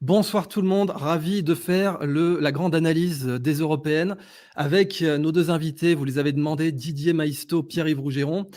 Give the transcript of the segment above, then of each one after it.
Bonsoir tout le monde, ravi de faire la grande analyse des européennes avec nos deux invités. Vous les avez demandé, Didier Maistre, Pierre-Yves Rougeron,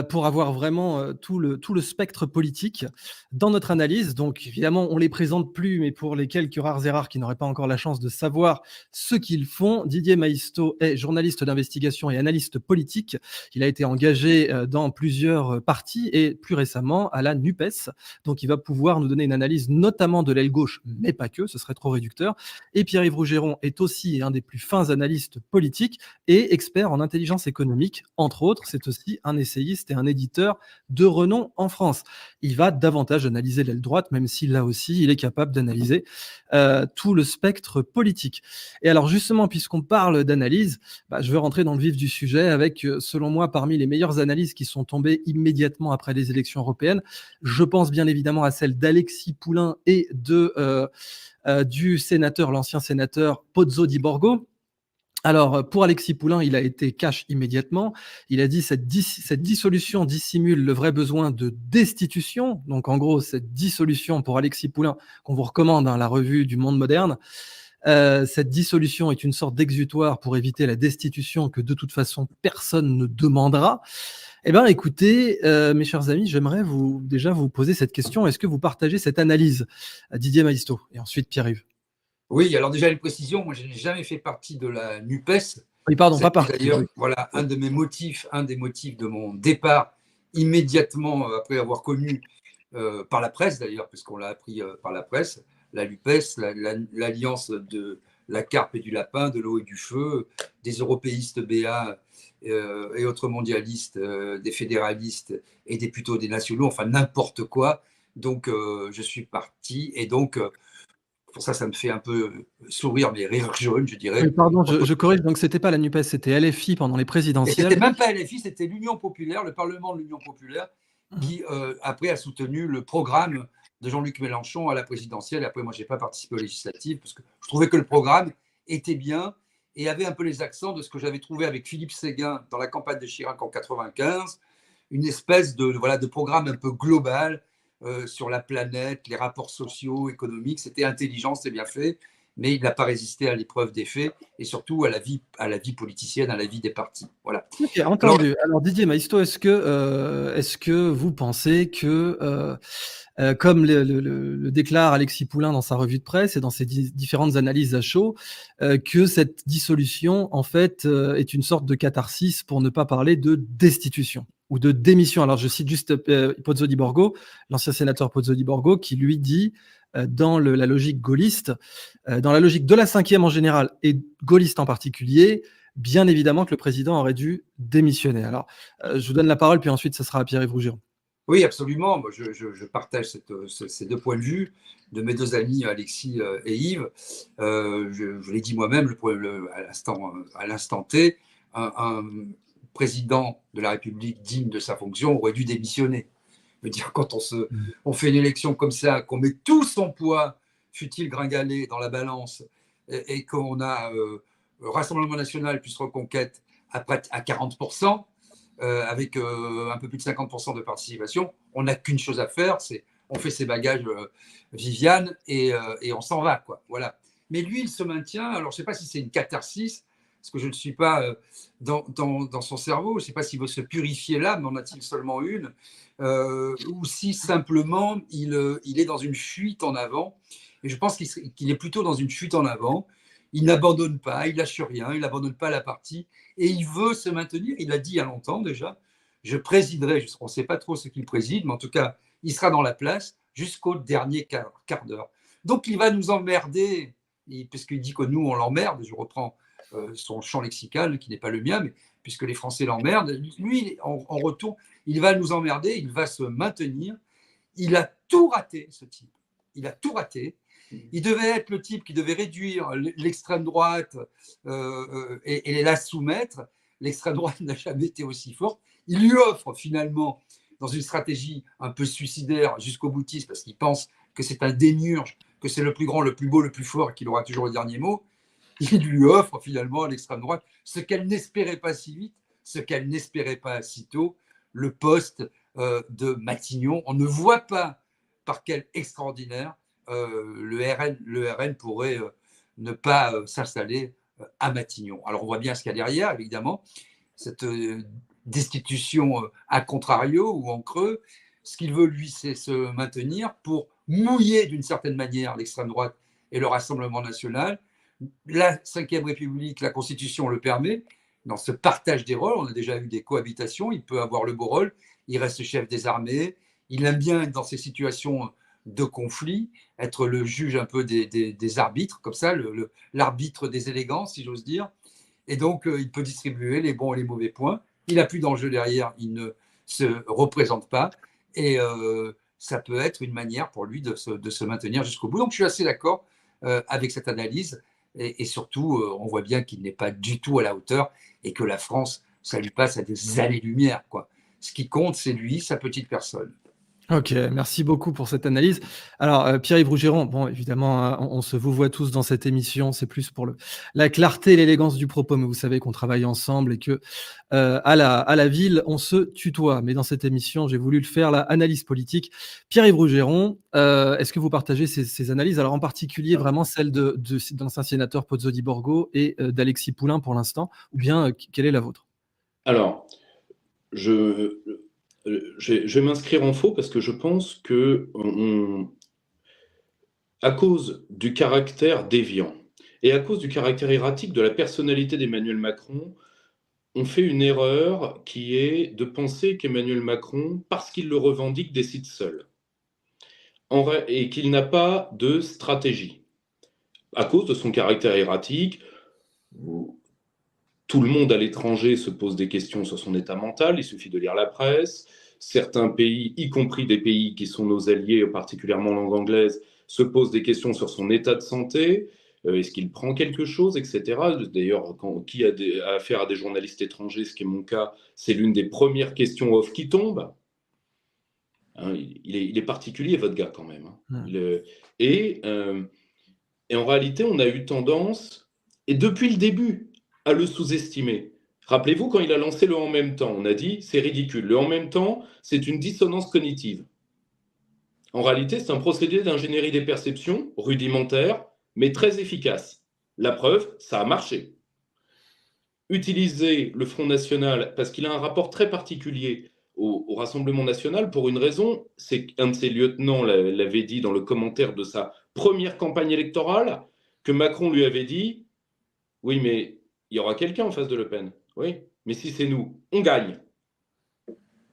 pour avoir vraiment tout le spectre politique dans notre analyse. Donc évidemment, on ne les présente plus, mais pour les quelques rares et rares qui n'auraient pas encore la chance de savoir ce qu'ils font, Didier Maistre est journaliste d'investigation et analyste politique. Il a été engagé dans plusieurs partis et plus récemment à la NUPES. Donc il va pouvoir nous donner une analyse notamment de l'aile gauche, mais pas que, ce serait trop réducteur. Et Pierre-Yves Rougeron est aussi un des plus fins analystes politiques et expert en intelligence économique, entre autres. C'est aussi un essayiste et un éditeur de renom en France. Il va davantage analyser l'aile droite, même si là aussi, il est capable d'analyser tout le spectre politique. Et alors justement, puisqu'on parle d'analyse, je veux rentrer dans le vif du sujet avec, selon moi, parmi les meilleures analyses qui sont tombées immédiatement après les élections européennes. Je pense bien évidemment à celle d'Alexis Poulain et du sénateur, l'ancien sénateur Pozzo di Borgo. Alors, pour Alexis Poulain, il a été cash immédiatement. Il a dit cette dissolution dissimule le vrai besoin de destitution. Donc, en gros, cette dissolution pour Alexis Poulain, qu'on vous recommande, la revue du Monde moderne, cette dissolution est une sorte d'exutoire pour éviter la destitution que de toute façon personne ne demandera. Eh bien, écoutez, mes chers amis, j'aimerais déjà vous poser cette question. Est-ce que vous partagez cette analyse, Didier Maistre et ensuite Pierre-Yves? Oui, alors déjà une précision, moi je n'ai jamais fait partie de la NUPES. Oui, pardon, pas C'était parti. d'ailleurs Oui. voilà, un des motifs de mon départ immédiatement après avoir connu, par la presse d'ailleurs, parce qu'on l'a appris par la presse, la NUPES, l'alliance de la carpe et du lapin, de l'eau et du feu, des européistes BA et autres mondialistes, des fédéralistes et plutôt des nationaux, enfin n'importe quoi. Donc je suis parti et donc pour ça, ça me fait un peu sourire, mais rire jaune, je Oui, dirais. pardon, je corrige. Donc, c'était pas la NUPES, c'était LFI pendant les Et c'était présidentielles. même pas LFI, c'était l'Union populaire, le Parlement de l'Union populaire, Mhm. qui après a soutenu le programme de Jean-Luc Mélenchon à la présidentielle. Et après, moi, j'ai pas participé aux législatives parce que je trouvais que le programme était bien et avait un peu les accents de ce que j'avais trouvé avec Philippe Séguin dans la campagne de Chirac en 95, une espèce de programme un peu global sur la planète, les rapports sociaux, économiques. C'était intelligent, c'était bien fait, mais il n'a pas résisté à l'épreuve des faits et surtout à la vie politicienne, à la vie des partis. Voilà. Ok, Alors, entendu. Alors, Didier Maistre, est-ce que vous pensez que, comme le déclare Alexis Poulain dans sa revue de presse et dans ses différentes analyses à chaud, que cette dissolution, en fait, est une sorte de catharsis pour ne pas parler de destitution ou de démission? Alors, je cite juste Pozzo di Borgo, l'ancien sénateur Pozzo di Borgo, qui lui dit, dans la logique gaulliste, dans la logique de la cinquième en général et gaulliste en particulier, bien évidemment que le président aurait dû démissionner. Alors, je vous donne la parole, puis ensuite, ce sera à Pierre-Yves Rougeron. oui, absolument. Moi, je partage ces deux points de vue de mes deux amis Alexis et Yves. Je l'ai dit moi-même à l'instant T, un président de la République digne de sa fonction aurait dû démissionner. Je veux dire, quand on fait une élection comme ça, qu'on met tout son poids, fut-il gringalé, dans la balance, et qu'on a Rassemblement national plus Reconquête à 40%, avec un peu plus de 50% de participation, on n'a qu'une chose à faire, c'est on fait ses bagages Viviane et on s'en va, quoi. Voilà. Mais lui, il se maintient. Alors, je ne sais pas si c'est une catharsis, parce que je ne suis pas dans son cerveau. Je ne sais pas s'il veut se purifier l'âme, en a-t-il seulement une, ou si simplement il est dans une fuite en avant. Et je pense qu'il est plutôt dans une fuite en avant. Il n'abandonne pas, il lâche rien, il n'abandonne pas la partie et il veut se maintenir. Il a dit il y a longtemps déjà, je présiderai, on ne sait pas trop ce qu'il préside, mais en tout cas, il sera dans la place jusqu'au dernier quart d'heure. Donc il va nous emmerder, puisqu'il dit que nous, on l'emmerde, je reprends son champ lexical qui n'est pas le mien, mais puisque les Français l'emmerdent, lui, en retour, il va nous emmerder, il va se maintenir. Il a tout raté, ce type. Il a tout raté. Il devait être le type qui devait réduire l'extrême droite et la soumettre. L'extrême droite n'a jamais été aussi forte. Il lui offre finalement, dans une stratégie un peu suicidaire jusqu'au boutiste, parce qu'il pense que c'est un démiurge, que c'est le plus grand, le plus beau, le plus fort, qu'il aura toujours le dernier mot. Il lui offre finalement à l'extrême droite ce qu'elle n'espérait pas si vite, ce qu'elle n'espérait pas si tôt, le poste de Matignon. On ne voit pas par quel extraordinaire le RN pourrait ne pas s'installer à Matignon. Alors on voit bien ce qu'il y a derrière, évidemment, cette destitution à contrario ou en creux. Ce qu'il veut, lui, c'est se maintenir pour mouiller d'une certaine manière l'extrême droite et le Rassemblement national. La Ve République, la Constitution le permet. Dans ce partage des rôles, on a déjà eu des cohabitations, il peut avoir le beau rôle, il reste chef des armées, il aime bien être dans ces situations de conflit, être le juge un peu des arbitres, comme ça, l'arbitre des élégances, si j'ose dire. Et donc, il peut distribuer les bons et les mauvais points. Il n'a plus d'enjeu derrière, il ne se représente pas. Et ça peut être une manière pour lui de se maintenir jusqu'au bout. Donc, je suis assez d'accord avec cette analyse. Et surtout, on voit bien qu'il n'est pas du tout à la hauteur et que la France, ça lui passe à des années-lumière, quoi. Ce qui compte, c'est lui, sa petite personne. OK, merci beaucoup pour cette analyse. Alors, Pierre-Yves Rougeron, bon évidemment, hein, on se vous voit tous dans cette émission, c'est plus pour la clarté et l'élégance du propos, mais vous savez qu'on travaille ensemble et que, à la ville, on se tutoie. Mais dans cette émission, j'ai voulu le faire, la analyse politique. Pierre-Yves Rougeron, est-ce que vous partagez ces analyses? Alors en particulier vraiment celle de l'ancien sénateur Pozzo di Borgo et d'Alexis Poulain pour l'instant, ou bien, quelle est la vôtre? Alors, je vais m'inscrire en faux parce que je pense que à cause du caractère déviant et à cause du caractère erratique de la personnalité d'Emmanuel Macron, on fait une erreur qui est de penser qu'Emmanuel Macron, parce qu'il le revendique, décide seul et qu'il n'a pas de stratégie. À cause de son caractère erratique, tout le monde à l'étranger se pose des questions sur son état mental, il suffit de lire la presse. Certains pays, y compris des pays qui sont nos alliés, particulièrement en langue anglaise, se posent des questions sur son état de santé. Est-ce qu'il prend quelque chose, etc. D'ailleurs, qui a affaire à des journalistes étrangers, ce qui est mon cas, c'est l'une des premières questions off qui tombe. Hein, il est particulier, votre gars, quand même. Hein. Et en réalité, on a eu tendance, et depuis le début, à le sous-estimer. Rappelez-vous, quand il a lancé le « en même temps », on a dit « c'est ridicule ». Le « en même temps », c'est une dissonance cognitive. En réalité, c'est un procédé d'ingénierie des perceptions, rudimentaire, mais très efficace. La preuve, ça a marché. Utiliser le Front National, parce qu'il a un rapport très particulier au Rassemblement National, pour une raison, c'est qu'un de ses lieutenants l'avait dit dans le commentaire de sa première campagne électorale, que Macron lui avait dit « oui, mais il y aura quelqu'un en face de Le Pen. Oui, mais si c'est nous, on gagne. »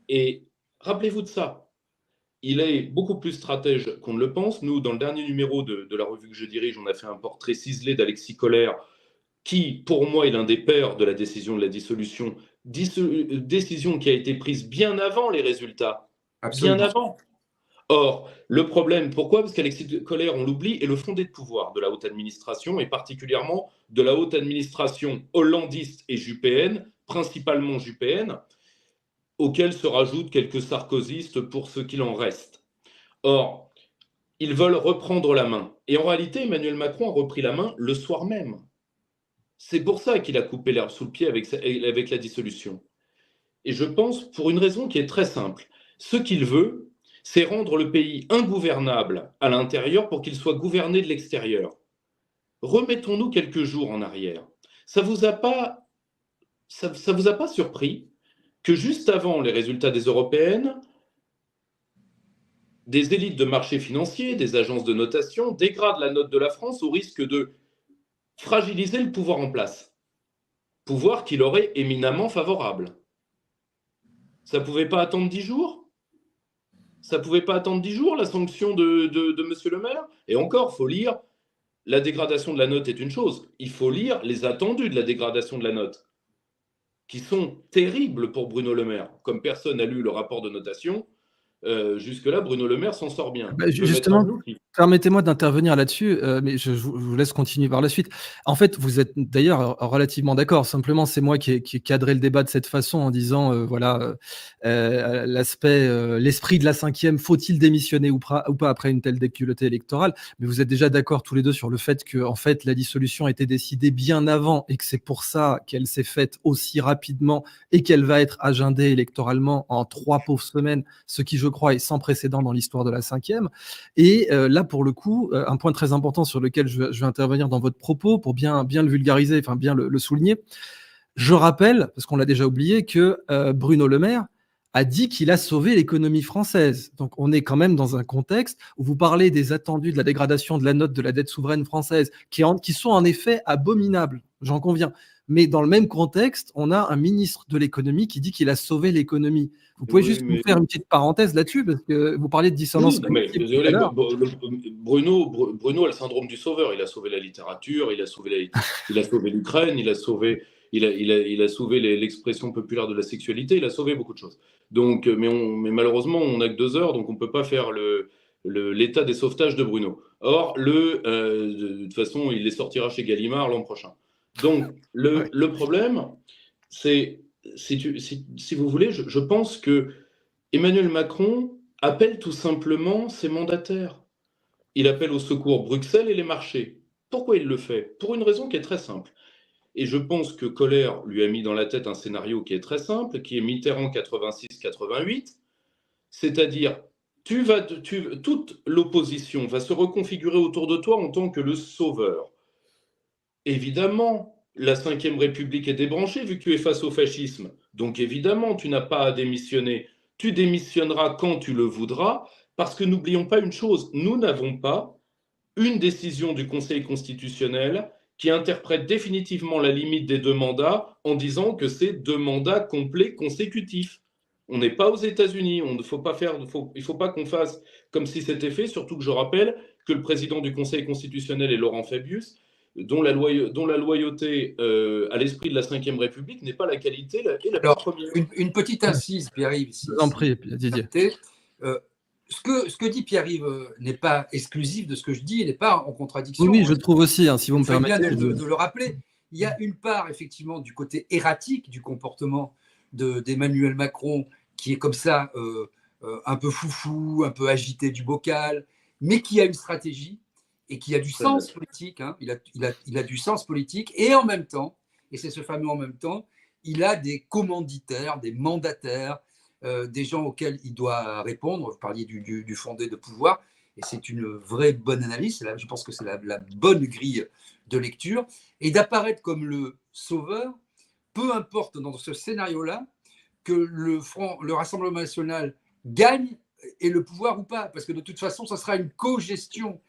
Et rappelez-vous de ça. Il est beaucoup plus stratège qu'on ne le pense. Nous, dans le dernier numéro de la revue que je dirige, on a fait un portrait ciselé d'Alexis Collère, qui, pour moi, est l'un des pères de la décision de la dissolution. Décision qui a été prise bien avant les résultats. Absolument. Bien avant. Or, le problème, pourquoi? Parce qu'Alexis Collère, on l'oublie, est le fondé de pouvoir de la haute administration, et particulièrement de la haute administration hollandiste et juppéenne, principalement juppéenne, auxquels se rajoutent quelques sarkozystes pour ce qu'il en reste. Or, ils veulent reprendre la main. Et en réalité, Emmanuel Macron a repris la main le soir même. C'est pour ça qu'il a coupé l'herbe sous le pied avec la dissolution. Et je pense pour une raison qui est très simple. Ce qu'il veut, c'est rendre le pays ingouvernable à l'intérieur pour qu'il soit gouverné de l'extérieur. Remettons-nous quelques jours en arrière. Ça vous a pas surpris que juste avant les résultats des européennes, des élites de marchés financiers, des agences de notation dégradent la note de la France au risque de fragiliser le pouvoir en place. Pouvoir qui leur est éminemment favorable. Ça ne pouvait pas attendre 10 jours? Ça ne pouvait pas attendre 10 jours, la sanction de M. Le Maire? Et encore, il faut lire, la dégradation de la note est une chose, il faut lire les attendus de la dégradation de la note, qui sont terribles pour Bruno Le Maire. Comme personne n'a lu le rapport de notation, jusque-là, Bruno Le Maire s'en sort bien. Justement, permettez-moi d'intervenir là-dessus, mais je vous laisse continuer par la suite. En fait, vous êtes d'ailleurs relativement d'accord. Simplement, c'est moi qui ai cadré le débat de cette façon en disant, voilà, l'esprit de la cinquième, faut-il démissionner ou pas après une telle déculottée électorale? Mais vous êtes déjà d'accord tous les deux sur le fait que, en fait, la dissolution a été décidée bien avant et que c'est pour ça qu'elle s'est faite aussi rapidement et qu'elle va être agendée électoralement en 3 pauvres semaines, ce qui, je crois, est sans précédent dans l'histoire de la cinquième. Et là, pour le coup, un point très important sur lequel je vais intervenir dans votre propos pour bien le vulgariser, enfin bien le souligner. Je rappelle, parce qu'on l'a déjà oublié, que Bruno Le Maire a dit qu'il a sauvé l'économie française. Donc on est quand même dans un contexte où vous parlez des attendus de la dégradation de la note de la dette souveraine française, qui sont en effet abominables, j'en conviens. Mais dans le même contexte, on a un ministre de l'économie qui dit qu'il a sauvé l'économie. Vous pouvez juste nous faire une petite parenthèse là-dessus, parce que vous parliez de dissonance cognitive tout à l'heure. Bruno a le syndrome du sauveur. Il a sauvé la littérature, il a sauvé l'Ukraine, il a sauvé l'expression populaire de la sexualité, il a sauvé beaucoup de choses. Donc, mais malheureusement, on n'a que 2 heures, donc on ne peut pas faire l'état des sauvetages de Bruno. Or, de toute façon, il les sortira chez Gallimard l'an prochain. Donc, le problème, c'est, si vous voulez, je pense que Emmanuel Macron appelle tout simplement ses mandataires. Il appelle au secours Bruxelles et les marchés. Pourquoi il le fait? Pour une raison qui est très simple. Et je pense que Koller lui a mis dans la tête un scénario qui est très simple, qui est Mitterrand 86-88, c'est-à-dire toute l'opposition va se reconfigurer autour de toi en tant que le sauveur. Évidemment, la Ve République est débranchée vu que tu es face au fascisme. Donc évidemment, tu n'as pas à démissionner. Tu démissionneras quand tu le voudras, parce que n'oublions pas une chose, nous n'avons pas une décision du Conseil constitutionnel qui interprète définitivement la limite des 2 mandats en disant que c'est 2 mandats complets consécutifs. On n'est pas aux États-Unis, il ne faut pas qu'on fasse comme si c'était fait, surtout que je rappelle que le président du Conseil constitutionnel est Laurent Fabius, dont la loyauté à l'esprit de la Ve République n'est pas la qualité et la première. Une petite incise, Pierre-Yves. Je vous en prie, Didier. Ce que dit Pierre-Yves n'est pas exclusif de ce que je dis, il n'est pas en contradiction. Oui, je le trouve aussi, si vous me permettez. C'est bien de le rappeler. Il y a une part, effectivement, du côté erratique du comportement d'Emmanuel Macron, qui est comme ça, un peu foufou, un peu agité du bocal, mais qui a une stratégie et qui a du sens politique. Hein. Il a du sens politique, et en même temps, et c'est ce fameux en même temps, il a des commanditaires, des mandataires, des gens auxquels il doit répondre. Vous parliez du fondé de pouvoir, et c'est une vraie bonne analyse. Là, je pense que c'est la bonne grille de lecture. Et d'apparaître comme le sauveur, peu importe dans ce scénario-là que le Rassemblement national gagne et le pouvoir ou pas, parce que de toute façon, ça sera une co-gestion.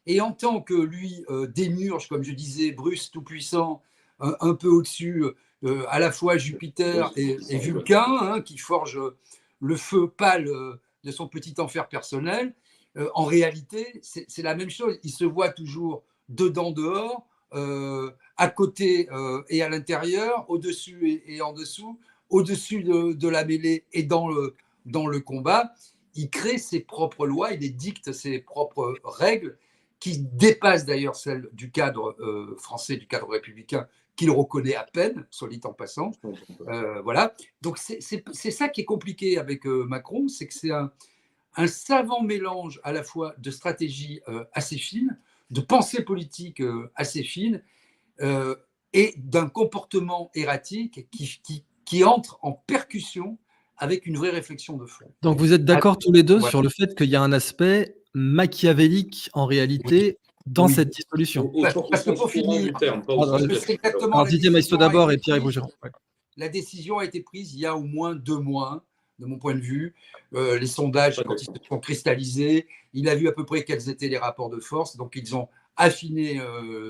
Et en tant que lui, démiurge, comme je disais, Bruce tout-puissant, un peu au-dessus, à la fois Jupiter et Vulcain, hein, qui forge le feu pâle de son petit enfer personnel, en réalité, c'est la même chose. Il se voit toujours dedans, dehors, à côté et à l'intérieur, au-dessus et en dessous, au-dessus de la mêlée et dans le combat. Il crée ses propres lois, il dicte ses propres règles, qui dépassent d'ailleurs celles du cadre français, du cadre républicain, qu'il reconnaît à peine, soit dit en passant. Voilà. Donc c'est ça qui est compliqué avec Macron, c'est que c'est un savant mélange à la fois de stratégie assez fine, de pensée politique assez fine, et d'un comportement erratique qui entre en percussion avec une vraie réflexion de fond. Donc vous êtes d'accord tous les deux sur le fait qu'il y a un aspect machiavélique en réalité dans cette dissolution. Parce que pour finir, Didier Maistre d'abord et Pierre-Yves Rougeron. La décision a été prise il y a au moins 2 mois, de mon point de vue. Les sondages, quand ils se sont cristallisés, il a vu à peu près quels étaient les rapports de force, donc ils ont affiné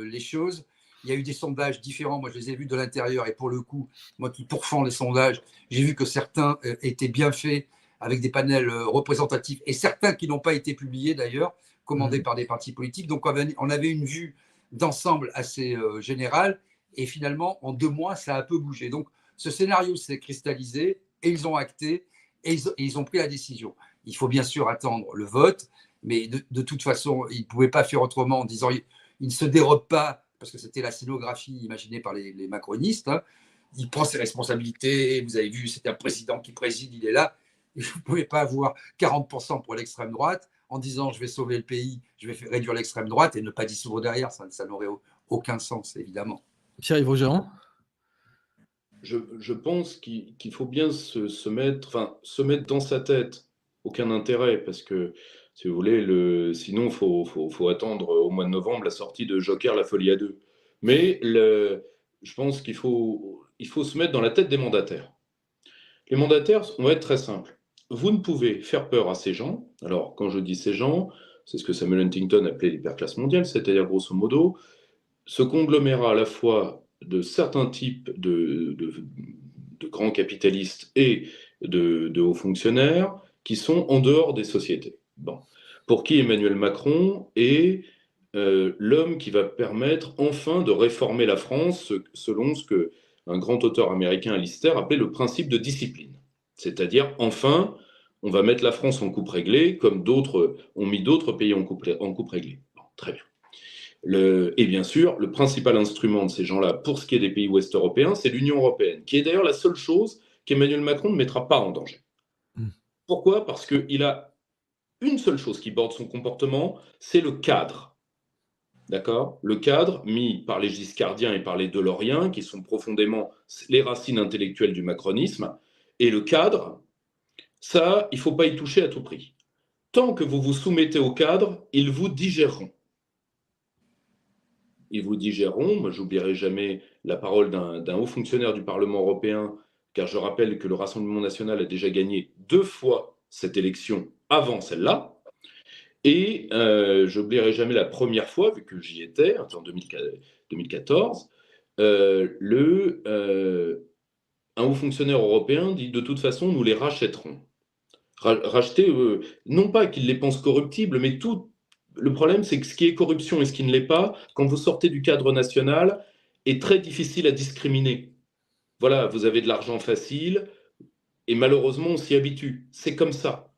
les choses. Il y a eu des sondages différents, moi je les ai vus de l'intérieur, et pour le coup, moi qui pourfends les sondages, j'ai vu que certains étaient bien faits avec des panels représentatifs, et certains qui n'ont pas été publiés d'ailleurs, commandés par des partis politiques. Donc on avait une vue d'ensemble assez générale, et finalement en 2 mois ça a un peu bougé. Donc ce scénario s'est cristallisé, et ils ont acté, et ils ont pris la décision. Il faut bien sûr attendre le vote, mais de toute façon ils ne pouvaient pas faire autrement en disant ils ne se dérobent pas, parce que c'était la scénographie imaginée par les macronistes. Hein. Il prend ses responsabilités, vous avez vu, c'est un président qui préside, il est là. Et vous ne pouvez pas avoir 40% pour l'extrême droite en disant je vais sauver le pays, je vais réduire l'extrême droite et ne pas dissoudre derrière, ça n'aurait aucun sens, évidemment. Pierre-Yves Rougeron. Je pense qu'il faut bien se mettre dans sa tête aucun intérêt, parce que, si vous voulez, sinon, faut attendre au mois de novembre la sortie de Joker, la folie à deux. Mais je pense il faut se mettre dans la tête des mandataires. Les mandataires vont être très simples. Vous ne pouvez faire peur à ces gens. Alors, quand je dis ces gens, c'est ce que Samuel Huntington appelait l'hyperclasse mondiale, c'est-à-dire, grosso modo, ce conglomérat à la fois de certains types de grands capitalistes et de hauts fonctionnaires qui sont en dehors des sociétés. Bon. Pour qui Emmanuel Macron est l'homme qui va permettre enfin de réformer la France selon ce que un grand auteur américain, Alistair, appelait le principe de discipline. C'est-à-dire, enfin, on va mettre la France en coupe réglée, comme d'autres ont mis d'autres pays en coupe réglée. Bon, très bien. Et bien sûr, le principal instrument de ces gens-là, pour ce qui est des pays ouest européens, c'est l'Union européenne, qui est d'ailleurs la seule chose qu'Emmanuel Macron ne mettra pas en danger. Pourquoi ? Parce qu'il a une seule chose qui borde son comportement, c'est le cadre. D'accord ? Le cadre mis par les giscardiens et par les deloriens, qui sont profondément les racines intellectuelles du macronisme. Et le cadre, ça, il ne faut pas y toucher à tout prix. Tant que vous vous soumettez au cadre, ils vous digéreront. Ils vous digéreront. Moi, j'oublierai jamais la parole d'un haut fonctionnaire du Parlement européen, car je rappelle que le Rassemblement national a déjà gagné 2 fois cette élection avant celle-là. Et j'oublierai jamais la première fois, vu que j'y étais, en 2014, un haut fonctionnaire européen dit de toute façon, nous les rachèterons. Racheter, non pas qu'ils les pensent corruptibles, mais tout. Le problème, c'est que ce qui est corruption et ce qui ne l'est pas, quand vous sortez du cadre national, est très difficile à discriminer. Voilà, vous avez de l'argent facile, et malheureusement, on s'y habitue. C'est comme ça.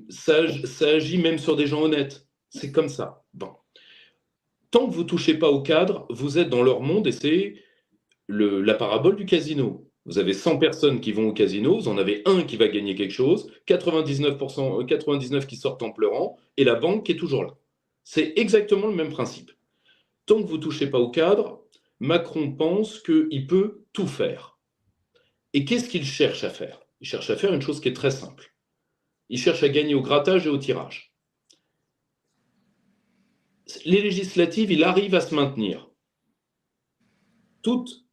Ça agit même sur des gens honnêtes. C'est comme ça. Bon. Tant que vous ne touchez pas au cadre, vous êtes dans leur monde et c'est la parabole du casino. Vous avez 100 personnes qui vont au casino, vous en avez un qui va gagner quelque chose, 99 qui sortent en pleurant et la banque qui est toujours là. C'est exactement le même principe. Tant que vous ne touchez pas au cadre, Macron pense qu'il peut tout faire. Et qu'est-ce qu'il cherche à faire ? Il cherche à faire une chose qui est très simple. Il cherche à gagner au grattage et au tirage. Les législatives, il arrive à se maintenir. Toute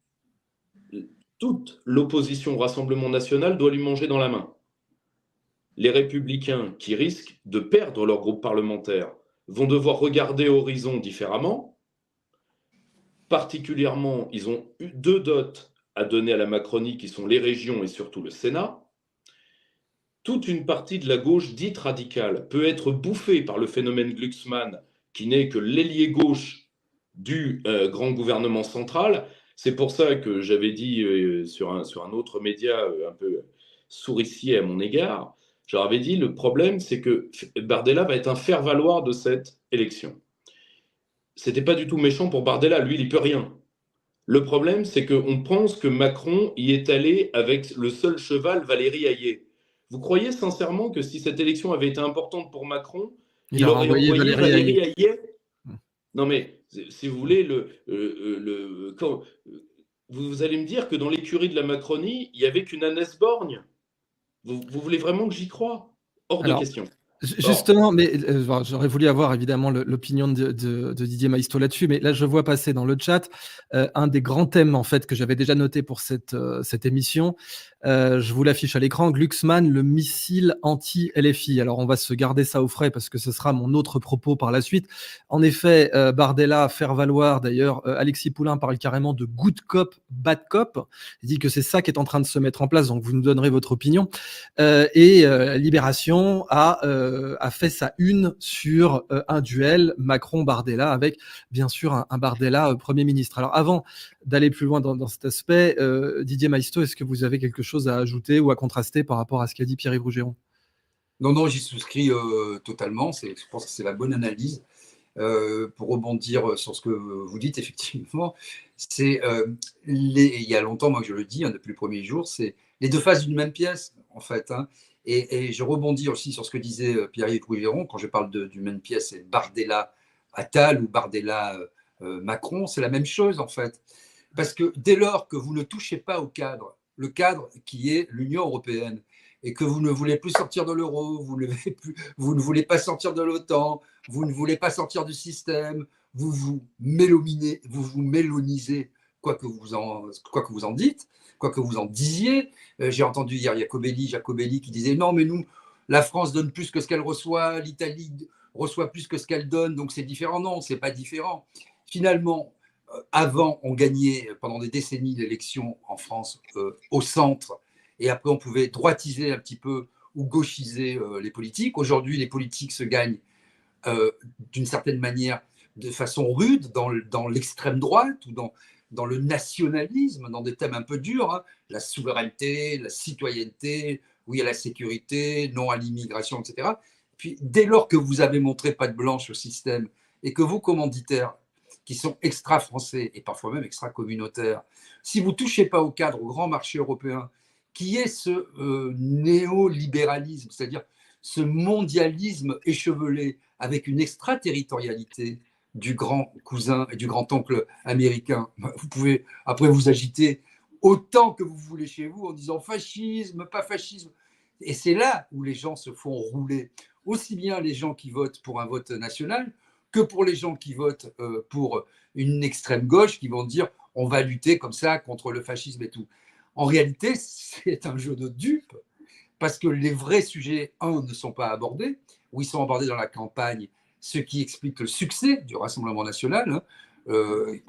l'opposition au Rassemblement national doit lui manger dans la main. Les Républicains, qui risquent de perdre leur groupe parlementaire, vont devoir regarder Horizon différemment. Particulièrement, ils ont eu 2 dots à donner à la Macronie, qui sont les régions et surtout le Sénat. Toute une partie de la gauche dite radicale peut être bouffée par le phénomène Glucksmann, qui n'est que l'ailier gauche du grand gouvernement central. C'est pour ça que j'avais dit sur un autre média un peu souricier à mon égard, je leur avais dit, le problème, c'est que Bardella va être un faire-valoir de cette élection. C'était pas du tout méchant pour Bardella, lui, il n'y peut rien. Le problème, c'est qu'on pense que Macron y est allé avec le seul cheval, Valérie Hayé. Vous croyez sincèrement que si cette élection avait été importante pour Macron, il aurait envoyé Valérie Hayé ? Non mais, si vous voulez, vous allez me dire que dans l'écurie de la Macronie, il n'y avait qu'une Agnès Borgne. Vous voulez vraiment que j'y croie ? Hors de question. Justement, mais j'aurais voulu avoir évidemment l'opinion de Didier Maistre là-dessus, mais là je vois passer dans le chat un des grands thèmes en fait que j'avais déjà noté pour cette émission. Je vous l'affiche à l'écran, Glucksmann, le missile anti-LFI. Alors on va se garder ça au frais parce que ce sera mon autre propos par la suite. En effet, Bardella faire valoir, d'ailleurs Alexis Poulain parle carrément de good cop, bad cop. Il dit que c'est ça qui est en train de se mettre en place, donc vous nous donnerez votre opinion. Libération a fait sa une sur un duel Macron-Bardella avec bien sûr un Bardella Premier ministre. Alors avant d'aller plus loin dans cet aspect, Didier Maistre, est-ce que vous avez quelque chose à ajouter ou à contraster par rapport à ce qu'a dit Pierre-Yves Rougeron ? Non, j'y souscris totalement. Je pense que c'est la bonne analyse. Pour rebondir sur ce que vous dites, effectivement, c'est il y a longtemps, moi que je le dis, depuis le premier jour, c'est les 2 faces d'une même pièce, en fait. Et je rebondis aussi sur ce que disait Pierre-Yves Rougeron, quand je parle d'une même pièce, c'est Bardella-Attal ou Bardella-Macron, c'est la même chose, en fait. Parce que dès lors que vous ne touchez pas au cadre, le cadre qui est l'Union européenne, et que vous ne voulez plus sortir de l'euro, vous ne voulez pas sortir de l'OTAN, vous ne voulez pas sortir du système, vous mélonisez, quoi que vous en dites, quoi que vous en disiez. J'ai entendu hier Jacobelli qui disait non, mais nous, la France donne plus que ce qu'elle reçoit, l'Italie reçoit plus que ce qu'elle donne, donc c'est différent. Non, c'est pas différent. Finalement, avant, on gagnait pendant des décennies l'élection en France au centre, et après on pouvait droitiser un petit peu ou gauchiser les politiques. Aujourd'hui, les politiques se gagnent d'une certaine manière de façon rude dans l'extrême droite ou dans le nationalisme, dans des thèmes un peu durs, hein, la souveraineté, la citoyenneté, oui à la sécurité, non à l'immigration, etc. Puis dès lors que vous avez montré patte blanche au système et que vos commanditaires, qui sont extra-français et parfois même extra-communautaires, si vous ne touchez pas au cadre, au grand marché européen, qui est ce néolibéralisme, c'est-à-dire ce mondialisme échevelé avec une extraterritorialité du grand cousin et du grand-oncle américain. Vous pouvez après vous agiter autant que vous voulez chez vous en disant fascisme, pas fascisme. Et c'est là où les gens se font rouler. Aussi bien les gens qui votent pour un vote national que pour les gens qui votent pour une extrême gauche qui vont dire on va lutter comme ça contre le fascisme et tout. En réalité, c'est un jeu de dupes parce que les vrais sujets, ne sont pas abordés, ou ils sont abordés dans la campagne, ce qui explique le succès du Rassemblement national. Hein.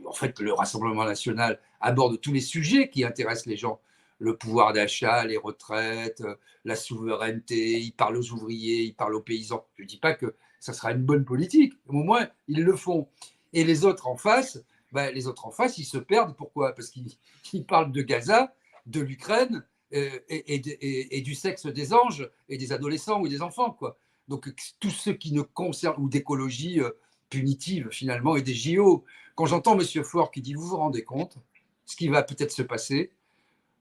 En fait, le Rassemblement national aborde tous les sujets qui intéressent les gens. Le pouvoir d'achat, les retraites, la souveraineté, il parle aux ouvriers, il parle aux paysans. Je ne dis pas que ça sera une bonne politique, mais au moins, ils le font. Et les autres en face, ils se perdent. Pourquoi? Parce qu'ils parlent de Gaza, de l'Ukraine, et du sexe des anges et des adolescents ou des enfants, quoi. Donc tous ceux qui ne concernent, ou d'écologie punitive finalement, et des JO. Quand j'entends M. Faure qui dit vous vous rendez compte ce qui va peut-être se passer,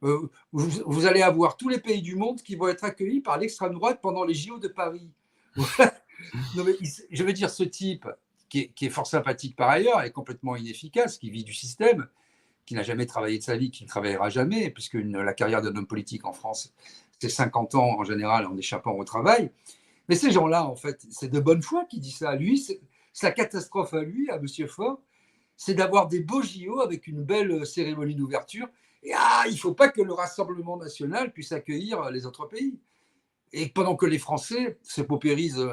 vous allez avoir tous les pays du monde qui vont être accueillis par l'extrême droite pendant les JO de Paris. Non, mais je veux dire, ce type qui est fort sympathique par ailleurs et complètement inefficace, qui vit du système, qui n'a jamais travaillé de sa vie, qui ne travaillera jamais, puisque la carrière d'un homme politique en France, c'est 50 ans en général en échappant au travail. Mais ces gens-là, en fait, c'est de bonne foi qui dit ça. Lui, sa catastrophe à lui, à M. Faure, c'est d'avoir des beaux JO avec une belle cérémonie d'ouverture. Et il ne faut pas que le Rassemblement national puisse accueillir les autres pays. Et pendant que les Français se paupérisent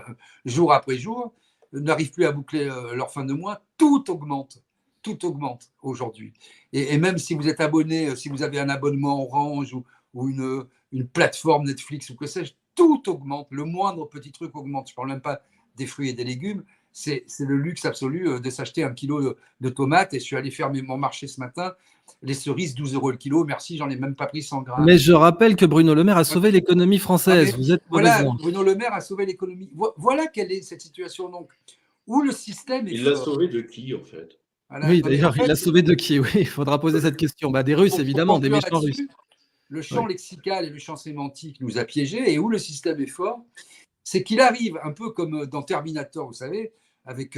jour après jour, n'arrivent plus à boucler leur fin de mois, tout augmente. Tout augmente aujourd'hui. Et même si vous êtes abonné, si vous avez un abonnement Orange ou une plateforme Netflix ou que sais-je, tout augmente. Le moindre petit truc augmente. Je ne parle même pas des fruits et des légumes. C'est le luxe absolu de s'acheter un kilo de tomates. Et je suis allé faire mon marché ce matin. Les cerises, 12 € le kilo. Merci, j'en ai même pas pris 100 grammes. Mais je rappelle que Bruno Le Maire a sauvé l'économie française. Vous êtes voilà, raison. Bruno Le Maire a sauvé l'économie. Voilà quelle est cette situation donc, où le système est Il l'a sauvé de qui, en fait? Voilà. Oui, d'ailleurs, il l'a sauvé de qui? Oui, il faudra poser cette question. Des Russes, évidemment, des méchants Russes. Le champ lexical et le champ sémantique nous a piégés, et où le système est fort, c'est qu'il arrive un peu comme dans Terminator, vous savez, avec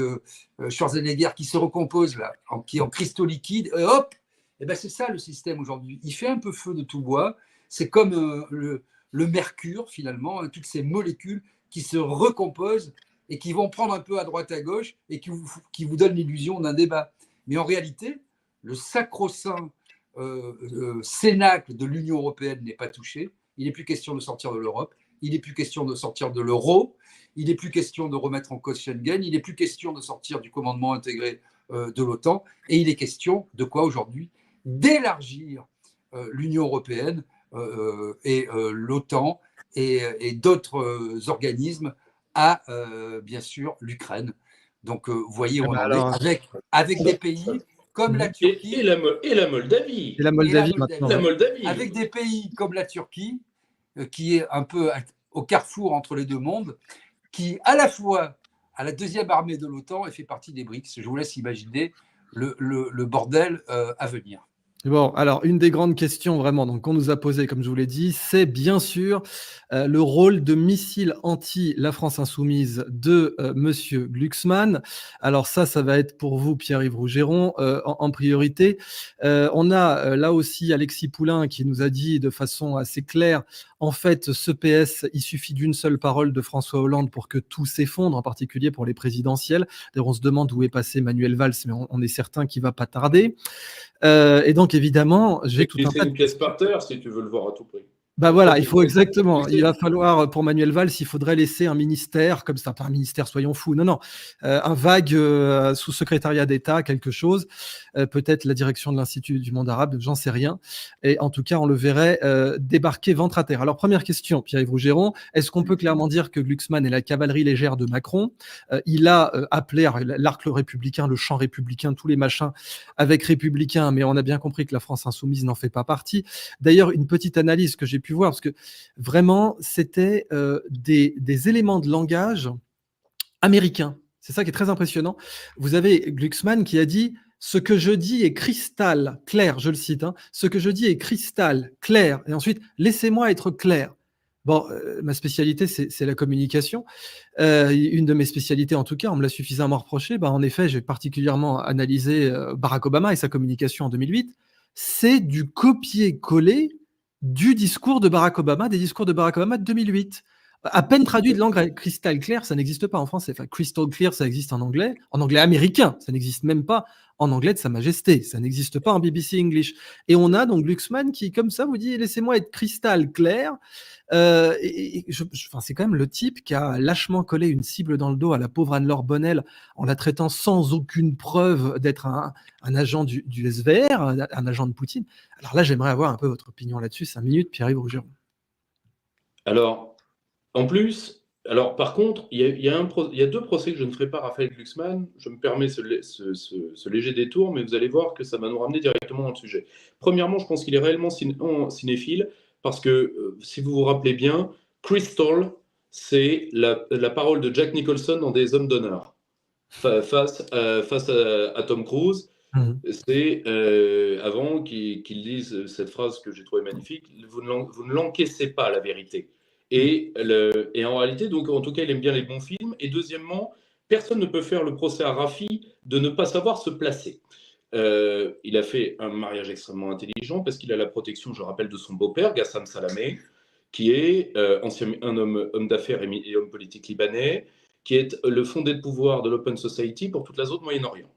Schwarzenegger qui se recompose là, qui est en cristaux liquides, et hop, et c'est ça le système aujourd'hui. Il fait un peu feu de tout bois. C'est comme le mercure finalement, hein, toutes ces molécules qui se recomposent et qui vont prendre un peu à droite à gauche et qui vous donnent l'illusion d'un débat. Mais en réalité, le sacro-saint cénacle de l'Union européenne n'est pas touché. Il n'est plus question de sortir de l'Europe. Il n'est plus question de sortir de l'euro. Il n'est plus question de remettre en cause Schengen. Il n'est plus question de sortir du commandement intégré de l'OTAN. Et il est question de quoi aujourd'hui? D'élargir l'Union européenne et l'OTAN et d'autres organismes à, bien sûr, l'Ukraine. Donc, vous voyez où on en est, avec des pays comme la Turquie. Et la Moldavie. Et la Moldavie maintenant. La Moldavie. Avec des pays comme la Turquie, qui est un peu au carrefour entre les deux mondes, qui, à la fois, a la deuxième armée de l'OTAN et fait partie des BRICS. Je vous laisse imaginer le bordel à venir. Bon, alors une des grandes questions vraiment donc qu'on nous a posées, comme je vous l'ai dit, c'est bien sûr le rôle de missile anti la France insoumise de Monsieur Glucksmann. Alors ça va être pour vous, Pierre-Yves Rougeron, en priorité. On a là aussi Alexis Poulain qui nous a dit de façon assez claire En fait, ce PS, il suffit d'une seule parole de François Hollande pour que tout s'effondre, en particulier pour les présidentielles. D'ailleurs, on se demande où est passé Manuel Valls, mais on est certain qu'il va pas tarder. Et donc, évidemment, j'ai tout un Laisser tas de une pièce questions. par terre si tu veux le voir à tout prix. Bah voilà, Ça, il faut c'est exactement. Il c'est- va falloir, pour Manuel Valls, il faudrait laisser un ministère, comme ça, pas un ministère, soyons fous, non, non, un vague sous-secrétariat d'État, quelque chose, peut-être la direction de l'Institut du monde arabe, j'en sais rien. Et en tout cas, on le verrait débarquer ventre à terre. Alors, première question, Pierre-Yves Rougeron, est-ce qu'on peut clairement dire que Glucksmann est la cavalerie légère de Macron? Il a appelé l'arc républicain, le champ républicain, tous les machins avec républicain, mais on a bien compris que la France insoumise n'en fait pas partie. D'ailleurs, une petite analyse que j'ai pu voir, parce que vraiment, c'était des éléments de langage américains. C'est ça qui est très impressionnant. Vous avez Glucksmann qui a dit « Ce que je dis est cristal clair », je le cite, hein, « Ce que je dis est cristal clair ». Et ensuite, « Laissez-moi être clair ». Bon, ma spécialité, c'est la communication. Une de mes spécialités, en tout cas, on me l'a suffisamment reproché. Bah, en effet, j'ai particulièrement analysé Barack Obama et sa communication en 2008. C'est du copier-coller du discours de Barack Obama, des discours de Barack Obama de 2008. À peine traduit de langue crystal clair, ça n'existe pas en français. Enfin, crystal clear, ça existe en anglais américain, ça n'existe même pas en anglais de Sa Majesté, ça n'existe pas en BBC English. Et on a donc Glucksmann qui, comme ça, vous dit laissez-moi être cristal clair. Enfin, c'est quand même le type qui a lâchement collé une cible dans le dos à la pauvre Anne-Laure Bonnel en la traitant sans aucune preuve d'être un agent du SVR, un agent de Poutine. Alors là, j'aimerais avoir un peu votre opinion là-dessus. 5 minutes, Pierre-Yves Rougeron. Alors, en plus, alors par contre, il y a deux procès que je ne ferai pas à Raphaël Glucksmann. Je me permets ce léger détour, mais vous allez voir que ça va nous ramener directement dans le sujet. Premièrement, je pense qu'il est réellement cinéphile, parce que, si vous vous rappelez bien, Crystal, c'est la parole de Jack Nicholson dans Des Hommes d'honneur, face à Tom Cruise. C'est avant qu'il dise cette phrase que j'ai trouvée magnifique, vous ne l'encaissez pas, la vérité. Et en réalité, donc, en tout cas, il aime bien les bons films. Et deuxièmement, personne ne peut faire le procès à Rafi de ne pas savoir se placer. Il a fait un mariage extrêmement intelligent parce qu'il a la protection, je rappelle, de son beau-père, Gassam Salamé, qui est un homme d'affaires et homme politique libanais, qui est le fondé de pouvoir de l'Open Society pour toute la zone Moyen-Orient.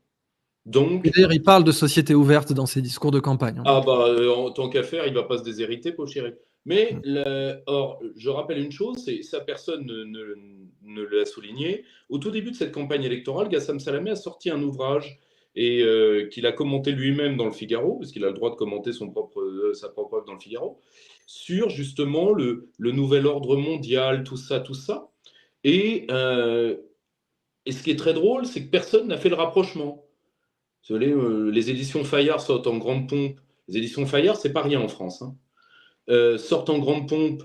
Donc, D'ailleurs, il parle de société ouverte dans ses discours de campagne. ah bah, en tant qu'affaire, il ne va pas se déshériter, pauvre chéri. Mais, or, je rappelle une chose, c'est ça, personne ne l'a souligné. Au tout début de cette campagne électorale, Gassam Salamé a sorti un ouvrage et qu'il a commenté lui-même dans le Figaro, parce qu'il a le droit de commenter sa propre œuvre dans le Figaro, sur justement le nouvel ordre mondial, tout ça. Et ce qui est très drôle, c'est que personne n'a fait le rapprochement. Vous savez, les éditions Fayard sortent en grande pompe. Les éditions Fayard, c'est pas rien en France. Sortent en grande pompe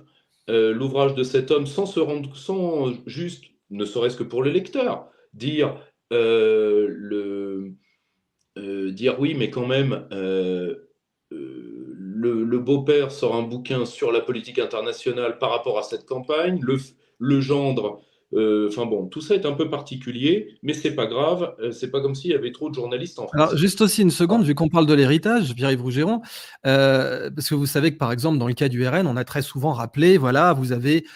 l'ouvrage de cet homme sans juste, ne serait-ce que pour le lecteur, dire oui, mais quand même, le beau-père sort un bouquin sur la politique internationale par rapport à cette campagne, le gendre. Enfin bon, tout ça est un peu particulier, mais c'est pas grave. C'est pas comme s'il y avait trop de journalistes en France. Alors, juste aussi une seconde, vu qu'on parle de l'héritage, Pierre-Yves Rougeron, parce que vous savez que, par exemple, dans le cas du RN, on a très souvent rappelé, voilà, vous avez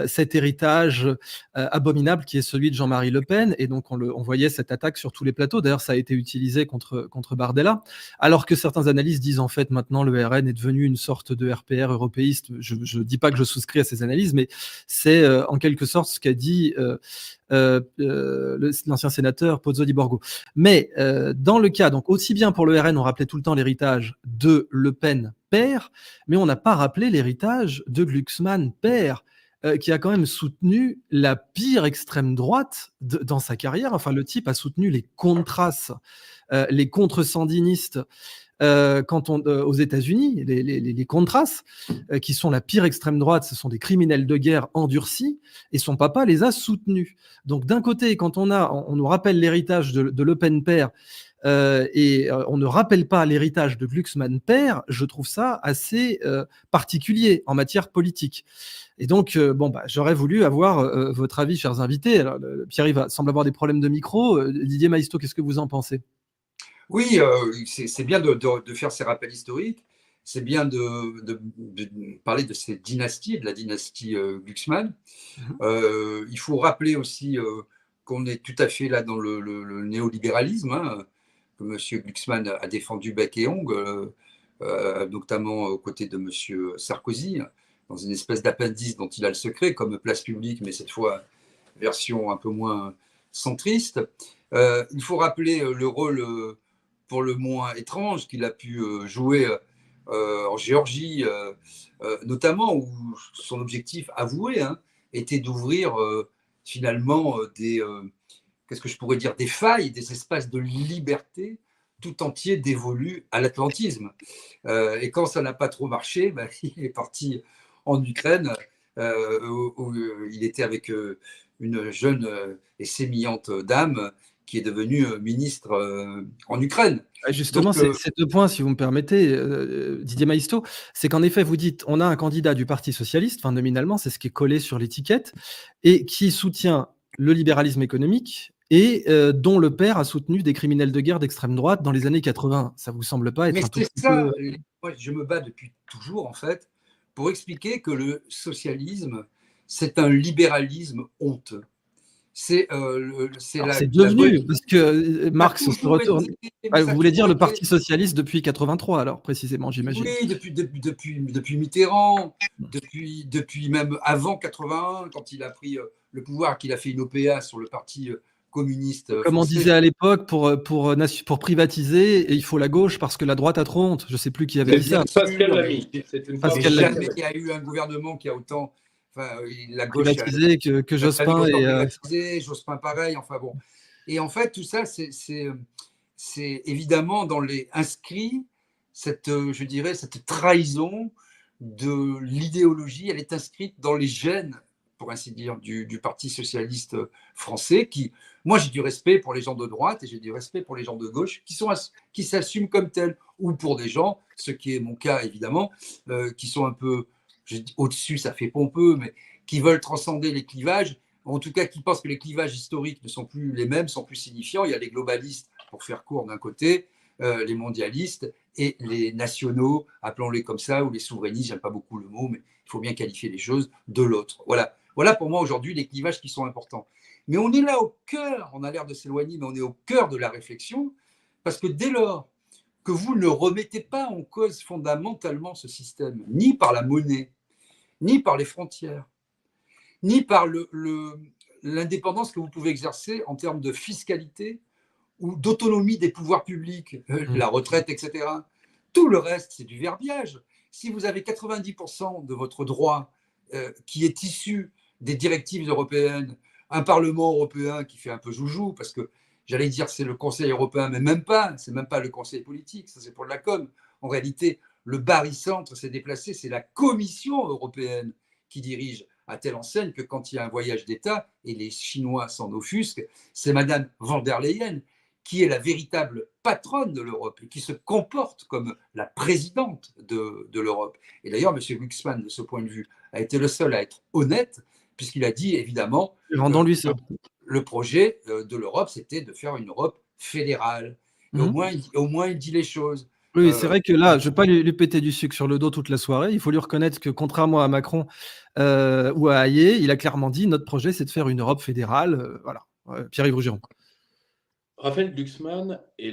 cet héritage abominable qui est celui de Jean-Marie Le Pen, et donc on voyait cette attaque sur tous les plateaux. D'ailleurs, ça a été utilisé contre Bardella, alors que certains analystes disent, en fait, maintenant, le RN est devenu une sorte de RPR européiste. Je ne dis pas que je souscris à ces analyses, mais c'est en quelque sorte ce qu'a dit l'ancien sénateur Pozzo di Borgo. Mais dans le cas, donc aussi bien pour le RN, on rappelait tout le temps l'héritage de Le Pen père, mais on n'a pas rappelé l'héritage de Glucksmann père, qui a quand même soutenu la pire extrême droite dans sa carrière. Enfin, le type a soutenu les contras, les contre-sandinistes aux États-Unis, les Contras, qui sont la pire extrême droite, ce sont des criminels de guerre endurcis, et son papa les a soutenus. Donc d'un côté, quand on nous rappelle l'héritage de Le Pen père, et on ne rappelle pas l'héritage de Glucksmann père, je trouve ça assez particulier en matière politique. Et donc, j'aurais voulu avoir votre avis, chers invités. Alors, Pierre-Yves semble avoir des problèmes de micro. Didier Maisto, qu'est-ce que vous en pensez ? Oui, c'est bien de faire ces rappels historiques. c'est bien de parler de cette dynastie, de la dynastie Glucksmann. Il faut rappeler aussi qu'on est tout à fait là dans le néolibéralisme, hein, que M. Glucksmann a défendu bec et ongles, notamment aux côtés de M. Sarkozy, dans une espèce d'appendice dont il a le secret, comme Place publique, mais cette fois version un peu moins centriste. Il faut rappeler le rôle pour le moins étrange qu'il a pu jouer en Géorgie, notamment, où son objectif avoué, hein, était d'ouvrir finalement qu'est-ce que je pourrais dire, des failles, des espaces de liberté tout entiers dévolus à l'atlantisme. Et quand ça n'a pas trop marché, ben, il est parti en Ukraine, où il était avec une jeune et sémillante dame qui est devenue ministre en Ukraine. Justement, Donc, ces 2 points, si vous me permettez, Didier Maïsto, c'est qu'en effet, vous dites: «On a un candidat du parti socialiste», enfin nominalement, c'est ce qui est collé sur l'étiquette et qui soutient le libéralisme économique et dont le père a soutenu des criminels de guerre d'extrême droite dans les années 80. Ça vous semble pas être mais un tout c'est petit ça, peu moi je me bats depuis toujours en fait pour expliquer que le socialisme, c'est un libéralisme honteux. C'est alors la c'est bonne. devenu, parce que, Ça a Marx se toujours retourne été, mais vous ça a voulez dire toujours le été. Parti socialiste depuis 83 alors précisément, j'imagine? Oui, depuis Mitterrand, depuis même avant 81, quand il a pris le pouvoir, qu'il a fait une OPA sur le Parti communiste Comme on français. disait à l'époque, pour privatiser, il faut la gauche parce que la droite a trop honte. Je ne sais plus qui avait Mais dit ça. Pascal Lamy, c'est une Parce femme Mais qu'elle de l'a jamais il y a eu un gouvernement qui a autant. Enfin, la gauche a privatisé que jamais Jospin autant et privatisé, Jospin pareil, enfin bon. Et en fait, tout ça, c'est évidemment dans les inscrits, je dirais, cette trahison de l'idéologie, elle est inscrite dans les gènes, pour ainsi dire, du Parti socialiste français, qui, moi j'ai du respect pour les gens de droite et j'ai du respect pour les gens de gauche, qui s'assument comme tels, ou pour des gens, ce qui est mon cas évidemment, qui sont un peu, au-dessus, ça fait pompeux, mais qui veulent transcender les clivages, en tout cas qui pensent que les clivages historiques ne sont plus les mêmes, sont plus signifiants. Il y a les globalistes, pour faire court d'un côté, les mondialistes et les nationaux, appelons-les comme ça, ou les souverainistes, j'aime pas beaucoup le mot, mais il faut bien qualifier les choses, de l'autre. Voilà pour moi aujourd'hui les clivages qui sont importants. Mais on est là au cœur, on a l'air de s'éloigner, mais on est au cœur de la réflexion, parce que dès lors que vous ne remettez pas en cause fondamentalement ce système, ni par la monnaie, ni par les frontières, ni par l'indépendance que vous pouvez exercer en termes de fiscalité ou d'autonomie des pouvoirs publics, la retraite, etc. Tout le reste, c'est du verbiage. Si vous avez 90% de votre droit qui est issu des directives européennes, un Parlement européen qui fait un peu joujou, parce que j'allais dire c'est le Conseil européen, mais même pas, c'est même pas le Conseil politique, ça c'est pour de la com. En réalité, le barycentre s'est déplacé, c'est la Commission européenne qui dirige, à telle enseigne que quand il y a un voyage d'État, et les Chinois s'en offusquent, c'est Madame van der Leyen qui est la véritable patronne de l'Europe et qui se comporte comme la présidente de l'Europe. Et d'ailleurs, M. Glucksmann, de ce point de vue, a été le seul à être honnête, puisqu'il a dit évidemment rendons-lui ça. le projet de l'Europe, c'était de faire une Europe fédérale. Et au moins, il dit les choses. Oui, c'est vrai que là, je ne vais pas lui péter du sucre sur le dos toute la soirée. Il faut lui reconnaître que, contrairement à Macron ou à Hayet, il a clairement dit notre projet, c'est de faire une Europe fédérale. Voilà. Pierre-Yves Rougeron. Raphaël Glucksmann est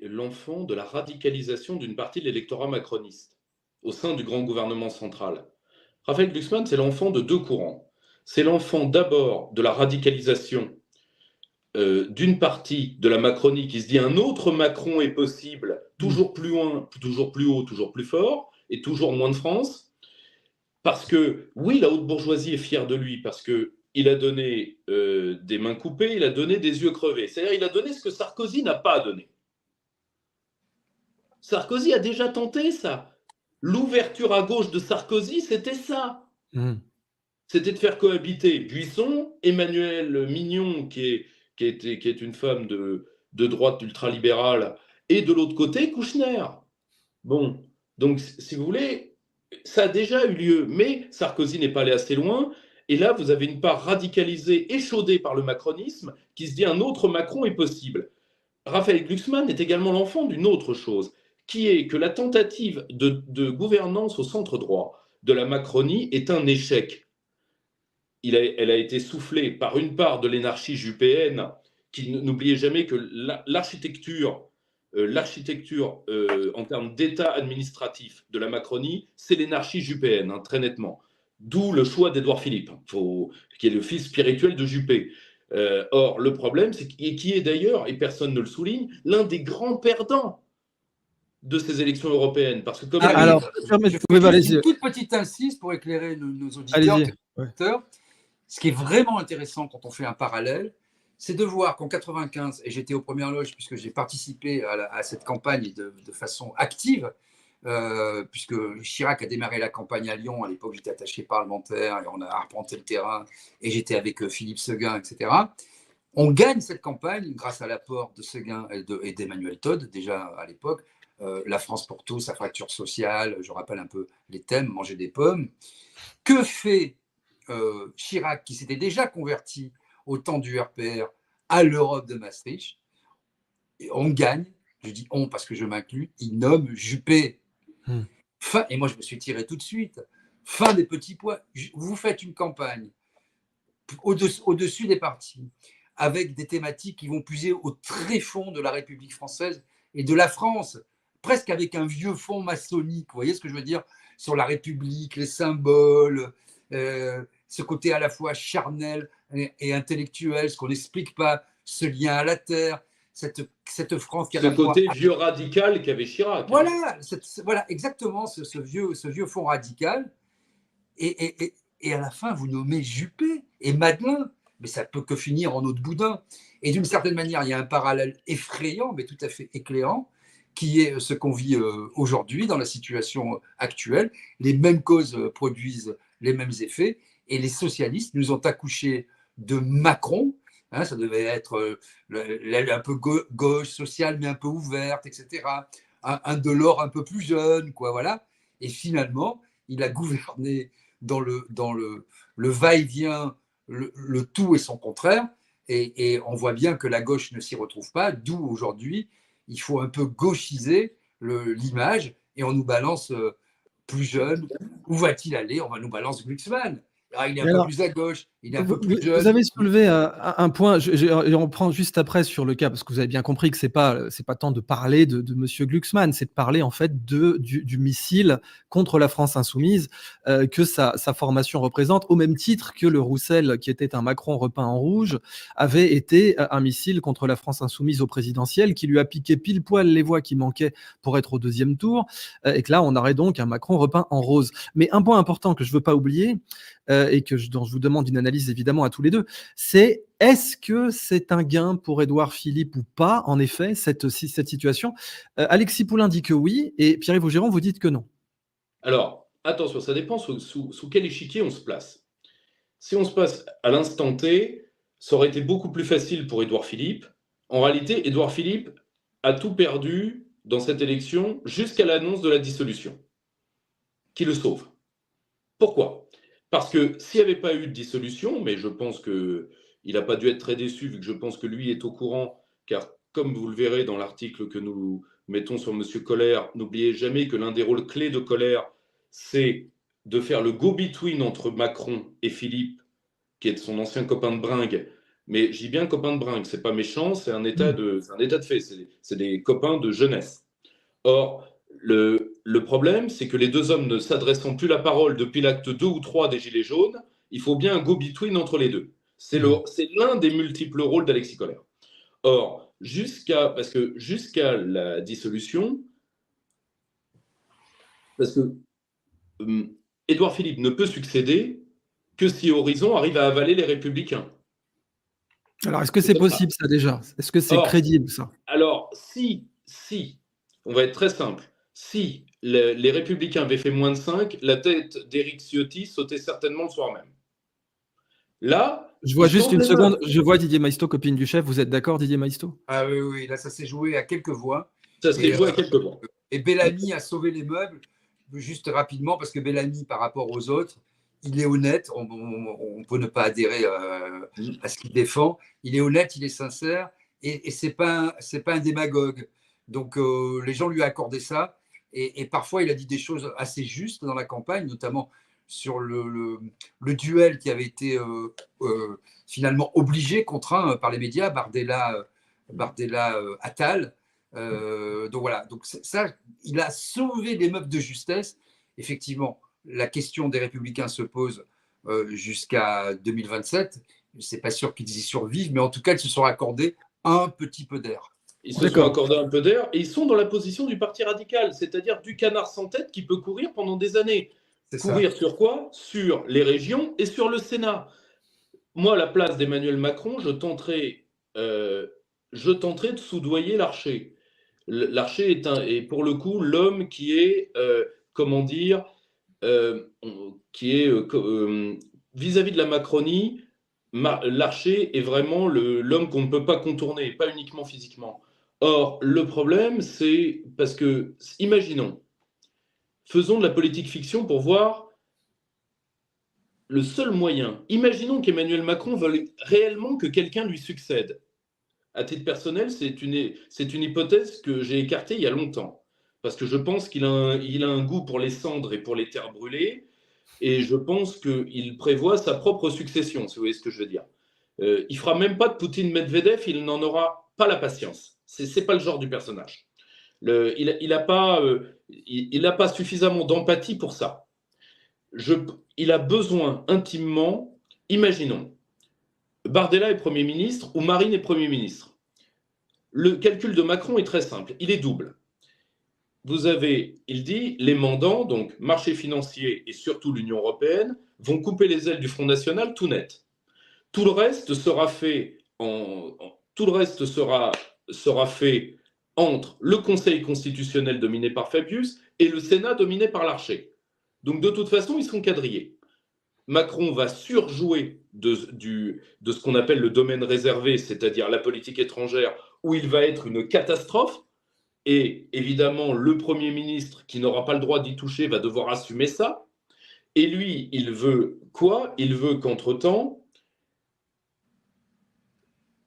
l'enfant de la radicalisation d'une partie de l'électorat macroniste au sein du grand gouvernement central. Raphaël Glucksmann, c'est l'enfant de 2 courants. C'est l'enfant d'abord de la radicalisation d'une partie de la Macronie qui se dit un autre Macron est possible, toujours plus loin, toujours plus haut, toujours plus fort, et toujours moins de France. Parce que, oui, la haute bourgeoisie est fière de lui, parce qu'il a donné des mains coupées, il a donné des yeux crevés. C'est-à-dire il a donné ce que Sarkozy n'a pas donné. Sarkozy a déjà tenté ça. L'ouverture à gauche de Sarkozy, c'était ça. C'était de faire cohabiter Buisson, Emmanuelle Mignon, qui est une femme de droite ultralibérale, et de l'autre côté, Kouchner. Bon, donc si vous voulez, ça a déjà eu lieu, mais Sarkozy n'est pas allé assez loin, et là vous avez une part radicalisée, échaudée par le macronisme, qui se dit un autre Macron est possible. Raphaël Glucksmann est également l'enfant d'une autre chose, qui est que la tentative de gouvernance au centre droit de la Macronie est un échec. Elle a été soufflée par une part de l'énarchie juppéenne, qui n'oubliez jamais que l'architecture en termes d'état administratif de la Macronie, c'est l'énarchie juppéenne, hein, très nettement. D'où le choix d'Édouard Philippe, qui est le fils spirituel de Juppé. Or, le problème, c'est qui est d'ailleurs, et personne ne le souligne, l'un des grands perdants de ces élections européennes. Parce que comme alors, je fais une toute petite incise pour éclairer nos auditeurs. Ouais. Ce qui est vraiment intéressant quand on fait un parallèle, c'est de voir qu'en 95, et j'étais aux premières loges puisque j'ai participé à cette campagne de façon active, puisque Chirac a démarré la campagne à Lyon. À l'époque, j'étais attaché parlementaire et on a arpenté le terrain et j'étais avec Philippe Séguin, etc. On gagne cette campagne grâce à l'apport de Séguin et d'Emmanuel Todd, déjà à l'époque. La France pour tous, sa fracture sociale, je rappelle un peu les thèmes, manger des pommes. Que fait Chirac, qui s'était déjà converti au temps du RPR à l'Europe de Maastricht? Et on gagne, je dis on parce que je m'inclus, il nomme Juppé. Et moi je me suis tiré tout de suite. Fin des petits pois. Vous faites une campagne au-dessus des partis, avec des thématiques qui vont puiser au tréfonds de la République française et de la France, presque avec un vieux fond maçonnique. Vous voyez ce que je veux dire? Sur la République, les symboles, ce côté à la fois charnel et intellectuel, ce qu'on n'explique pas, ce lien à la terre, cette France qui a ce côté vieux radical qu'avait Chirac. Voilà, voilà exactement ce vieux fond radical. Et à la fin, vous nommez Juppé et Madelin, mais ça peut que finir en eau de boudin. Et d'une certaine manière, il y a un parallèle effrayant, mais tout à fait éclairant, qui est ce qu'on vit aujourd'hui dans la situation actuelle. Les mêmes causes produisent les mêmes effets, et les socialistes nous ont accouché de Macron. Hein, ça devait être l'aile un peu gauche, sociale, mais un peu ouverte, etc. Un Delors un peu plus jeune, quoi, voilà. Et finalement, il a gouverné dans le va-et-vient, le tout et son contraire. Et on voit bien que la gauche ne s'y retrouve pas, d'où aujourd'hui, il faut un peu gauchiser l'image et on nous balance plus jeune. Où va-t-il aller? On va nous balancer Glucksmann. Ah, il est un peu plus à gauche, il est un peu plus jeune. Vous avez soulevé un point, on prend juste après sur le cas, parce que vous avez bien compris que c'est pas tant de parler de Monsieur Glucksmann, c'est de parler en fait du missile contre la France insoumise que sa formation représente, au même titre que le Roussel, qui était un Macron repeint en rouge, avait été un missile contre la France insoumise au présidentiel, qui lui a piqué pile poil les voix qui manquaient pour être au deuxième tour, et que là on aurait donc un Macron repeint en rose. Mais un point important que je veux pas oublier, et dont je vous demande une analyse évidemment à tous les deux, c'est est-ce que c'est un gain pour Édouard Philippe ou pas, en effet, cette situation? Alexis Poulain dit que oui, et Pierre-Yves Augeron, vous dites que non. Alors, attention, ça dépend sous quel échiquier on se place. Si on se place à l'instant T, ça aurait été beaucoup plus facile pour Édouard Philippe. En réalité, Édouard Philippe a tout perdu dans cette élection jusqu'à l'annonce de la dissolution, qui le sauve. Pourquoi ? Parce que s'il n'y avait pas eu de dissolution, mais je pense qu'il n'a pas dû être très déçu, vu que je pense que lui est au courant, car comme vous le verrez dans l'article que nous mettons sur M. Colère, n'oubliez jamais que l'un des rôles clés de Colère, c'est de faire le go-between entre Macron et Philippe, qui est son ancien copain de bringue. Mais je dis bien copain de bringue, c'est pas méchant, c'est un état de fait, c'est des copains de jeunesse. Or, le problème, c'est que les deux hommes ne s'adressant plus la parole depuis l'acte 2 ou 3 des Gilets jaunes, il faut bien un go-between entre les deux. C'est l'un des multiples rôles d'Alexis Colère. Or, jusqu'à la dissolution, parce que Édouard Philippe ne peut succéder que si Horizon arrive à avaler les Républicains. Alors, est-ce que c'est possible ça déjà? Est-ce que c'est crédible ça? Alors, si, on va être très simple, si les Républicains avaient fait moins de 5, la tête d'Éric Ciotti sautait certainement le soir même. Là, je vois juste une seconde, je vois Didier Maisto, copine du chef. Vous êtes d'accord, Didier Maisto? Ah oui, là ça s'est joué à quelques voix. Ça s'est joué à quelques voix. Et Bellamy a sauvé les meubles, juste rapidement, parce que Bellamy, par rapport aux autres, il est honnête, on peut ne pas adhérer à ce qu'il défend, il est honnête, il est sincère, et c'est pas un démagogue. Donc, les gens lui accordaient ça. Et parfois, il a dit des choses assez justes dans la campagne, notamment sur le duel qui avait été finalement obligé, contraint par les médias, Bardella-Attal. Donc voilà, donc ça, il a sauvé les meubles de justesse. Effectivement, la question des Républicains se pose jusqu'à 2027. C'est pas sûr qu'ils y survivent, mais en tout cas, ils se sont accordés un petit peu d'air. Ils se sont accordés un peu d'air et ils sont dans la position du parti radical, c'est-à-dire du canard sans tête qui peut courir pendant des années. Courir sur quoi? Sur les régions et sur le Sénat. Moi, à la place d'Emmanuel Macron, je tenterai de soudoyer Larcher. Larcher est pour le coup l'homme qui est, comment dire, qui est vis-à-vis de la Macronie. Larcher est vraiment l'homme qu'on ne peut pas contourner, pas uniquement physiquement. Or, le problème, c'est parce que, imaginons, faisons de la politique fiction pour voir le seul moyen. Imaginons qu'Emmanuel Macron veuille réellement que quelqu'un lui succède. À titre personnel, c'est une hypothèse que j'ai écartée il y a longtemps. Parce que je pense qu'il a un goût pour les cendres et pour les terres brûlées. Et je pense qu'il prévoit sa propre succession, si vous voyez ce que je veux dire. Il ne fera même pas de Poutine-Medvedev, il n'en aura pas la patience. Ce n'est pas le genre du personnage. Il n'a pas suffisamment d'empathie pour ça. Il a besoin intimement, imaginons, Bardella est Premier ministre ou Marine est Premier ministre. Le calcul de Macron est très simple, il est double. Vous avez, il dit, les mandants, donc marché financier et surtout l'Union européenne, vont couper les ailes du Front National tout net. Tout le reste sera fait entre le Conseil constitutionnel dominé par Fabius et le Sénat dominé par Larcher. Donc de toute façon, ils seront quadrillés. Macron va surjouer de ce qu'on appelle le domaine réservé, c'est-à-dire la politique étrangère, où il va être une catastrophe. Et évidemment, le Premier ministre, qui n'aura pas le droit d'y toucher, va devoir assumer ça. Et lui, il veut quoi? Il veut qu'entre-temps,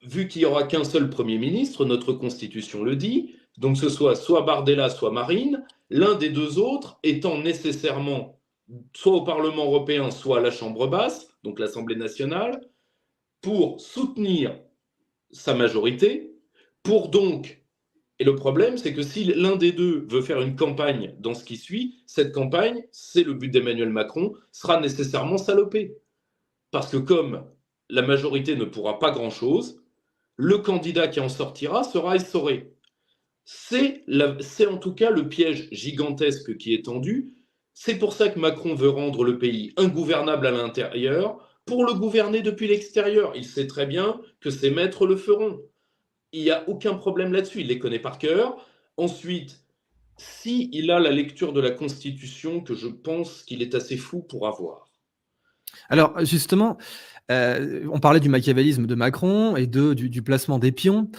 vu qu'il n'y aura qu'un seul Premier ministre, notre Constitution le dit, donc ce soit Bardella, soit Marine, l'un des deux autres étant nécessairement soit au Parlement européen, soit à la Chambre basse, donc l'Assemblée nationale, pour soutenir sa majorité, pour donc... Et le problème, c'est que si l'un des deux veut faire une campagne dans ce qui suit, cette campagne, c'est le but d'Emmanuel Macron, sera nécessairement salopée. Parce que comme la majorité ne pourra pas grand-chose, le candidat qui en sortira sera essoré. C'est en tout cas le piège gigantesque qui est tendu. C'est pour ça que Macron veut rendre le pays ingouvernable à l'intérieur pour le gouverner depuis l'extérieur. Il sait très bien que ses maîtres le feront. Il n'y a aucun problème là-dessus, il les connaît par cœur. Ensuite, s'il a la lecture de la Constitution, que je pense qu'il est assez fou pour avoir. Alors justement, on parlait du machiavélisme de Macron et du placement des pions.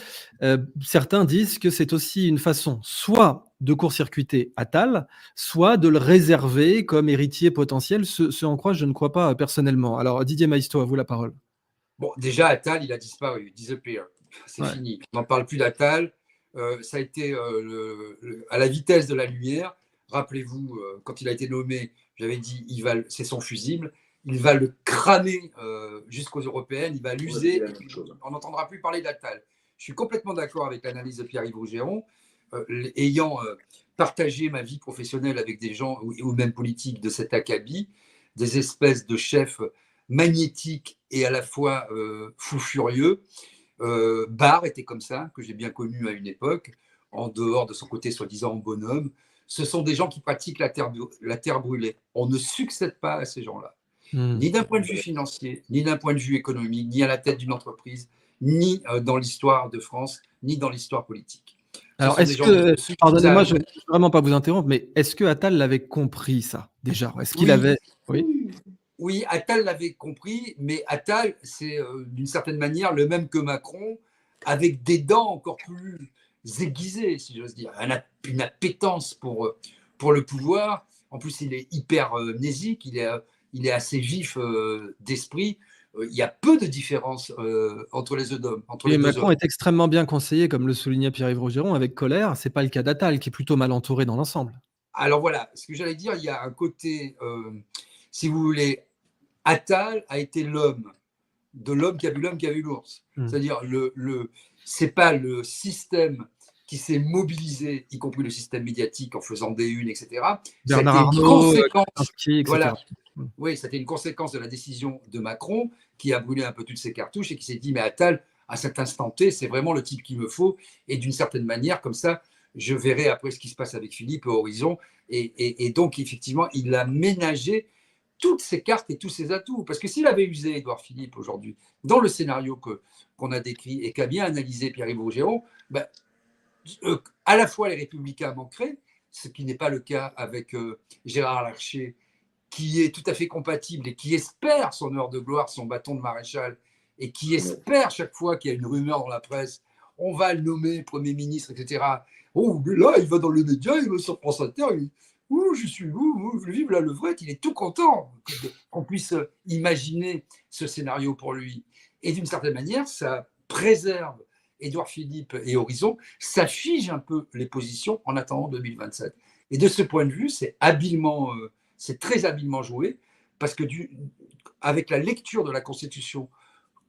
Certains disent que c'est aussi une façon soit de court-circuiter Attal, soit de le réserver comme héritier potentiel, ce en quoi je ne crois pas personnellement. Alors Didier Maistre, à vous la parole. Bon, déjà, Attal, il a disparu, disappear. C'est fini. On n'en parle plus d'Attal. Ça a été à la vitesse de la lumière. Rappelez-vous, quand il a été nommé, j'avais dit, c'est son fusible. Il va le cramer jusqu'aux européennes. Il va l'user. On n'entendra plus parler d'Attal. Je suis complètement d'accord avec l'analyse de Pierre-Yves Rougeron. Ayant partagé ma vie professionnelle avec des gens, ou même politiques, de cet acabit, des espèces de chefs magnétiques et à la fois fous furieux. Barre était comme ça, que j'ai bien connu à une époque, en dehors de son côté soi-disant bonhomme. Ce sont des gens qui pratiquent la terre brûlée. On ne succède pas à ces gens-là, ni d'un point de vue financier, ni d'un point de vue économique, ni à la tête d'une entreprise, ni dans l'histoire de France, ni dans l'histoire politique. Alors, est-ce que, pardonnez-moi, je ne veux vraiment pas vous interrompre, mais est-ce que Attal l'avait compris, ça, déjà? Est-ce qu'il avait... Oui, Attal l'avait compris, mais Attal, c'est d'une certaine manière le même que Macron, avec des dents encore plus aiguisées, si j'ose dire, une appétence pour le pouvoir. En plus, il est hyper mnésique, il est assez vif d'esprit. il y a peu de différence entre les deux hommes. Et Macron est extrêmement bien conseillé, comme le soulignait Pierre-Yves Rougeron, avec Colère. C'est pas le cas d'Attal, qui est plutôt mal entouré dans l'ensemble. Alors voilà, ce que j'allais dire, il y a un côté, si vous voulez, Attal a été l'homme qui a vu l'homme qui a vu l'ours. C'est-à-dire, c'est pas le système qui s'est mobilisé, y compris le système médiatique en faisant des unes, etc. Bernard C'était une Arnault, conséquence, Kaczynski, etc. voilà. Oui, c'était une conséquence de la décision de Macron qui a brûlé un peu toutes ses cartouches et qui s'est dit, mais Attal, à cet instant T, c'est vraiment le type qu'il me faut. Et d'une certaine manière, comme ça, je verrai après ce qui se passe avec Philippe au horizon. Et donc, effectivement, il a ménagé toutes ses cartes et tous ses atouts. Parce que s'il avait usé Édouard Philippe aujourd'hui, dans le scénario qu'on a décrit et qu'a bien analysé Pierre-Yves Rougeron, ben, à la fois les Républicains manqueraient, ce qui n'est pas le cas avec Gérard Larcher, qui est tout à fait compatible et qui espère son heure de gloire, son bâton de maréchal, et qui espère chaque fois qu'il y a une rumeur dans la presse, on va le nommer Premier ministre, etc. Oh, mais là, il va dans les médias, il va sur France Inter, je suis vive la levrette, il est tout content qu'on puisse imaginer ce scénario pour lui. Et d'une certaine manière, ça préserve Édouard Philippe et Horizon, ça fige un peu les positions en attendant 2027. Et de ce point de vue, c'est très habilement joué, parce que avec la lecture de la Constitution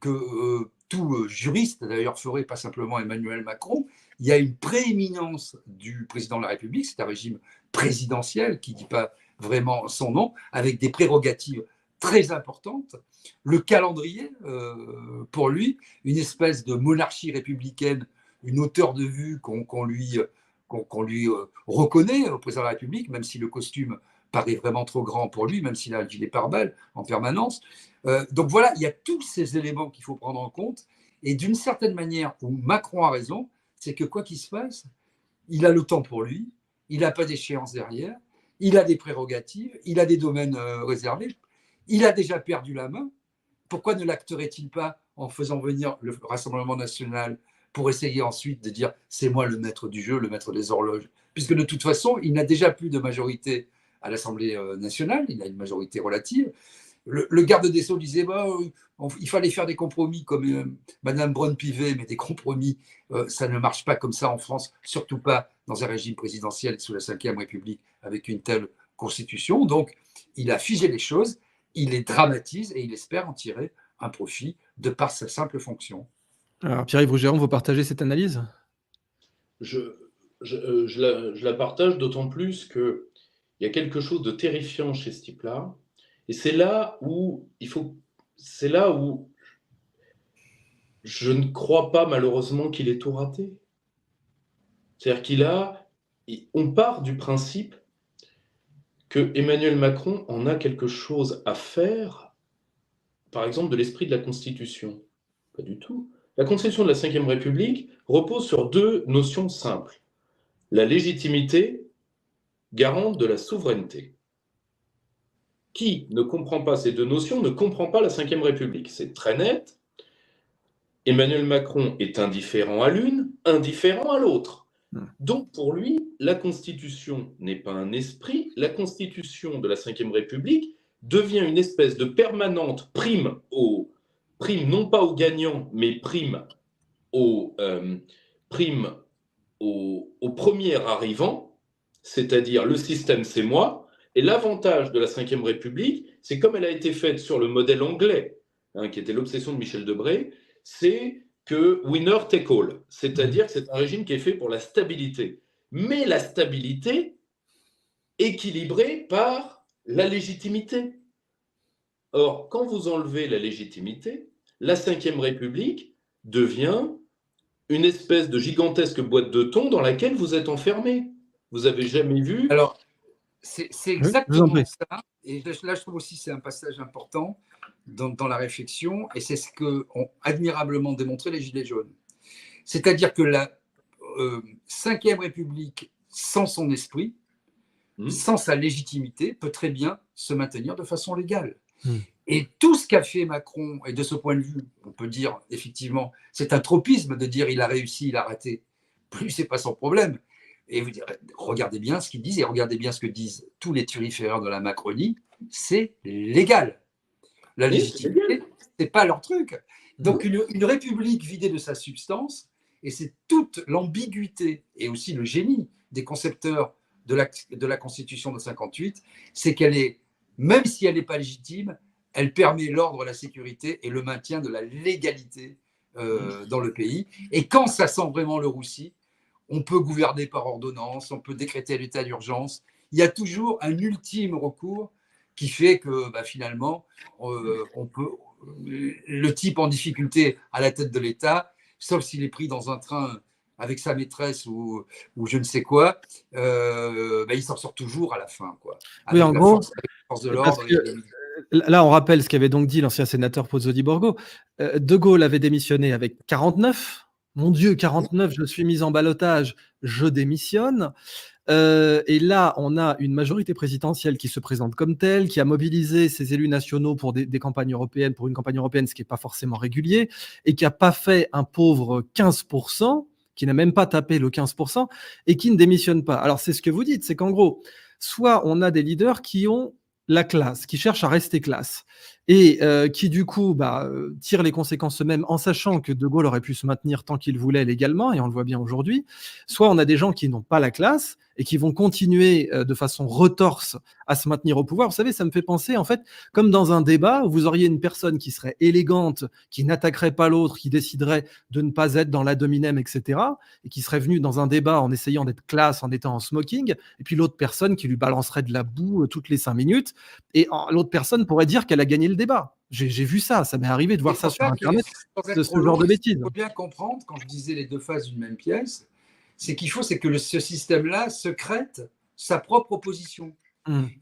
que tout juriste d'ailleurs ferait, pas simplement Emmanuel Macron, il y a une prééminence du président de la République, c'est un régime présidentiel qui ne dit pas vraiment son nom, avec des prérogatives très importantes. Le calendrier, pour lui, une espèce de monarchie républicaine, une hauteur de vue qu'on lui reconnaît au président de la République, même si le costume paraît vraiment trop grand pour lui, même s'il a un gilet pare-balles en permanence. Donc voilà, il y a tous ces éléments qu'il faut prendre en compte. Et d'une certaine manière, où Macron a raison, c'est que quoi qu'il se passe, il a le temps pour lui, il n'a pas d'échéance derrière, il a des prérogatives, il a des domaines réservés, il a déjà perdu la main. Pourquoi ne l'acterait-il pas en faisant venir le Rassemblement national pour essayer ensuite de dire c'est moi le maître du jeu, le maître des horloges? Puisque de toute façon, il n'a déjà plus de majorité à l'Assemblée nationale, il a une majorité relative. Le garde des Sceaux disait il fallait faire des compromis comme Madame Braun-Pivet, mais des compromis, ça ne marche pas comme ça en France, surtout pas dans un régime présidentiel sous la Ve République avec une telle constitution. Donc, il a figé les choses, il les dramatise et il espère en tirer un profit de par sa simple fonction. Alors, Pierre-Yves Rougeron, vous partagez cette analyse? Je la partage d'autant plus qu'il y a quelque chose de terrifiant chez ce type-là. Et c'est là où je ne crois pas malheureusement qu'il ait tout raté. C'est-à-dire on part du principe que Emmanuel Macron en a quelque chose à faire, par exemple, de l'esprit de la Constitution. Pas du tout. La Constitution de la Ve République repose sur deux notions simples. La légitimité, garante de la souveraineté. Qui ne comprend pas ces deux notions ne comprend pas la Ve République. C'est très net. Emmanuel Macron est indifférent à l'une, indifférent à l'autre. Donc pour lui, la Constitution n'est pas un esprit. La Constitution de la Ve République devient une espèce de permanente prime non pas aux gagnants, mais prime aux premiers arrivants, c'est-à-dire le système c'est moi. Et l'avantage de la Ve République, c'est comme elle a été faite sur le modèle anglais, qui était l'obsession de Michel Debré, c'est que winner take all, c'est-à-dire que c'est un régime qui est fait pour la stabilité. Mais la stabilité équilibrée par la légitimité. Or, quand vous enlevez la légitimité, la Ve République devient une espèce de gigantesque boîte de thon dans laquelle vous êtes enfermé. Vous avez jamais vu... Alors, c'est exactement ça. Et là, je trouve aussi que c'est un passage important dans la réflexion, et c'est ce qu'ont admirablement démontré les Gilets jaunes. C'est-à-dire que la Ve République, sans son esprit, sans sa légitimité, peut très bien se maintenir de façon légale. Et tout ce qu'a fait Macron, et de ce point de vue, on peut dire effectivement, c'est un tropisme de dire il a réussi, il a raté. Plus, c'est pas son problème. Et vous direz, regardez bien ce qu'ils disent et regardez bien ce que disent tous les turiféraires de la Macronie, c'est légal. La légitimité, c'est pas leur truc. Donc une république vidée de sa substance, et c'est toute l'ambiguïté et aussi le génie des concepteurs de la Constitution de 58, c'est qu'elle est, même si elle n'est pas légitime, elle permet l'ordre, la sécurité et le maintien de la légalité dans le pays. Et quand ça sent vraiment le roussi, on peut gouverner par ordonnance, on peut décréter l'état d'urgence. Il y a toujours un ultime recours qui fait que finalement, on peut, le type en difficulté à la tête de l'État, sauf s'il est pris dans un train avec sa maîtresse ou je ne sais quoi, il s'en sort toujours à la fin, quoi. Oui, en gros, avec la force de parce l'ordre. que là, on rappelle ce qu'avait donc dit l'ancien sénateur Pozzo di Borgo. De Gaulle avait démissionné avec 49. Mon Dieu, 49, je suis mis en ballottage, je démissionne. Et là, on a une majorité présidentielle qui se présente comme telle, qui a mobilisé ses élus nationaux pour des campagnes européennes, pour une campagne européenne, ce qui n'est pas forcément régulier, et qui n'a pas fait un pauvre 15%, qui n'a même pas tapé le 15%, et qui ne démissionne pas. Alors, c'est ce que vous dites, c'est qu'en gros, soit on a des leaders qui ont la classe, qui cherchent à rester classe, et qui du coup tirent les conséquences eux-mêmes en sachant que De Gaulle aurait pu se maintenir tant qu'il voulait légalement, et on le voit bien aujourd'hui. Soit on a des gens qui n'ont pas la classe et qui vont continuer de façon retorse à se maintenir au pouvoir. Vous savez, ça me fait penser, en fait, comme dans un débat où vous auriez une personne qui serait élégante, qui n'attaquerait pas l'autre, qui déciderait de ne pas être dans l'ad hominem, etc., et qui serait venue dans un débat en essayant d'être classe, en étant en smoking, et puis l'autre personne qui lui balancerait de la boue toutes les 5 minutes, et l'autre personne pourrait dire qu'elle a gagné le débat. J'ai vu ça, ça m'est arrivé de voir ça sur Internet, ce genre de bêtises. Il faut bien comprendre, quand je disais les deux faces d'une même pièce, c'est que ce système-là secrète sa propre opposition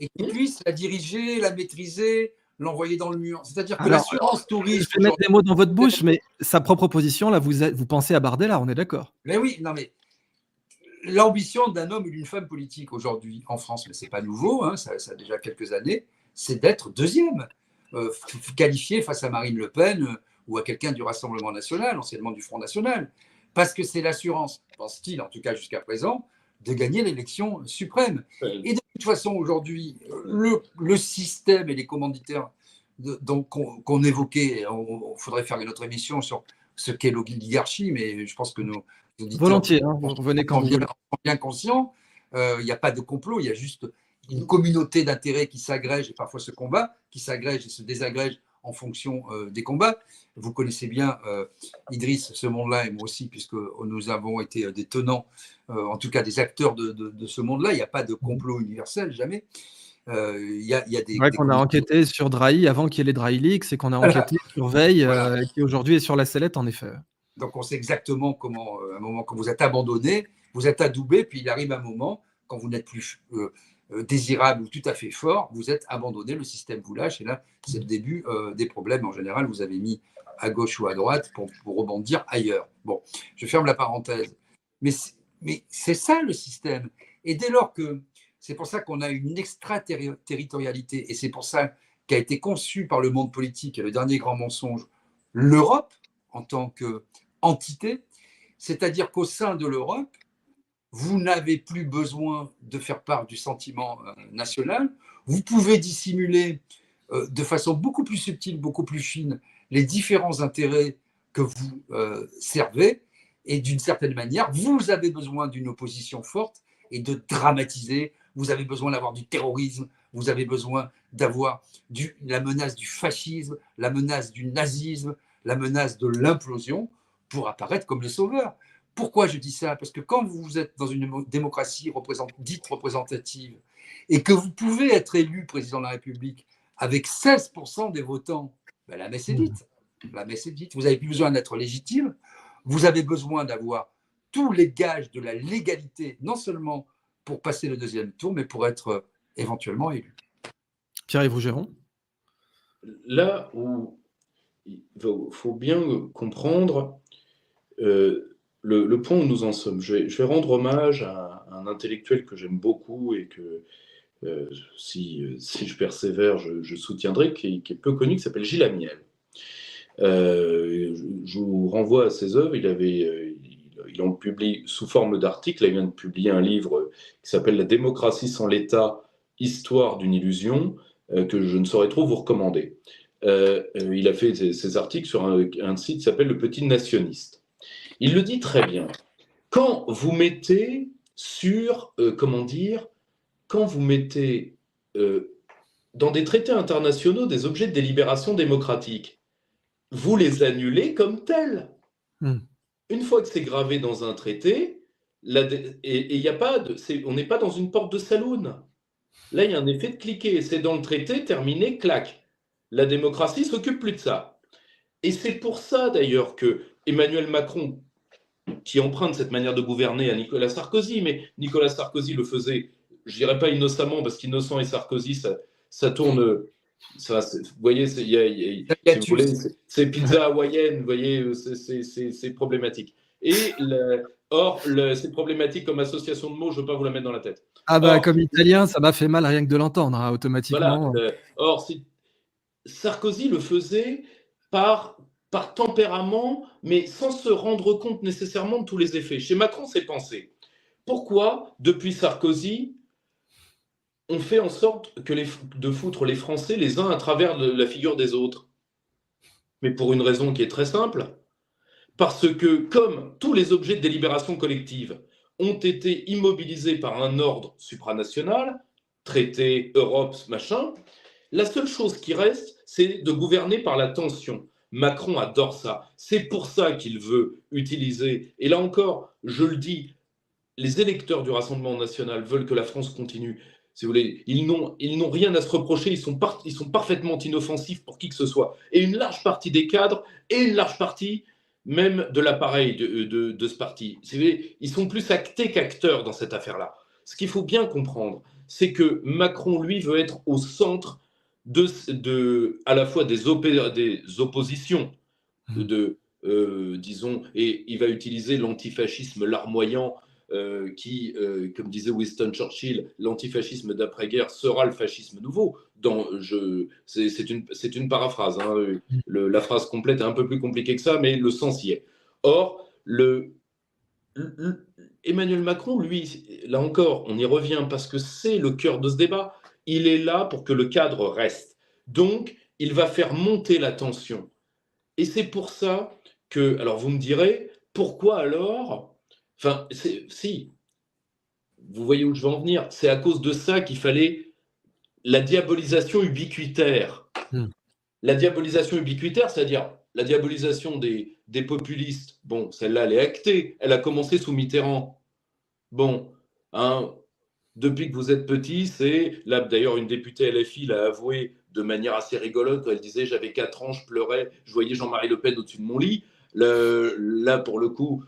et qu'il puisse la diriger, la maîtriser, l'envoyer dans le mur. C'est-à-dire que l'assurance touriste... Je vais mettre des mots dans votre bouche, mais sa propre opposition, là, vous pensez à Bardella, on est d'accord. Mais oui, non mais l'ambition d'un homme ou d'une femme politique aujourd'hui en France, mais ce n'est pas nouveau, hein, ça a déjà quelques années, c'est d'être deuxième, qualifié face à Marine Le Pen ou à quelqu'un du Rassemblement national, anciennement du Front national. Parce que c'est l'assurance, pense-t-il, en tout cas jusqu'à présent, de gagner l'élection suprême. Et de toute façon, aujourd'hui, le système et les commanditaires qu'on évoquait, il faudrait faire une autre émission sur ce qu'est l'oligarchie, mais je pense que nos auditeurs volontiers, hein, vous revenez quand vous voulez. sont bien conscients. Il n'y a pas de complot, il y a juste une communauté d'intérêts qui s'agrège et parfois se combat, qui s'agrège et se désagrège en fonction des combats. Vous connaissez bien, Idriss, ce monde-là, et moi aussi, puisque nous avons été des tenants, en tout cas des acteurs de ce monde-là. Il n'y a pas de complot universel, jamais. Il y a des, c'est vrai qu'on a enquêté sur Drahi avant qu'il y ait les Drahi Leaks, et qu'on a enquêté sur Veil, qui aujourd'hui est sur la sellette, en effet. Donc on sait exactement comment, à un moment, quand vous êtes abandonné, vous êtes adoubé, puis il arrive un moment, quand vous n'êtes plus désirable ou tout à fait fort, vous êtes abandonné, le système vous lâche, et là, c'est le début des problèmes. En général, vous avez mis à gauche ou à droite pour rebondir ailleurs. Bon, je ferme la parenthèse. Mais c'est ça le système. Et dès lors que, c'est pour ça qu'on a une extraterritorialité, et c'est pour ça qu'a été conçu par le monde politique, et le dernier grand mensonge, l'Europe en tant qu'entité, c'est-à-dire qu'au sein de l'Europe, vous n'avez plus besoin de faire part du sentiment national. Vous pouvez dissimuler de façon beaucoup plus subtile, beaucoup plus fine, les différents intérêts que vous servez. Et d'une certaine manière, vous avez besoin d'une opposition forte et de dramatiser. Vous avez besoin d'avoir du terrorisme. Vous avez besoin d'avoir la menace du fascisme, la menace du nazisme, la menace de l'implosion pour apparaître comme les sauveurs. Pourquoi je dis ça? Parce que quand vous êtes dans une démocratie dite représentative et que vous pouvez être élu président de la République avec 16% des votants, ben la messe est dite. La messe est dite. Vous n'avez plus besoin d'être légitime. Vous avez besoin d'avoir tous les gages de la légalité, non seulement pour passer le deuxième tour, mais pour être éventuellement élu. Pierre-Yves Rougeron. Là où il faut bien comprendre le point où nous en sommes. Je vais rendre hommage à un intellectuel que j'aime beaucoup et que, si je persévère, je soutiendrai, qui est peu connu, qui s'appelle Gilles Amiel. Je vous renvoie à ses œuvres. Il en publie sous forme d'article. Il vient de publier un livre qui s'appelle « La démocratie sans l'État, histoire d'une illusion », que je ne saurais trop vous recommander. il a fait ses articles sur un site qui s'appelle Le Petit Nationiste. Il le dit très bien. Quand vous mettez quand vous mettez dans des traités internationaux des objets de délibération démocratique, vous les annulez comme tels. Une fois que c'est gravé dans un traité, y a pas on n'est pas dans une porte de saloon. Là, il y a un effet de cliquet. C'est dans le traité, terminé, clac. La démocratie ne s'occupe plus de ça. Et c'est pour ça, d'ailleurs, que Emmanuel Macron, qui emprunte cette manière de gouverner à Nicolas Sarkozy, mais Nicolas Sarkozy le faisait, je ne dirais pas innocemment, parce qu'Innocent et Sarkozy, ça tourne... vous voyez, si vous voulez, c'est pizza hawaïenne, vous voyez, c'est problématique. Or, c'est problématique comme association de mots, je ne veux pas vous la mettre dans la tête. Ah bah, comme italien, ça m'a fait mal rien que de l'entendre, hein, automatiquement. Voilà. Or, Sarkozy le faisait par tempérament, mais sans se rendre compte nécessairement de tous les effets. Chez Macron, c'est pensé. Pourquoi, depuis Sarkozy, on fait en sorte de foutre les Français les uns à travers la figure des autres? Mais pour une raison qui est très simple. Parce que, comme tous les objets de délibération collective ont été immobilisés par un ordre supranational, traité, Europe, machin, la seule chose qui reste, c'est de gouverner par la tension. Macron adore ça. C'est pour ça qu'il veut utiliser, et là encore, je le dis, les électeurs du Rassemblement national veulent que la France continue. Si vous voulez, ils n'ont rien à se reprocher, ils sont parfaitement inoffensifs pour qui que ce soit. Et une large partie des cadres, et une large partie même de l'appareil de ce parti. Si vous voulez, ils sont plus actés qu'acteurs dans cette affaire-là. Ce qu'il faut bien comprendre, c'est que Macron, lui, veut être au centre à la fois des oppositions, disons, et il va utiliser l'antifascisme larmoyant qui, comme disait Winston Churchill, l'antifascisme d'après-guerre sera le fascisme nouveau. C'est une paraphrase, hein, la phrase complète est un peu plus compliquée que ça, mais le sens y est. Or, Emmanuel Macron, lui, là encore, on y revient parce que c'est le cœur de ce débat. Il est là pour que le cadre reste. Donc, il va faire monter la tension. Et c'est pour ça que, alors vous me direz, pourquoi alors, enfin, si, vous voyez où je veux en venir, c'est à cause de ça qu'il fallait la diabolisation ubiquitaire. La diabolisation ubiquitaire, c'est-à-dire la diabolisation des populistes, bon, celle-là, elle est actée, elle a commencé sous Mitterrand. Bon, hein, depuis que vous êtes petit, c'est, là d'ailleurs une députée LFI l'a avoué de manière assez rigolote, quand elle disait « j'avais 4 ans, je pleurais, je voyais Jean-Marie Le Pen au-dessus de mon lit ». Là, pour le coup,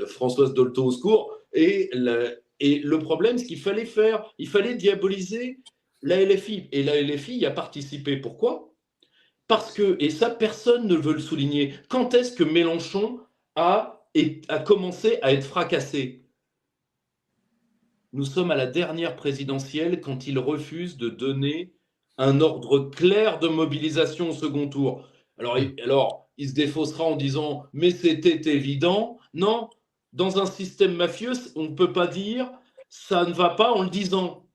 Françoise Dolto au secours. Et le problème, c'est qu'il fallait il fallait diaboliser la LFI. Et la LFI y a participé. Pourquoi ? Parce que, et ça, personne ne veut le souligner, quand est-ce que Mélenchon a commencé à être fracassé ? Nous sommes à la dernière présidentielle quand il refuse de donner un ordre clair de mobilisation au second tour. Alors, il se défaussera en disant « mais c'était évident ». Non, dans un système mafieux, on ne peut pas dire « ça ne va pas » en le disant.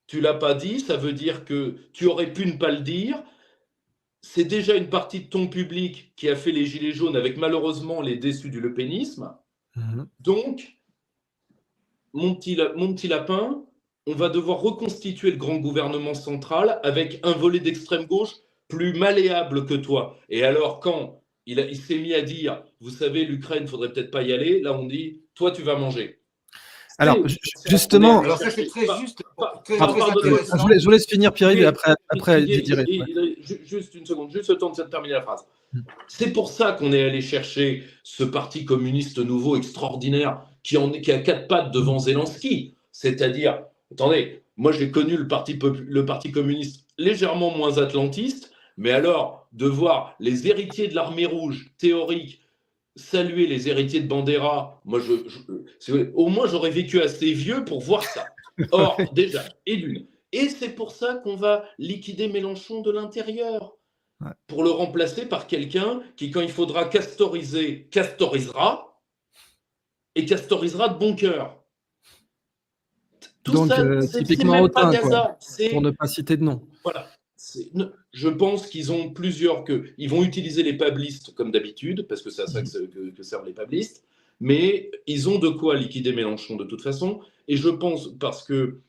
Tu ne l'as pas dit, ça veut dire que tu aurais pu ne pas le dire. C'est déjà une partie de ton public qui a fait les gilets jaunes avec malheureusement les déçus du lepénisme. Donc, mon petit lapin, on va devoir reconstituer le grand gouvernement central avec un volet d'extrême gauche plus malléable que toi. Et alors, quand il s'est mis à dire, vous savez, l'Ukraine, il ne faudrait peut-être pas y aller, là, on dit, toi, tu vas manger. Alors, justement... Alors ça, c'est très juste. Je vous laisse finir, Pierre-Yves, et après Didier. Juste une seconde, juste le temps de terminer la phrase. C'est pour ça qu'on est allé chercher ce parti communiste nouveau extraordinaire qui a 4 pattes devant Zelensky. C'est-à-dire, attendez, moi j'ai connu le parti communiste légèrement moins atlantiste, mais alors de voir les héritiers de l'armée rouge théorique saluer les héritiers de Bandera, moi au moins j'aurais vécu assez vieux pour voir ça. Or, déjà, et c'est pour ça qu'on va liquider Mélenchon de l'intérieur. Ouais. Pour le remplacer par quelqu'un qui, quand il faudra castoriser, castorisera, et castorisera de bon cœur. Tout donc, ça, typiquement Autain, pour ne pas citer de nom. Voilà. Je pense qu'ils ont ils vont utiliser les pablistes comme d'habitude, parce que c'est à ça que servent les pablistes, mais ils ont de quoi liquider Mélenchon de toute façon, et je pense parce que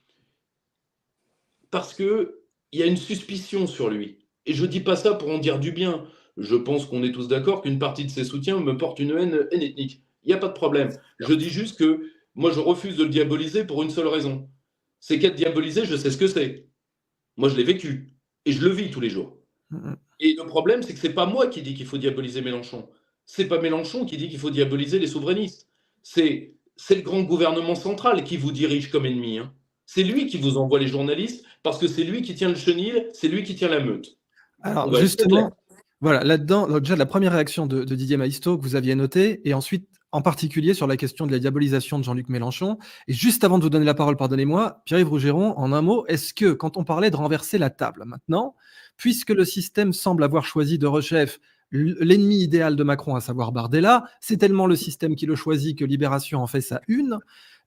il y a une suspicion sur lui. Et je ne dis pas ça pour en dire du bien. Je pense qu'on est tous d'accord qu'une partie de ses soutiens me porte une haine ethnique. Il n'y a pas de problème. Je dis juste que moi, je refuse de le diaboliser pour une seule raison. C'est qu'être diabolisé, je sais ce que c'est. Moi, je l'ai vécu. Et je le vis tous les jours. Et le problème, c'est que ce n'est pas moi qui dis qu'il faut diaboliser Mélenchon. Ce n'est pas Mélenchon qui dit qu'il faut diaboliser les souverainistes. C'est le grand gouvernement central qui vous dirige comme ennemi. Hein. C'est lui qui vous envoie les journalistes parce que c'est lui qui tient le chenil, c'est lui qui tient la meute. Alors justement, voilà, là-dedans, déjà la première réaction de Didier Maistre que vous aviez notée, et ensuite en particulier sur la question de la diabolisation de Jean-Luc Mélenchon. Et juste avant de vous donner la parole, pardonnez-moi, Pierre-Yves Rougeron, en un mot, est-ce que quand on parlait de renverser la table maintenant, puisque le système semble avoir choisi de rechef l'ennemi idéal de Macron, à savoir Bardella, c'est tellement le système qui le choisit que Libération en fait sa une.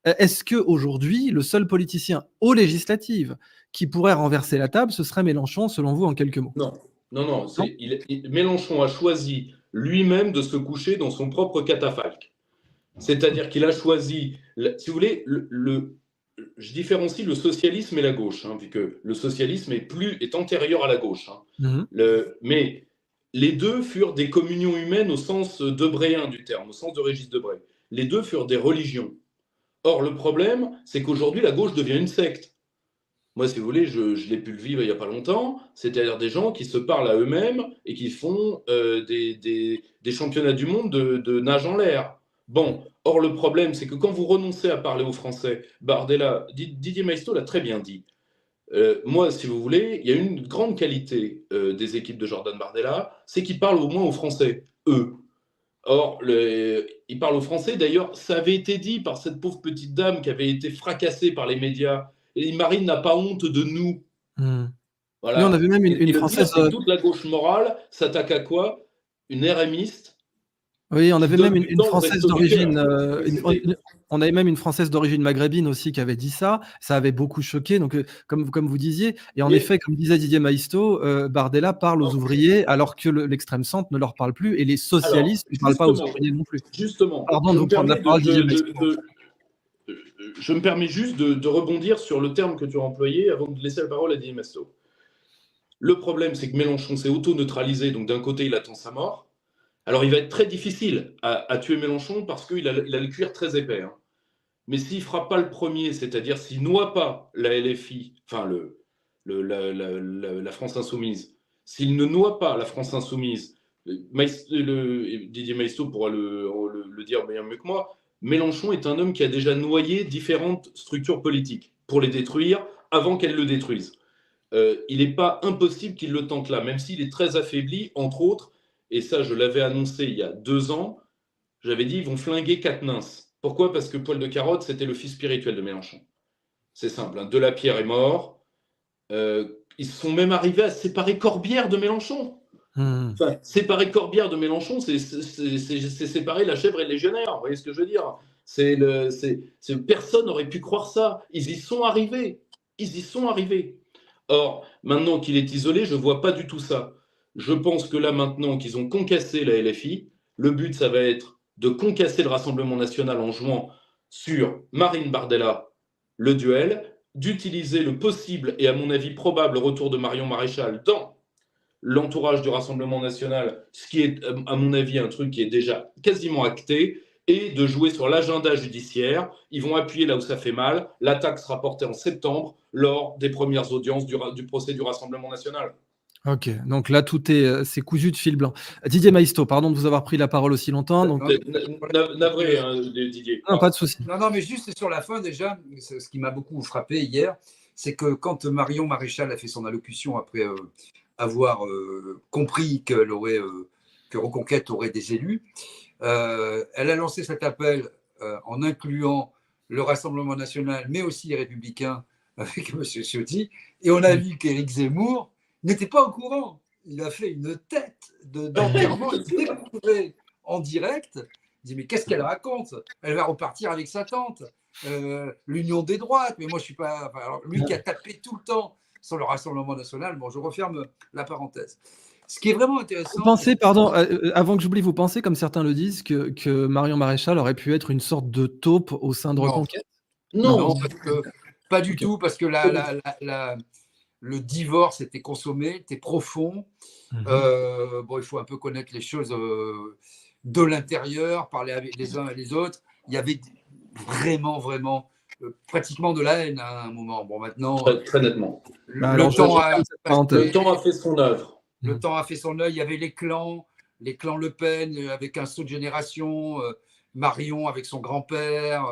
Est-ce qu'aujourd'hui, le seul politicien aux législatives qui pourrait renverser la table, ce serait Mélenchon, selon vous, en quelques mots? Non. Mélenchon a choisi lui-même de se coucher dans son propre catafalque. C'est-à-dire qu'il a choisi, si vous voulez, je différencie le socialisme et la gauche, hein, vu que le socialisme est antérieur à la gauche. Hein. Mais les deux furent des communions humaines au sens debréen du terme, au sens de Régis Debray. Les deux furent des religions. Or, le problème, c'est qu'aujourd'hui, la gauche devient une secte. Moi, si vous voulez, je l'ai pu le vivre il n'y a pas longtemps, c'est-à-dire des gens qui se parlent à eux-mêmes et qui font des championnats du monde de nage en l'air. Bon, or le problème, c'est que quand vous renoncez à parler aux Français, Bardella, Didier Maistre l'a très bien dit. Moi, si vous voulez, il y a une grande qualité des équipes de Jordan Bardella, c'est qu'ils parlent au moins aux Français, eux. Or, ils parlent aux Français. D'ailleurs, ça avait été dit par cette pauvre petite dame qui avait été fracassée par les médias. Et Marine n'a pas honte de nous. Voilà. Oui, on avait même une Française. Toute la gauche morale s'attaque à quoi? Une RMiste. Oui, on avait même une Française d'origine. On avait même une Française d'origine maghrébine aussi qui avait dit ça. Ça avait beaucoup choqué. Donc, comme vous disiez, et en effet, comme disait Didier Maistre, Bardella parle aux ouvriers alors que l'extrême centre ne leur parle plus et les socialistes ne parlent pas aux ouvriers non plus. Justement. Pardon de vous prendre la parole, Didier Maistre. Je me permets juste de rebondir sur le terme que tu as employé avant de laisser la parole à Didier Maistre. Le problème, c'est que Mélenchon s'est auto-neutralisé. Donc, d'un côté, il attend sa mort. Alors, il va être très difficile à tuer Mélenchon parce qu'il a le cuir très épais. Hein. Mais s'il ne frappe pas le premier, c'est-à-dire s'il ne noie pas la LFI, enfin la France Insoumise, s'il ne noie pas la France Insoumise, Didier Maistre pourra le dire bien mieux que moi, Mélenchon est un homme qui a déjà noyé différentes structures politiques pour les détruire avant qu'elles le détruisent. Il n'est pas impossible qu'il le tente là, même s'il est très affaibli, entre autres. Et ça, je l'avais annoncé il y a 2 ans. J'avais dit, ils vont flinguer Quatennens. Pourquoi? Parce que Poil de Carotte, c'était le fils spirituel de Mélenchon. C'est simple. Hein. Delapierre est mort. Ils sont même arrivés à séparer Corbière de Mélenchon. Enfin, séparer Corbière de Mélenchon, c'est séparer la chèvre et le légionnaire. Vous voyez ce que je veux dire? Personne n'aurait pu croire ça. Ils y sont arrivés. Or, maintenant qu'il est isolé, je ne vois pas du tout ça. Je pense que là, maintenant qu'ils ont concassé la LFI, le but, ça va être de concasser le Rassemblement national en jouant sur Marine Bardella, le duel, d'utiliser le possible et à mon avis probable retour de Marion Maréchal dans l'entourage du Rassemblement national, ce qui est à mon avis un truc qui est déjà quasiment acté, et de jouer sur l'agenda judiciaire. Ils vont appuyer là où ça fait mal. L'attaque sera portée en septembre lors des premières audiences du procès du Rassemblement national. Ok, donc là, c'est cousu de fil blanc. Didier Maistre, pardon de vous avoir pris la parole aussi longtemps. Donc... Navré, hein, Didier. Non, pas de souci. Non, mais juste sur la fin, déjà, ce qui m'a beaucoup frappé hier, c'est que quand Marion Maréchal a fait son allocution après avoir compris que Reconquête aurait des élus, elle a lancé cet appel en incluant le Rassemblement national, mais aussi les Républicains avec M. Ciotti, et on a vu qu'Éric Zemmour n'était pas au courant. Il a fait une tête d'enterrement, il découvrait en direct. Il dit, mais qu'est-ce qu'elle raconte? Elle va repartir avec sa tante. L'union des droites, mais moi je suis pas. Alors, lui qui a tapé tout le temps sans le Rassemblement national. Bon, je referme la parenthèse. Ce qui est vraiment intéressant. Vous pensez, pardon, avant que j'oublie, vous pensez, comme certains le disent, que Marion Maréchal aurait pu être une sorte de taupe au sein de Non. Reconquête? Non, pas du Ok. tout, parce que le divorce était consommé, était profond. Bon, il faut un peu connaître les choses de l'intérieur, parler avec les uns et les autres. Il y avait vraiment, vraiment, pratiquement de la haine à un moment. Bon, maintenant, Très, très nettement. Bah, alors, le temps je a ferme cette parenthèse. Le temps a fait son œuvre. le temps a fait son œil. Il y avait les clans Le Pen avec un saut de génération, Marion avec son grand-père,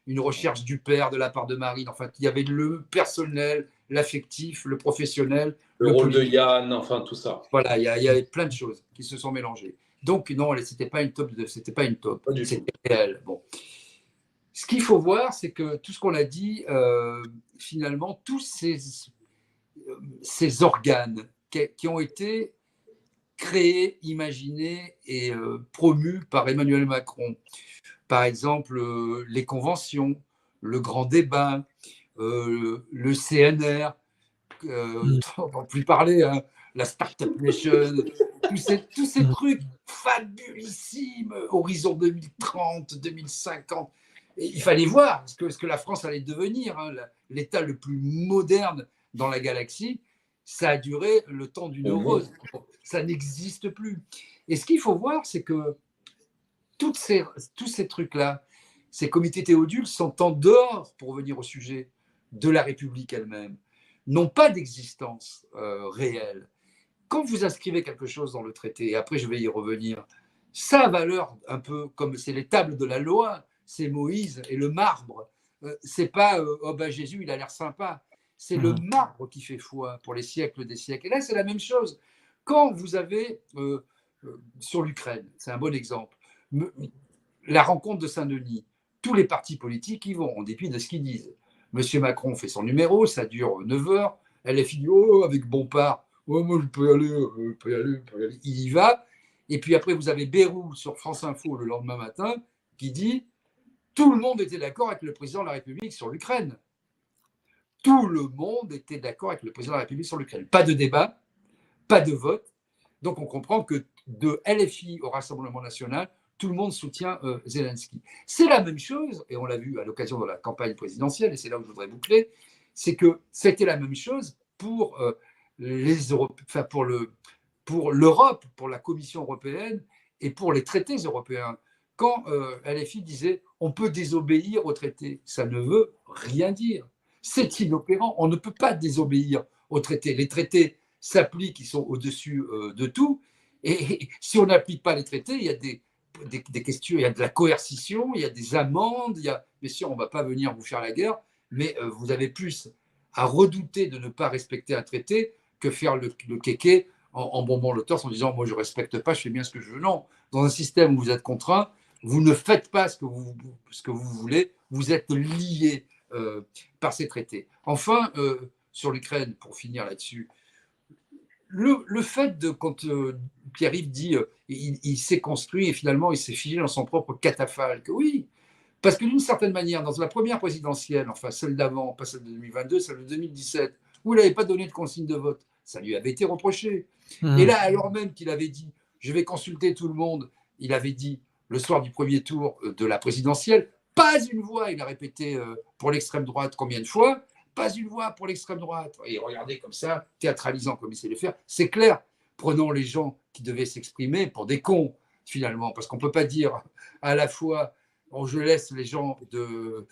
une recherche du père de la part de Marine. Enfin, il y avait le personnel, l'affectif, le professionnel, Le rôle de politique. Yann, enfin tout ça. Voilà, il y avait plein de choses qui se sont mélangées. Donc non, c'était pas une taupe, Pas du tout. c'était réel. Bon. Ce qu'il faut voir, c'est que tout ce qu'on a dit, finalement, tous ces organes qui ont été créés, imaginés et promus par Emmanuel Macron, par exemple les conventions, le grand débat, le CNR, on ne plus parler, hein, la Startup Nation, tous ces trucs fabulissimes, horizon 2030, 2050. Et il fallait voir ce que la France allait devenir, hein, l'État le plus moderne dans la galaxie. Ça a duré le temps d'une rose. Ça n'existe plus. Et ce qu'il faut voir, c'est que tous ces trucs-là, ces comités Théodule sont en dehors, pour revenir au sujet, de la République elle-même, n'ont pas d'existence réelle. Quand vous inscrivez quelque chose dans le traité, et après je vais y revenir, ça a valeur un peu comme c'est les tables de la loi, c'est Moïse et le marbre. C'est pas oh ben Jésus, il a l'air sympa. C'est le marbre qui fait foi pour les siècles des siècles. Et là, c'est la même chose. Quand vous avez sur l'Ukraine, c'est un bon exemple, la rencontre de Saint-Denis, tous les partis politiques y vont, en dépit de ce qu'ils disent. Monsieur Macron fait son numéro, ça dure 9 heures. LFI dit oh, avec Bompard, oh, moi je peux y aller, il y va. Et puis après, vous avez Bayrou sur France Info le lendemain matin qui dit tout le monde était d'accord avec le président de la République sur l'Ukraine. Tout le monde était d'accord avec le président de la République sur l'Ukraine. Pas de débat, pas de vote. Donc on comprend que de LFI au Rassemblement national, tout le monde soutient Zelensky. C'est la même chose, et on l'a vu à l'occasion de la campagne présidentielle, et c'est là où je voudrais boucler, c'est que c'était la même chose pour pour l'Europe, pour la Commission européenne et pour les traités européens. Quand LFI disait on peut désobéir aux traités, ça ne veut rien dire. C'est inopérant. On ne peut pas désobéir aux traités. Les traités s'appliquent, ils sont au-dessus de tout. Et si on n'applique pas les traités, il y a des questions, il y a de la coercition, il y a des amendes, bien sûr, on ne va pas venir vous faire la guerre, mais vous avez plus à redouter de ne pas respecter un traité que faire le kéké en bombant le torse en disant moi je ne respecte pas, je fais bien ce que je veux. Non, dans un système où vous êtes contraint, vous ne faites pas ce que vous voulez, vous êtes lié par ces traités. Enfin, sur l'Ukraine, pour finir là-dessus, le fait de, quand Pierre-Yves dit il s'est construit et finalement il s'est figé dans son propre catafalque, oui, parce que d'une certaine manière, dans la première présidentielle, enfin celle d'avant, pas celle de 2022, celle de 2017, où il n'avait pas donné de consigne de vote, ça lui avait été reproché. Et là, alors même qu'il avait dit je vais consulter tout le monde, il avait dit le soir du premier tour de la présidentielle, pas une voix, il a répété pour l'extrême droite combien de fois, pas une voix pour l'extrême droite. Et regardez comme ça, théâtralisant comme il sait le faire, c'est clair. Prenons les gens qui devaient s'exprimer pour des cons, finalement, parce qu'on ne peut pas dire à la fois oh, je laisse les gens de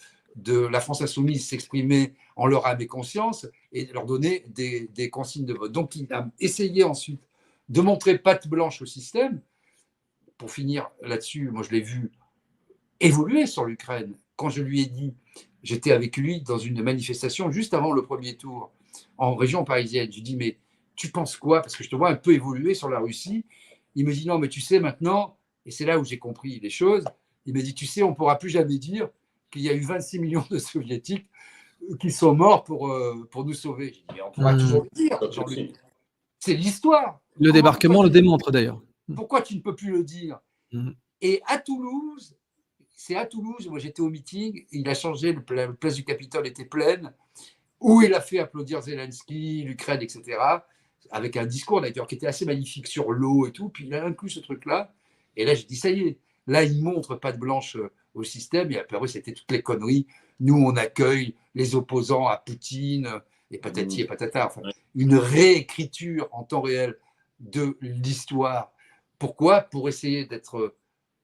la France insoumise s'exprimer en leur âme et conscience et leur donner des consignes de vote. Donc il a essayé ensuite de montrer patte blanche au système. Pour finir là-dessus, moi je l'ai vu évoluer sur l'Ukraine. Quand je lui ai dit, j'étais avec lui dans une manifestation juste avant le premier tour en région parisienne. Je lui ai dit, mais tu penses quoi? Parce que je te vois un peu évoluer sur la Russie. Il me dit, non, mais tu sais maintenant, et c'est là où j'ai compris les choses, il m'a dit, tu sais, on ne pourra plus jamais dire qu'il y a eu 26 millions de Soviétiques qui sont morts pour nous sauver. J'ai dit, mais on pourra toujours le dire. C'est l'histoire. Le débarquement le démontre d'ailleurs. Pourquoi tu ne peux plus le dire? Et à Toulouse, moi j'étais au meeting, il a changé, la place du Capitole était pleine, où il a fait applaudir Zelensky, l'Ukraine, etc., avec un discours d'ailleurs qui était assez magnifique sur l'eau et tout, puis il a inclus ce truc-là, et là j'ai dit, ça y est, là il montre patte blanche au système, et après c'était toutes les conneries, nous on accueille les opposants à Poutine, et patati et patata, enfin, une réécriture en temps réel de l'histoire. Pourquoi? Pour essayer d'être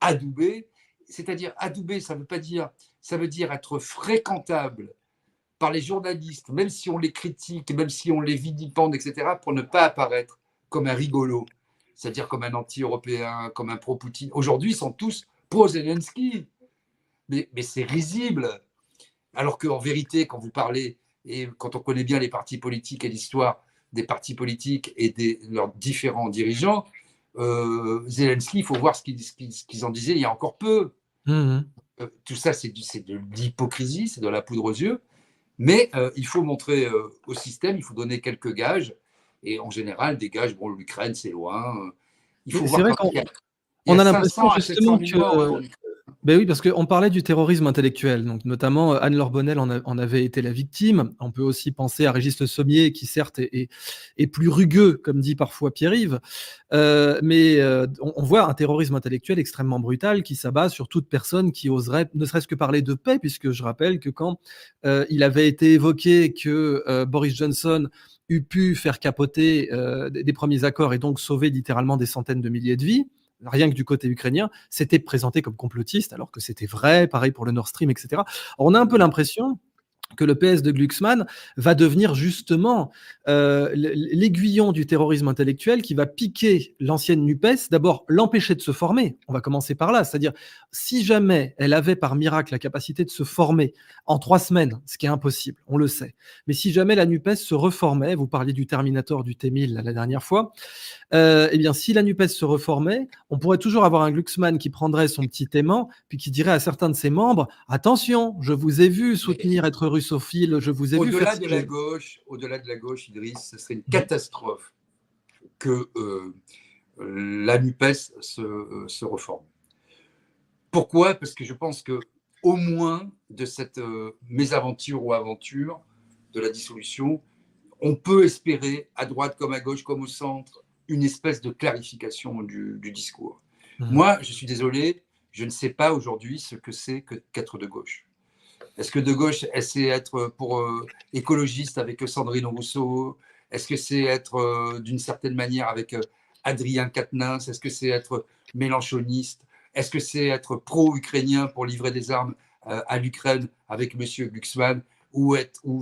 adoubé, c'est-à-dire adoubé, ça veut dire être fréquentable par les journalistes, même si on les critique, même si on les vilipende, etc., pour ne pas apparaître comme un rigolo, c'est-à-dire comme un anti-européen, comme un pro-Poutine. Aujourd'hui, ils sont tous pro-Zelensky, mais c'est risible. Alors qu'en vérité, quand vous parlez, et quand on connaît bien les partis politiques et l'histoire des partis politiques et leurs différents dirigeants, Zelensky, il faut voir ce qu'ils en disaient il y a encore peu. Tout ça, c'est de l'hypocrisie, c'est de la poudre aux yeux. Mais il faut montrer au système, il faut donner quelques gages. Et en général, des gages, bon, l'Ukraine, c'est loin. Il faut voir vrai qu'il y qu'on a a l'impression 500 à 700 justement 000 morts en que. Ukraine. Ben oui, parce qu'on parlait du terrorisme intellectuel, donc notamment Anne-Laure Bonnel en avait été la victime. On peut aussi penser à Régis Le Sommier, qui certes est plus rugueux, comme dit parfois Pierre-Yves, mais on voit un terrorisme intellectuel extrêmement brutal qui s'abat sur toute personne qui oserait ne serait-ce que parler de paix, puisque je rappelle que quand il avait été évoqué que Boris Johnson eût pu faire capoter des premiers accords et donc sauver littéralement des centaines de milliers de vies, rien que du côté ukrainien, c'était présenté comme complotiste, alors que c'était vrai, pareil pour le Nord Stream, etc. Alors, on a un peu l'impression que le PS de Glucksmann va devenir justement l'aiguillon du terrorisme intellectuel qui va piquer l'ancienne NUPES, d'abord l'empêcher de se former, on va commencer par là, c'est-à-dire si jamais elle avait par miracle la capacité de se former en 3 semaines, ce qui est impossible, on le sait, mais si jamais la NUPES se reformait, vous parliez du Terminator du T-1000 la dernière fois, eh bien, si la NUPES se reformait, on pourrait toujours avoir un Glucksmann qui prendrait son petit aimant, puis qui dirait à certains de ses membres, attention, je vous ai vu soutenir, être russophile, je vous ai vu faire au-delà de la gauche, Idriss, ce serait une catastrophe que la NUPES se reforme. Pourquoi? Parce que je pense que au moins de cette mésaventure ou aventure de la dissolution, on peut espérer, à droite comme à gauche comme au centre, une espèce de clarification du discours. Moi, je suis désolé, je ne sais pas aujourd'hui ce que c'est qu'être de gauche. Est-ce que de gauche, c'est être pour écologiste avec Sandrine Rousseau? Est-ce que c'est être d'une certaine manière avec Adrien Quatennens? Est-ce que c'est être mélanchoniste? Est-ce que c'est être pro-ukrainien pour livrer des armes à l'Ukraine avec M. Glucksmann? Ou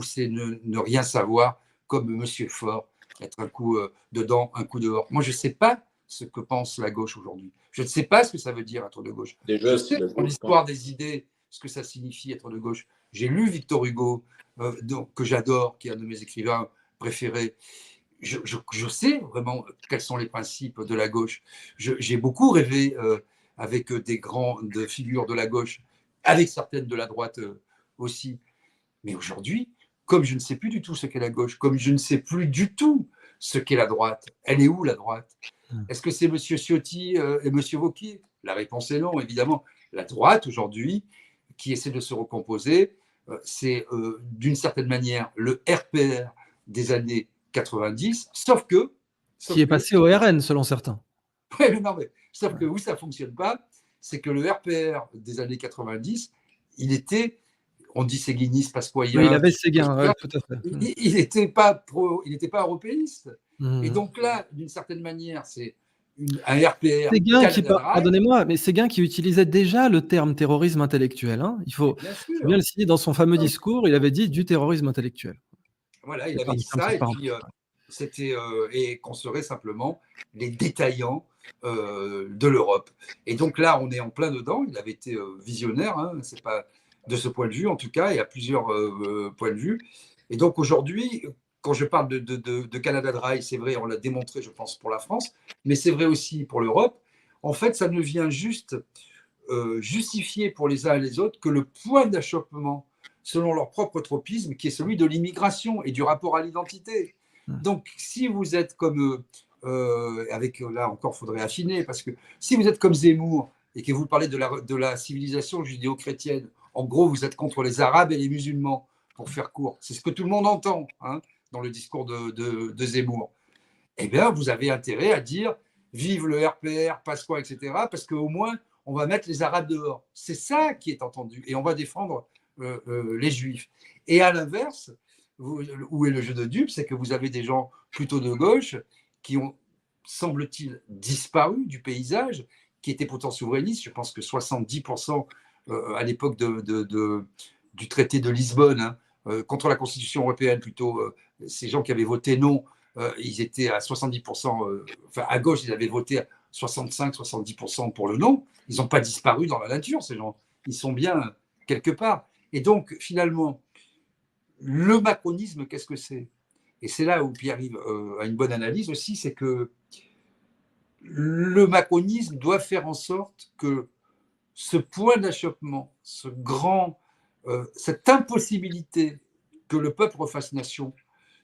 c'est ne rien savoir comme M. Faure, être un coup dedans, un coup dehors? Moi, je ne sais pas ce que pense la gauche aujourd'hui. Je ne sais pas ce que ça veut dire être de gauche. Je sais pour l'histoire des idées ce que ça signifie être de gauche. J'ai lu Victor Hugo, que j'adore, qui est un de mes écrivains préférés. Je sais vraiment quels sont les principes de la gauche. J'ai beaucoup rêvé avec des grandes figures de la gauche, avec certaines de la droite aussi. Mais aujourd'hui, comme je ne sais plus du tout ce qu'est la gauche, comme je ne sais plus du tout ce qu'est la droite, elle est où la droite? Est-ce que c'est M. Ciotti et M. Wauquiez? La réponse est non, évidemment. La droite, aujourd'hui, qui essaie de se recomposer, c'est d'une certaine manière le RPR des années 90, sauf que... Qui est passé au RN, selon certains. Oui, mais non, mais sauf que où ça ne fonctionne pas, c'est que le RPR des années 90, il était... On dit séguiniste, pasquoyen. Oui, il avait Séguin, ouais, tout à fait. Il n'était pas européiste. Et donc là, d'une certaine manière, c'est un RPR. Séguin pardonnez-moi, mais Séguin qui utilisait déjà le terme terrorisme intellectuel. Hein. Il faut bien le signer dans son fameux discours, il avait dit du terrorisme intellectuel. Voilà, il avait dit ça, et puis et qu'on serait simplement les détaillants de l'Europe. Et donc là, on est en plein dedans. Il avait été visionnaire, hein, c'est pas de ce point de vue en tout cas, il y a plusieurs points de vue. Et donc aujourd'hui, quand je parle de Canada Dry, c'est vrai, on l'a démontré, je pense, pour la France, mais c'est vrai aussi pour l'Europe. En fait, ça ne vient juste justifier pour les uns et les autres que le point d'achoppement, selon leur propre tropisme, qui est celui de l'immigration et du rapport à l'identité. Donc, si vous êtes comme là encore, il faudrait affiner, parce que si vous êtes comme Zemmour et que vous parlez de la civilisation judéo-chrétienne, en gros, vous êtes contre les Arabes et les musulmans. pour faire court. C'est ce que tout le monde entend hein, dans le discours de Zemmour. Eh bien, vous avez intérêt à dire vive le RPR, Pasqua, etc., parce qu'au moins, on va mettre les Arabes dehors. C'est ça qui est entendu. Et on va défendre les Juifs. Et à l'inverse, où est le jeu de dupes, c'est que vous avez des gens plutôt de gauche qui ont, semble-t-il, disparu du paysage, qui étaient pourtant souverainistes. Je pense que 70% à l'époque du traité de Lisbonne, hein, contre la Constitution européenne plutôt, ces gens qui avaient voté non, ils étaient à 70%, enfin à gauche, ils avaient voté à 65-70% pour le non. Ils n'ont pas disparu dans la nature, ces gens. Ils sont bien quelque part. Et donc, finalement, le macronisme, qu'est-ce que c'est? Et c'est là où Pierre-Yves a une bonne analyse aussi, c'est que le macronisme doit faire en sorte que ce point d'achoppement, cette impossibilité que le peuple refasse nation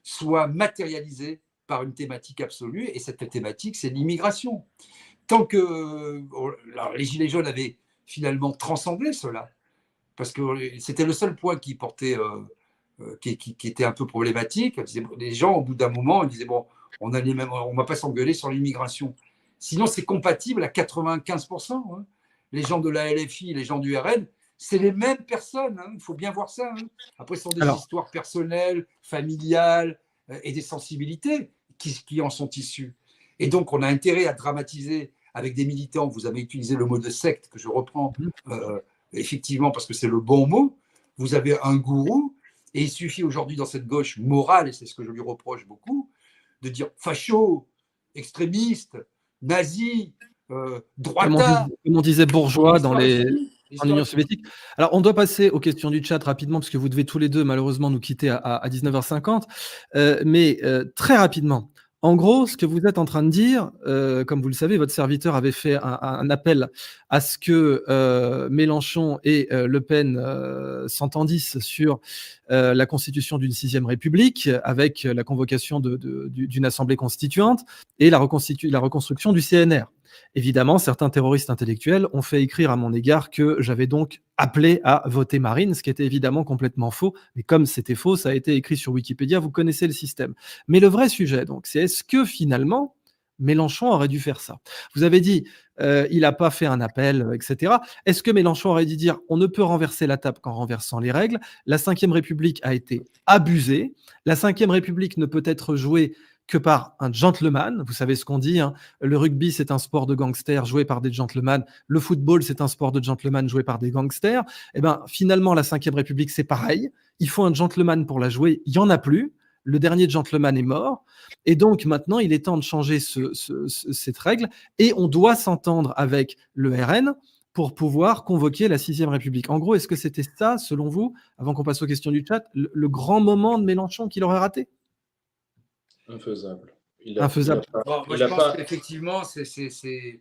soit matérialisé par une thématique absolue, et cette thématique, c'est l'immigration. Tant que les Gilets jaunes avaient finalement transcendé cela, parce que c'était le seul point qui portait, qui était un peu problématique. Les gens, au bout d'un moment, ils disaient bon, on ne va pas s'engueuler sur l'immigration. Sinon, c'est compatible à 95%. Hein. Les gens de la LFI, les gens du RN, c'est les mêmes personnes. Hein. Il faut bien voir ça. Hein. Après, ce sont des histoires personnelles, familiales et des sensibilités qui en sont issues. Et donc, on a intérêt à dramatiser avec des militants. Vous avez utilisé le mot de secte que je reprends effectivement parce que c'est le bon mot. Vous avez un gourou et il suffit aujourd'hui dans cette gauche morale, et c'est ce que je lui reproche beaucoup, de dire facho, extrémiste, nazi, droitard. Comme on disait bourgeois dans l'Union soviétique. Alors, on doit passer aux questions du chat rapidement, parce que vous devez tous les deux, malheureusement, nous quitter à 19h50. Mais très rapidement, en gros, ce que vous êtes en train de dire, comme vous le savez, votre serviteur avait fait un appel à ce que Mélenchon et Le Pen s'entendissent sur la constitution d'une 6e République, avec la convocation d'une assemblée constituante et la reconstruction du CNR. Évidemment, certains terroristes intellectuels ont fait écrire à mon égard que j'avais donc appelé à voter Marine, ce qui était évidemment complètement faux. Mais comme c'était faux, ça a été écrit sur Wikipédia, vous connaissez le système. Mais le vrai sujet, donc, c'est est-ce que finalement, Mélenchon aurait dû faire ça? Vous avez dit, il n'a pas fait un appel, etc. Est-ce que Mélenchon aurait dû dire, on ne peut renverser la table qu'en renversant les règles? La Ve République a été abusée. La Ve République ne peut être jouée que par un gentleman. Vous savez ce qu'on dit, hein. Le rugby, c'est un sport de gangsters joué par des gentlemen. Le football, c'est un sport de gentlemen joué par des gangsters. Eh ben, finalement, la Ve République, c'est pareil. Il faut un gentleman pour la jouer. Il n'y en a plus. Le dernier gentleman est mort. Et donc, maintenant, il est temps de changer cette règle. Et on doit s'entendre avec le RN pour pouvoir convoquer la 6e République. En gros, est-ce que c'était ça, selon vous, avant qu'on passe aux questions du chat, le grand moment de Mélenchon qu'il aurait raté? Infaisable. Infaisable. Moi, je pense qu'effectivement, c'est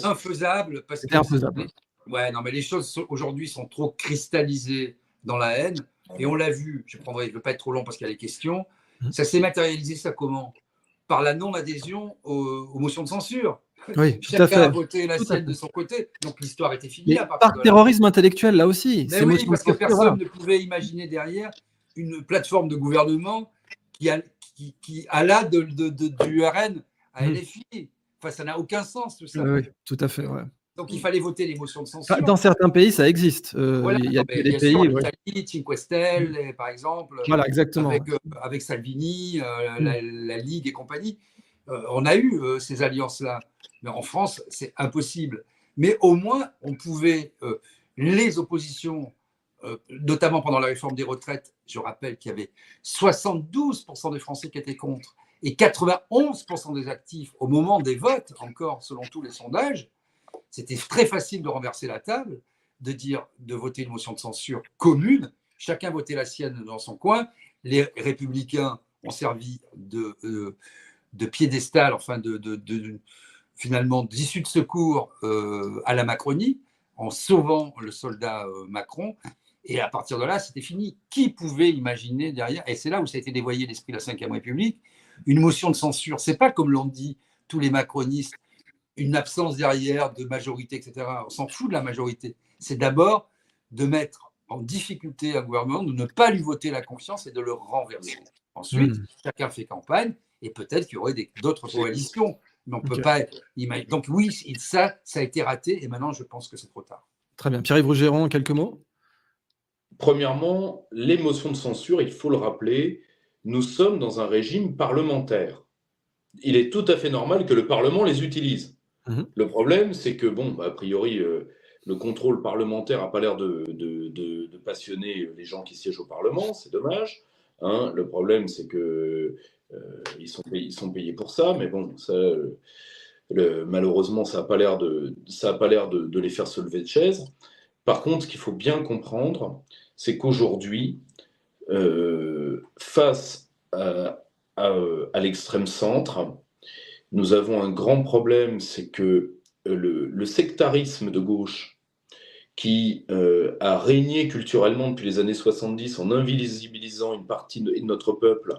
infaisable parce que infaisable. Ouais, non, mais les choses aujourd'hui sont trop cristallisées dans la haine. Et on l'a vu, je ne veux pas être trop long parce qu'il y a les questions. Ça s'est matérialisé, ça comment? Par la non-adhésion aux motions de censure. Oui, tout à Chacun fait. a voté la sienne de son côté. Donc l'histoire était finie. Par terrorisme intellectuel, là aussi. Mais oui, parce que personne ne pouvait imaginer derrière une plateforme de gouvernement qui alla du RN à LFI. Enfin, ça n'a aucun sens, tout ça. Oui, tout à fait, ouais. Donc, il fallait voter les motions de censure. Dans certains pays, ça existe. Voilà, il y a des pays, pays, l'Italie, Cinque Stelle, par exemple. Voilà, exactement. Avec Salvini, la Ligue et compagnie. On a eu ces alliances-là. Mais en France, c'est impossible. Mais au moins, on pouvait, les oppositions, notamment pendant la réforme des retraites, je rappelle qu'il y avait 72% des Français qui étaient contre et 91% des actifs au moment des votes, encore selon tous les sondages. C'était très facile de renverser la table, de voter une motion de censure commune. Chacun votait la sienne dans son coin. Les républicains ont servi de piédestal, enfin finalement d'issue de secours à la Macronie, en sauvant le soldat Macron. Et à partir de là, c'était fini. Qui pouvait imaginer derrière? Et c'est là où ça a été dévoyé l'esprit de la Ve République. Une motion de censure, c'est pas comme l'ont dit tous les macronistes, une absence derrière de majorité, etc. On s'en fout de la majorité. C'est d'abord de mettre en difficulté un gouvernement, de ne pas lui voter la confiance et de le renverser. Ensuite, chacun fait campagne et peut-être qu'il y aurait d'autres coalitions. Mais on ne peut pas imaginer. Donc oui, ça a été raté et maintenant je pense que c'est trop tard. Très bien. Pierre-Yves Rougeron, quelques mots? Premièrement, les motions de censure, il faut le rappeler, nous sommes dans un régime parlementaire. Il est tout à fait normal que le Parlement les utilise. Le problème, c'est que, a priori, le contrôle parlementaire n'a pas l'air de passionner les gens qui siègent au Parlement, c'est dommage. Hein. Le problème, c'est que ils sont payés pour ça, mais bon, ça, malheureusement, ça n'a pas l'air de les faire se lever de chaise. Par contre, ce qu'il faut bien comprendre, c'est qu'aujourd'hui, face à l'extrême centre, nous avons un grand problème, c'est que le sectarisme de gauche, qui a régné culturellement depuis les années 70 en invisibilisant une partie de notre peuple,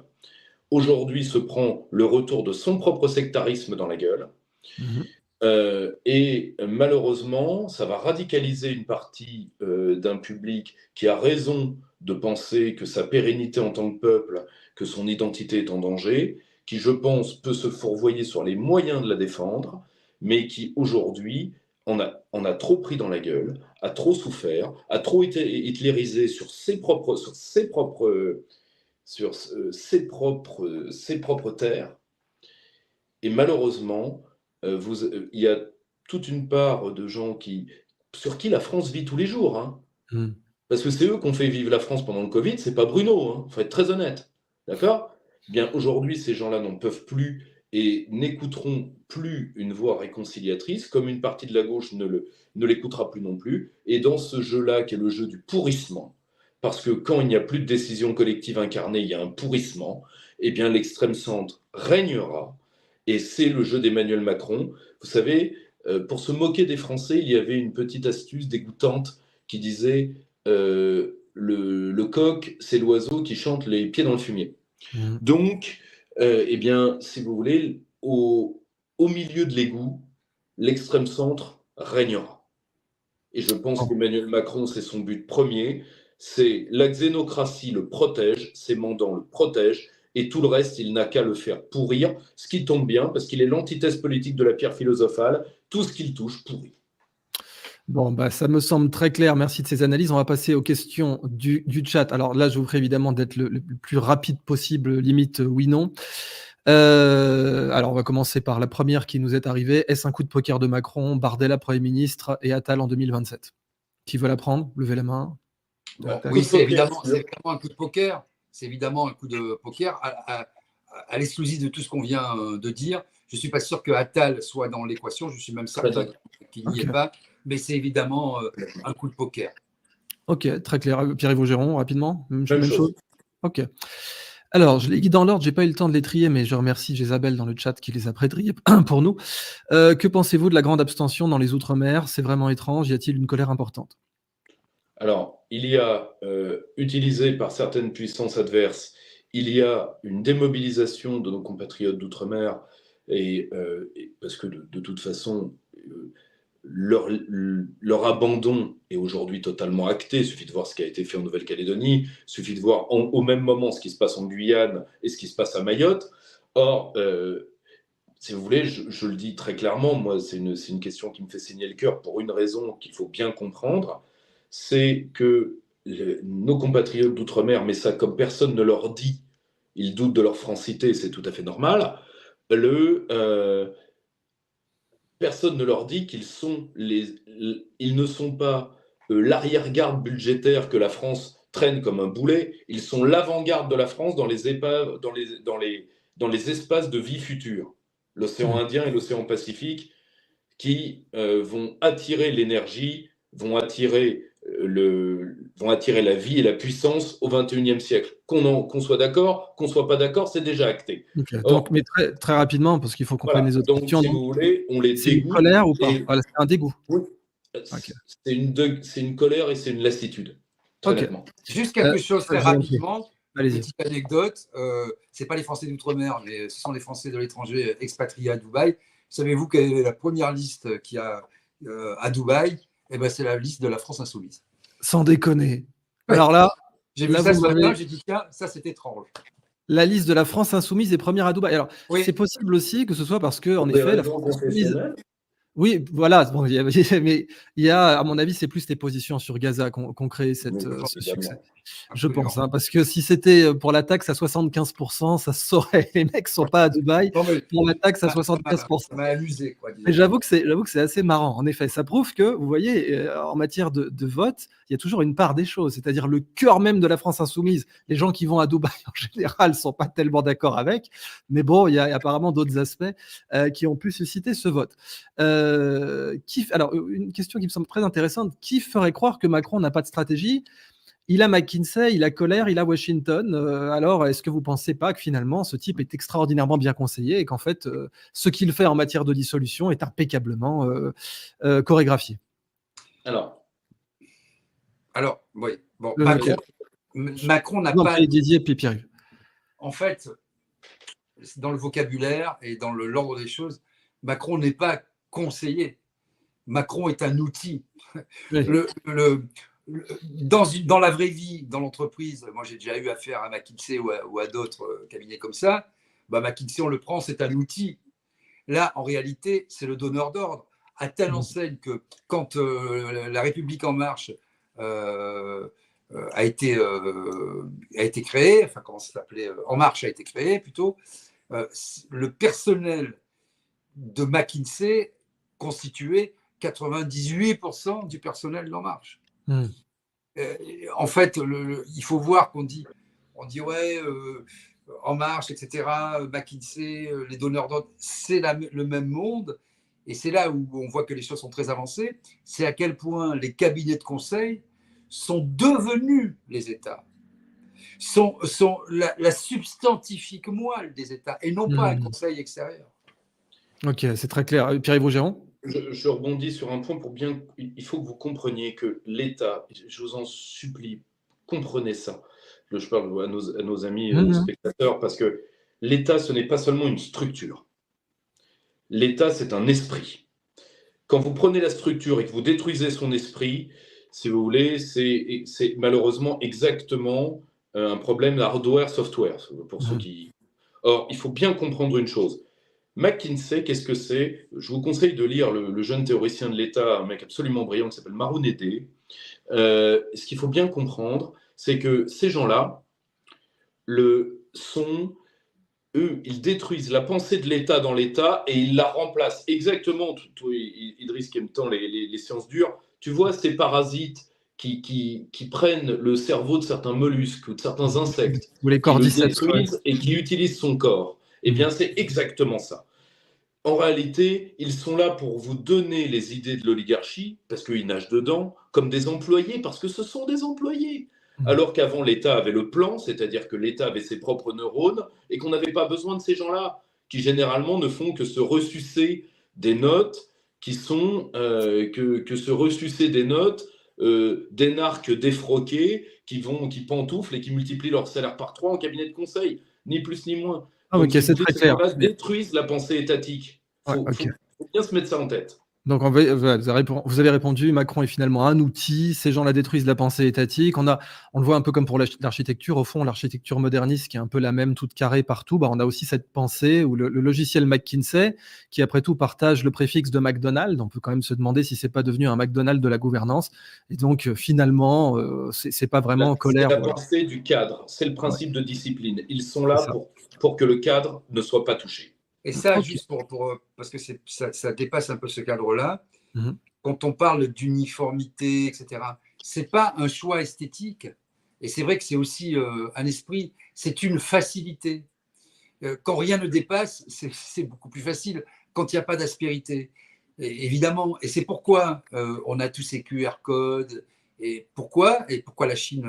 aujourd'hui se prend le retour de son propre sectarisme dans la gueule. Et malheureusement, ça va radicaliser une partie d'un public qui a raison de penser que sa pérennité en tant que peuple, que son identité est en danger, qui, je pense, peut se fourvoyer sur les moyens de la défendre, mais qui, aujourd'hui, en a trop pris dans la gueule, a trop souffert, a trop été hitlérisé sur ses propres terres. Et malheureusement, il y a toute une part de gens sur qui la France vit tous les jours. Hein. Parce que c'est eux qui ont fait vivre la France pendant le Covid, c'est pas Bruno, faut être très honnête. D'accord ? Bien, aujourd'hui, ces gens-là n'en peuvent plus et n'écouteront plus une voix réconciliatrice, comme une partie de la gauche ne l'écoutera plus non plus. Et dans ce jeu-là, qui est le jeu du pourrissement, parce que quand il n'y a plus de décision collective incarnée, il y a un pourrissement, eh bien l'extrême centre régnera. Et c'est le jeu d'Emmanuel Macron. Vous savez, pour se moquer des Français, il y avait une petite astuce dégoûtante qui disait le coq, c'est l'oiseau qui chante les pieds dans le fumier. Donc, eh bien, si vous voulez, au milieu de l'égout, l'extrême centre régnera. Et je pense qu'Emmanuel Macron, c'est son but premier, c'est la xénocratie le protège, ses mandants le protègent, et tout le reste, il n'a qu'à le faire pourrir, ce qui tombe bien, parce qu'il est l'antithèse politique de la pierre philosophale, tout ce qu'il touche pourrit. Bon, ça me semble très clair. Merci de ces analyses. On va passer aux questions du chat. Alors là, je vous prie évidemment d'être le plus rapide possible, limite oui-non. Alors, on va commencer par la première qui nous est arrivée. Est-ce un coup de poker de Macron, Bardella Premier ministre et Attal en 2027 ? Qui veut la prendre ? Levez la main. Oui, c'est évidemment un coup de poker. C'est évidemment un coup de poker à l'exclusif de tout ce qu'on vient de dire. Je ne suis pas sûr que Attal soit dans l'équation. Je suis même certain qu'il n'y est pas. Mais c'est évidemment un coup de poker. Ok, très clair. Pierre-Yves Rougeron, rapidement. Même chose. Ok. Alors, je les guide dans l'ordre. Je n'ai pas eu le temps de les trier, mais je remercie Isabelle dans le chat qui les a pré-triés pour nous. Que pensez-vous de la grande abstention dans les Outre-mer ? C'est vraiment étrange. Y a-t-il une colère importante ? Alors, il y a, utilisé par certaines puissances adverses, il y a une démobilisation de nos compatriotes d'outre-mer, et parce que de toute façon, leur abandon est aujourd'hui totalement acté. Il suffit de voir ce qui a été fait en Nouvelle-Calédonie, il suffit de voir au même moment ce qui se passe en Guyane et ce qui se passe à Mayotte. Or, si vous voulez, je le dis très clairement, moi, c'est une question qui me fait saigner le cœur pour une raison qu'il faut bien comprendre, c'est que nos compatriotes d'outre-mer, mais ça comme personne ne leur dit, ils doutent de leur francité, c'est tout à fait normal, personne ne leur dit qu'ils ne sont pas l'arrière-garde budgétaire que la France traîne comme un boulet, ils sont l'avant-garde de la France dans les espaces de vie futurs, l'océan Indien et l'océan Pacifique, qui vont attirer l'énergie, vont attirer la vie et la puissance au XXIe siècle. Qu'on soit d'accord, qu'on ne soit pas d'accord, c'est déjà acté. Okay. Donc, mais très, très rapidement, parce qu'il faut qu'on prenne les autres questions. Si vous voulez, on les dégoûte. C'est une colère ou pas ? Voilà, c'est un dégoût. Oui. Okay. C'est une colère et c'est une lassitude. Okay. Juste quelque chose très rapidement. Allez-y. Petite anecdote. Ce n'est pas les Français d'outre-mer, mais ce sont les Français de l'étranger expatriés à Dubaï. Savez-vous quelle est la première liste qu'il y a à Dubaï ? Eh ben, c'est la liste de la France insoumise. Sans déconner. Alors J'ai vu là ça vous ce matin, m'avez j'ai dit tiens, ça c'est étrange. la liste de la France insoumise est première à Dubaï. Alors, Oui, c'est possible aussi que ce soit parce que, Pour en des effet, la raisons France insoumise. confessionnelles. Oui, voilà, bon, mais il y a, à mon avis, c'est plus les positions sur Gaza qui ont créé Mais ce succès. évidemment. Je absolument. pense, hein, parce que si c'était pour la taxe à 75%, ça se saurait. Les mecs sont pas à Dubaï Non, mais pour la taxe à ça 75%. m'a amusé, quoi, Mais disons. j'avoue que c'est assez marrant. En effet, ça prouve que, vous voyez, en matière de vote, il y a toujours une part des choses, c'est-à-dire le cœur même de la France insoumise. Les gens qui vont à Dubaï, en général, sont pas tellement d'accord avec. Mais bon, il y a apparemment d'autres aspects qui ont pu susciter ce vote. Alors, une question qui me semble très intéressante. Qui ferait croire que Macron n'a pas de stratégie? Il a McKinsey, il a Colère, il a Washington. Alors, est-ce que vous ne pensez pas que finalement, ce type est extraordinairement bien conseillé et qu'en fait, ce qu'il fait en matière de dissolution est impeccablement chorégraphié? Alors, Oui, bon, Lequel? Macron n'a Non, pas, Didier puis Pierre. en fait, dans le vocabulaire et dans l'ordre des choses, Macron n'est pas conseiller. Macron est un outil. Oui. Dans la vraie vie, dans l'entreprise, moi j'ai déjà eu affaire à McKinsey ou à d'autres cabinets comme ça. McKinsey, on le prend, c'est un outil. Là, en réalité, c'est le donneur d'ordre, à telle enseigne que quand La République En Marche a été créée, enfin comment ça s'appelait, En Marche a été créée plutôt, le personnel de McKinsey constituait 98% du personnel d'En Marche. Mmh. En fait, il faut voir on dit ouais, En Marche, etc., McKinsey, les donneurs d'ordre, c'est le même monde. Et c'est là où on voit que les choses sont très avancées. C'est à quel point les cabinets de conseil sont devenus les États, sont la substantifique moelle des États et non pas un conseil extérieur. Ok, c'est très clair. Pierre-Yves Rougeron? je rebondis sur un point pour bien. Il faut que vous compreniez que l'État, je vous en supplie, comprenez ça. Je parle à nos amis spectateurs parce que l'État, ce n'est pas seulement une structure. L'État, c'est un esprit. Quand vous prenez la structure et que vous détruisez son esprit, si vous voulez, c'est malheureusement exactement un problème hardware-software, pour ceux qui... Or, il faut bien comprendre une chose. McKinsey, qu'est-ce que c'est? Je vous conseille de lire le jeune théoricien de l'État, un mec absolument brillant qui s'appelle Maroun-Edé. Ce qu'il faut bien comprendre, c'est que ces gens-là eux, ils détruisent la pensée de l'État dans l'État et ils la remplacent exactement. Idriss qui aime tant les sciences dures, tu vois ces parasites qui prennent le cerveau de certains mollusques ou de certains insectes, Ou les qui le cordyceps, ouais. détruisent et qui utilisent son corps. Eh bien, c'est exactement ça. En réalité, ils sont là pour vous donner les idées de l'oligarchie, parce qu'ils nagent dedans, comme des employés, parce que ce sont des employés. Alors qu'avant, l'État avait le plan, c'est-à-dire que l'État avait ses propres neurones, et qu'on n'avait pas besoin de ces gens-là, qui généralement ne font que se ressucer des notes, que se ressucer des notes d'énarques défroqués qui pantouflent et qui multiplient leur salaire par 3 en cabinet de conseil, ni plus ni moins. Ah, Donc, ok, si c'est vous voulez, très ces clair. gens-là détruisent la pensée étatique. Ouais, Faut ok. bien se mettre ça en tête. Donc, voilà, vous avez répondu, Macron est finalement un outil, ces gens-là détruisent la pensée étatique. On le voit un peu comme pour l'architecture, au fond, l'architecture moderniste qui est un peu la même, toute carrée partout, on a aussi cette pensée, ou le logiciel McKinsey, qui après tout partage le préfixe de McDonald's. On peut quand même se demander si c'est pas devenu un McDonald's de la gouvernance. Et donc, finalement, c'est pas vraiment Colère. C'est la pensée du cadre, c'est le principe de discipline. Ils sont là pour que le cadre ne soit pas touché. Et ça, juste parce que ça dépasse un peu ce cadre-là, quand on parle d'uniformité, etc., ce n'est pas un choix esthétique. Et c'est vrai que c'est aussi un esprit, c'est une facilité. Quand rien ne dépasse, c'est beaucoup plus facile. Quand il n'y a pas d'aspérité, évidemment. Et c'est pourquoi on a tous ces QR codes. Et pourquoi la Chine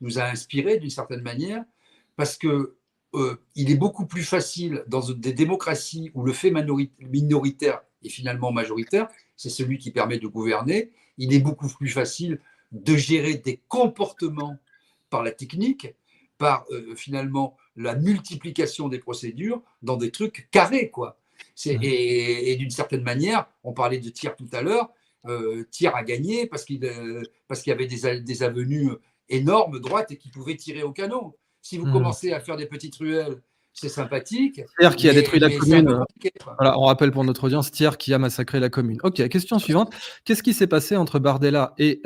nous a inspirés d'une certaine manière? Parce que il est beaucoup plus facile dans des démocraties où le fait minoritaire est finalement majoritaire, c'est celui qui permet de gouverner, il est beaucoup plus facile de gérer des comportements par la technique, par finalement la multiplication des procédures dans des trucs carrés, quoi. Et d'une certaine manière, on parlait de Thiers tout à l'heure, Thiers a gagné parce qu'il y avait des avenues énorme droite et qui pouvait tirer au canon. Si vous commencez à faire des petites ruelles, c'est sympathique. Thiers qui a détruit la commune. compliqué. Voilà, on rappelle pour notre audience, Thiers qui a massacré la commune. Ok, question suivante. Qu'est-ce qui s'est passé entre Bardella et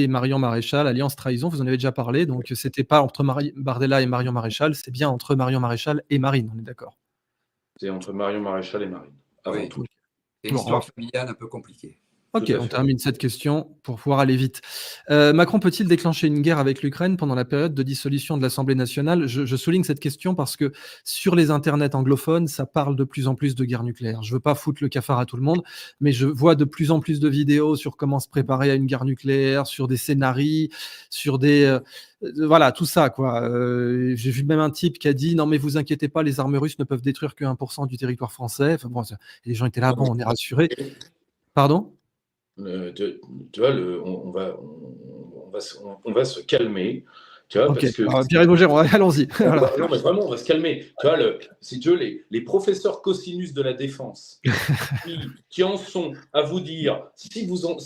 Marion Maréchal, alliance trahison? Vous en avez déjà parlé, donc c'était pas entre Bardella et Marion Maréchal, c'est bien entre Marion Maréchal et Marine, on est d'accord? C'est entre Marion Maréchal et Marine, avant tout. C'est une histoire familiale un peu compliquée. Ok, on termine cette question pour pouvoir aller vite. Macron peut-il déclencher une guerre avec l'Ukraine pendant la période de dissolution de l'Assemblée nationale? Je souligne cette question parce que sur les internets anglophones, ça parle de plus en plus de guerre nucléaire. Je veux pas foutre le cafard à tout le monde, mais je vois de plus en plus de vidéos sur comment se préparer à une guerre nucléaire, sur des scénarios, sur des... voilà, tout ça, quoi. J'ai vu même un type qui a dit « Non, mais vous inquiétez pas, les armes russes ne peuvent détruire que 1% du territoire français. » Enfin, bon, les gens étaient là, bon, on est rassurés. Pardon? Tu vois, on va se calmer. Tu vois, okay. Parce que Pierre-Yves Augeron, allons-y. Voilà. Non, mais vraiment, on va se calmer. Tu vois, si tu veux, les professeurs cosinus de la défense qui en sont à vous dire si vous en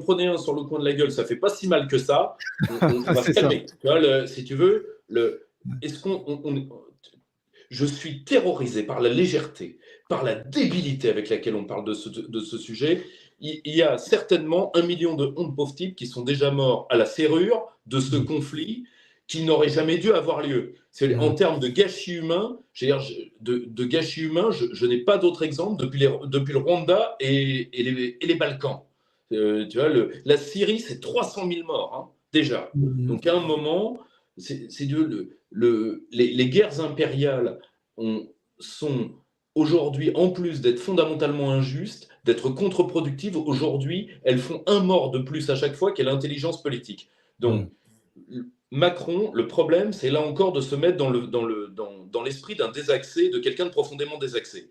prenez un sur le coin de la gueule, ça fait pas si mal que ça. On va se calmer. Tu vois, si tu veux, je suis terrorisé par la légèreté, par la débilité avec laquelle on parle de ce sujet. Il y a certainement 1 million de pauvres types qui sont déjà morts à la serrure de ce conflit qui n'aurait jamais dû avoir lieu. En termes de gâchis humain, je n'ai pas d'autre exemple depuis le Rwanda et les Balkans. Tu vois, la Syrie, c'est 300 000 morts, hein, déjà. Donc à un moment, les guerres impériales sont aujourd'hui, en plus d'être fondamentalement injustes, d'être contre-productives, aujourd'hui, elles font un mort de plus à chaque fois qu'est l'intelligence politique. Donc, Macron, le problème, c'est là encore de se mettre dans l'esprit d'un désaxé, de quelqu'un de profondément désaxé.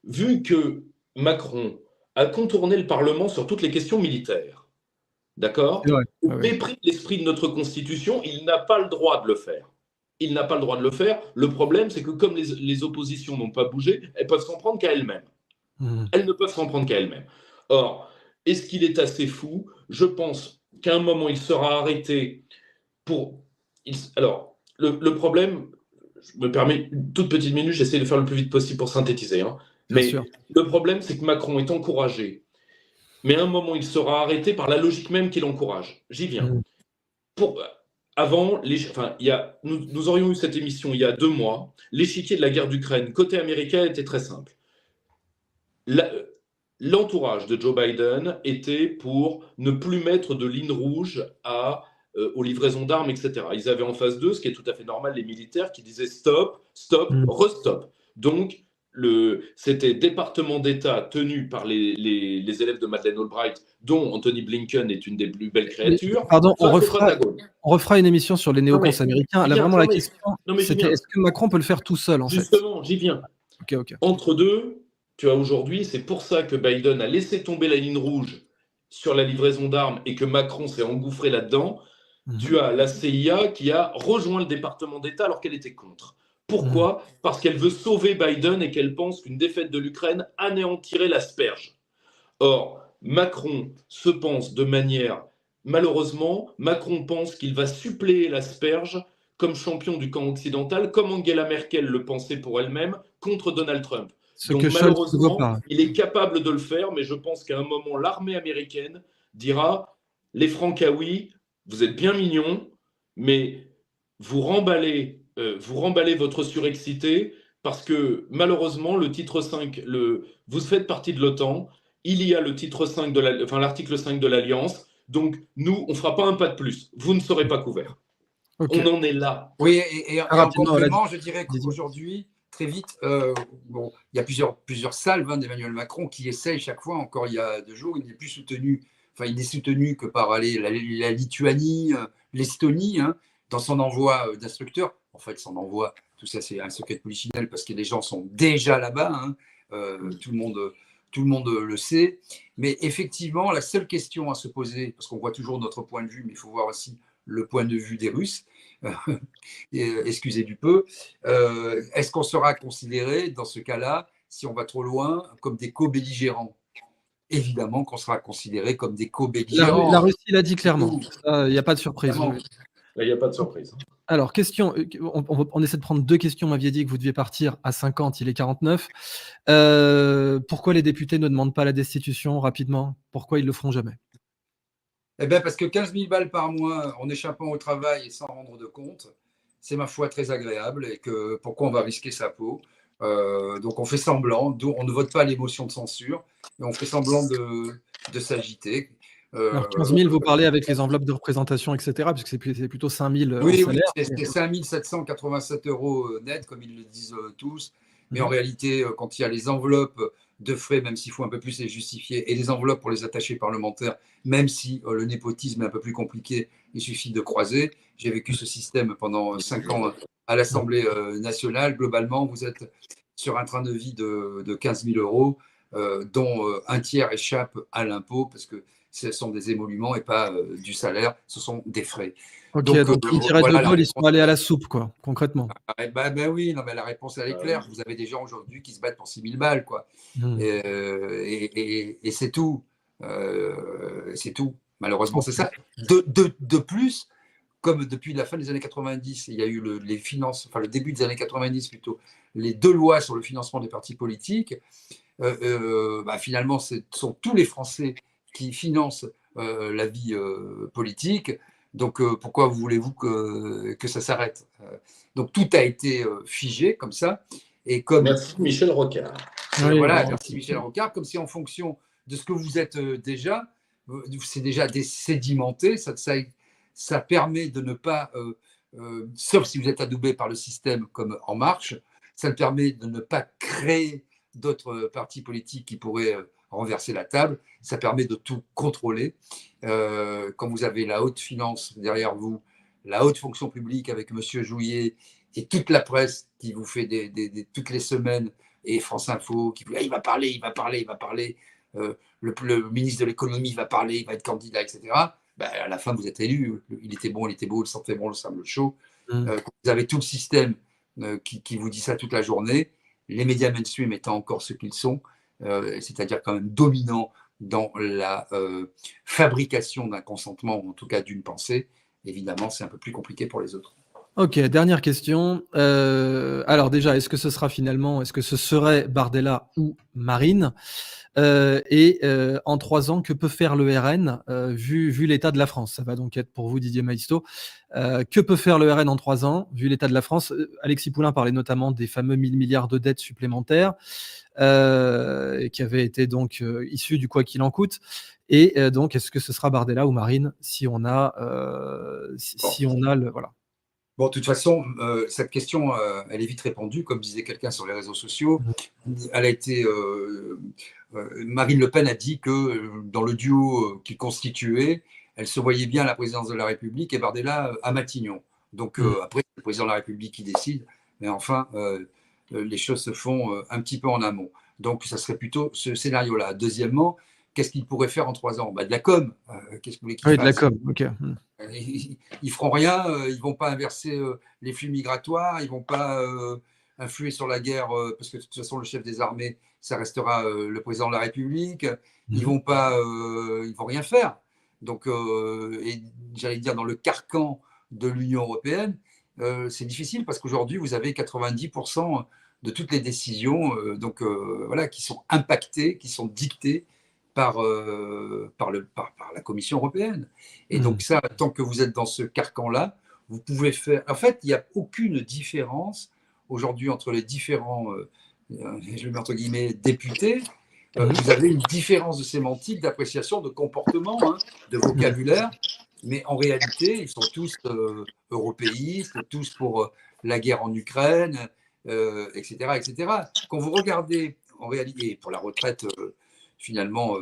Vu que Macron a contourné le Parlement sur toutes les questions militaires, d'accord ? Au mépris de l'esprit de notre Constitution, il n'a pas le droit de le faire. Il n'a pas le droit de le faire. Le problème, c'est que comme les oppositions n'ont pas bougé, elles peuvent s'en prendre qu'à elles-mêmes. Elles ne peuvent s'en prendre qu'à elles-mêmes. Or, est-ce qu'il est assez fou? Je pense qu'à un moment, il sera arrêté pour... Alors, le problème, je me permets une toute petite minute, j'essaie de faire le plus vite possible pour synthétiser. Hein. Mais le problème, c'est que Macron est encouragé. Mais à un moment, il sera arrêté par la logique même qui l'encourage. J'y viens. Avant, nous aurions eu cette émission il y a 2 mois. L'échiquier de la guerre d'Ukraine, côté américain, était très simple. L'entourage de Joe Biden était pour ne plus mettre de ligne rouge aux livraisons d'armes, etc. Ils avaient en face d'eux, ce qui est tout à fait normal, les militaires qui disaient stop, stop, restop. Donc, c'était département d'État tenu par les élèves de Madeleine Albright, dont Anthony Blinken est une des plus belles créatures. Pardon, on refera une émission sur les néocons américains. Là, vraiment, la question, c'était est-ce que Macron peut le faire tout seul, en fait? Justement, j'y viens. Okay. Entre deux, tu vois, aujourd'hui, c'est pour ça que Biden a laissé tomber la ligne rouge sur la livraison d'armes et que Macron s'est engouffré là-dedans. Tu as la CIA qui a rejoint le département d'État alors qu'elle était contre. Pourquoi ? Parce qu'elle veut sauver Biden et qu'elle pense qu'une défaite de l'Ukraine anéantirait l'asperge. Or, Macron se pense de manière... Malheureusement, Macron pense qu'il va suppléer l'asperge comme champion du camp occidental, comme Angela Merkel le pensait pour elle-même, contre Donald Trump. Donc malheureusement, il est capable de le faire, mais je pense qu'à un moment, l'armée américaine dira « Les Francaouis, vous êtes bien mignons, mais vous remballez votre surexcité parce que malheureusement, le titre 5, vous faites partie de l'OTAN, il y a le titre 5 l'article 5 de l'Alliance, donc nous, on ne fera pas un pas de plus. Vous ne serez pas couverts. » On en est là. Oui, et en complément, je dirais qu'aujourd'hui, très vite, il y a plusieurs salves d'Emmanuel Macron qui essayent chaque fois. Encore il y a 2 jours, il n'est plus soutenu. Enfin, il n'est soutenu que par la Lituanie, l'Estonie, dans son envoi d'instructeurs. En fait, son envoi, tout ça, c'est un secret de polichinelle parce que les gens sont déjà là-bas. Tout le monde le sait. Mais effectivement, la seule question à se poser, parce qu'on voit toujours notre point de vue, mais il faut voir aussi le point de vue des Russes, excusez du peu, est-ce qu'on sera considéré, dans ce cas-là, si on va trop loin, comme des co-belligérants? Évidemment qu'on sera considéré comme des co-belligérants. La Russie l'a dit clairement, il n'y a pas de surprise. Là, il n'y a pas de surprise. Alors, question, on essaie de prendre 2 questions. Vous m'aviez dit que vous deviez partir à 50, il est 49. Pourquoi les députés ne demandent pas la destitution rapidement? Pourquoi ils le feront jamais? Eh bien, parce que 15 000 balles par mois en échappant au travail et sans rendre de compte, c'est ma foi très agréable. Et que pourquoi on va risquer sa peau? Donc on fait semblant, on ne vote pas les motions de censure, et on fait semblant de s'agiter. Alors 15 000, vous parlez avec les enveloppes de représentation, etc., parce que c'est plutôt 5 000 en Oui, salaire. c'est 5 787 € net, comme ils le disent tous. Mais en Mhm. réalité, quand il y a les enveloppes de frais, même s'il faut un peu plus les justifier, et les enveloppes pour les attachés parlementaires, même si le népotisme est un peu plus compliqué, il suffit de croiser. J'ai vécu ce système pendant 5 ans à l'Assemblée nationale. Globalement, vous êtes sur un train de vie de 15 000 €, dont un tiers échappe à l'impôt, parce que ce sont des émoluments et pas du salaire, ce sont des frais. Ok, Donc, donc comme dirait De voilà la Gaulle, ils sont réponse. allés à la soupe, quoi, concrètement. Ben oui, non, mais la réponse, elle est claire. Vous avez des gens aujourd'hui qui se battent pour 6 000 balles, quoi. Mhm. Et c'est tout. C'est tout. Malheureusement, c'est Ok. ça. De plus, comme depuis la fin des années 90, il y a eu les finances, enfin le début des années 90 plutôt, les 2 lois sur le financement des partis politiques. Finalement, ce sont tous les Français qui financent la vie politique. Donc, pourquoi voulez-vous que ça s'arrête? Donc, tout a été figé comme ça. Et comme, Merci Michel Rocard. Oui, voilà, bon. merci Michel Rocard, comme si en fonction de ce que vous êtes déjà, c'est déjà sédimenté, ça permet de ne pas, sauf si vous êtes adoubé par le système comme En Marche, ça permet de ne pas créer d'autres partis politiques qui pourraient renverser la table. Ça permet de tout contrôler. Quand vous avez la haute finance derrière vous, la haute fonction publique avec Monsieur Jouillet et toute la presse qui vous fait toutes les semaines, et France Info qui dit ah, il va parler, il va parler, il va parler. Le ministre de l'économie va parler, il va être candidat, etc. Ben, à la fin, vous êtes élu. Il était bon, il était beau, le sang fait bon, le sable chaud. Mhm. Vous avez tout le système qui vous dit ça toute la journée, les médias mainstream étant encore ce qu'ils sont, c'est-à-dire quand même dominants dans la fabrication d'un consentement, ou en tout cas d'une pensée. Évidemment, c'est un peu plus compliqué pour les autres. Ok, dernière question. Alors déjà, est-ce que ce serait Bardella ou Marine? En 3 ans, que peut faire le RN vu l'état de la France? Ça va donc être pour vous, Didier Maistre. Que peut faire le RN en 3 ans, vu l'état de la France? Alexis Poulain parlait notamment des fameux 1 000 milliards de dettes supplémentaires qui avaient été donc issus du quoi qu'il en coûte. Et donc, est-ce que ce sera Bardella ou Marine si on a, si on a le... Voilà. Bon, de toute façon, cette question, elle est vite répondue, comme disait quelqu'un sur les réseaux sociaux. Elle a été, Marine Le Pen a dit que dans le duo qu'il constituait, elle se voyait bien à la présidence de la République et Bardella à Matignon. Donc après, c'est le président de la République qui décide, mais enfin, les choses se font un petit peu en amont. Donc, ça serait plutôt ce scénario-là. Deuxièmement, qu'est-ce qu'il pourrait faire en 3 ans? De la com. Qu'est-ce que vous voulez qu'il Oui, de la fasse? com, ok. Ils feront rien, ils vont pas inverser les flux migratoires, ils vont pas influer sur la guerre, parce que de toute façon le chef des armées, ça restera le président de la République. Ils vont pas, ils vont rien faire. Donc, et j'allais dire dans le carcan de l'Union européenne, c'est difficile parce qu'aujourd'hui vous avez 90% de toutes les décisions, voilà, qui sont impactées, qui sont dictées par la Commission européenne. Et donc ça, tant que vous êtes dans ce carcan-là, vous pouvez faire... En fait, il n'y a aucune différence aujourd'hui entre les différents, je le mets entre guillemets, députés. Vous avez une différence de sémantique, d'appréciation, de comportement, hein, de vocabulaire, mais en réalité, ils sont tous européistes, tous pour la guerre en Ukraine, etc., etc. Quand vous regardez, en réalité, pour la retraite, finalement,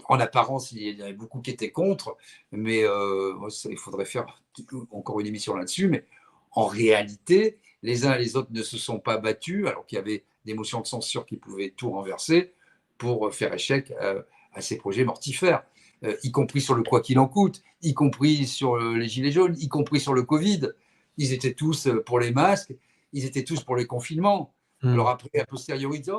en apparence, il y avait beaucoup qui étaient contre, mais il faudrait faire encore une émission là-dessus. Mais en réalité, les uns et les autres ne se sont pas battus, alors qu'il y avait des motions de censure qui pouvaient tout renverser pour faire échec à ces projets mortifères, y compris sur le quoi qu'il en coûte, y compris sur les gilets jaunes, y compris sur le Covid. Ils étaient tous pour les masques, ils étaient tous pour les confinements. Alors après, a posteriori, ils disent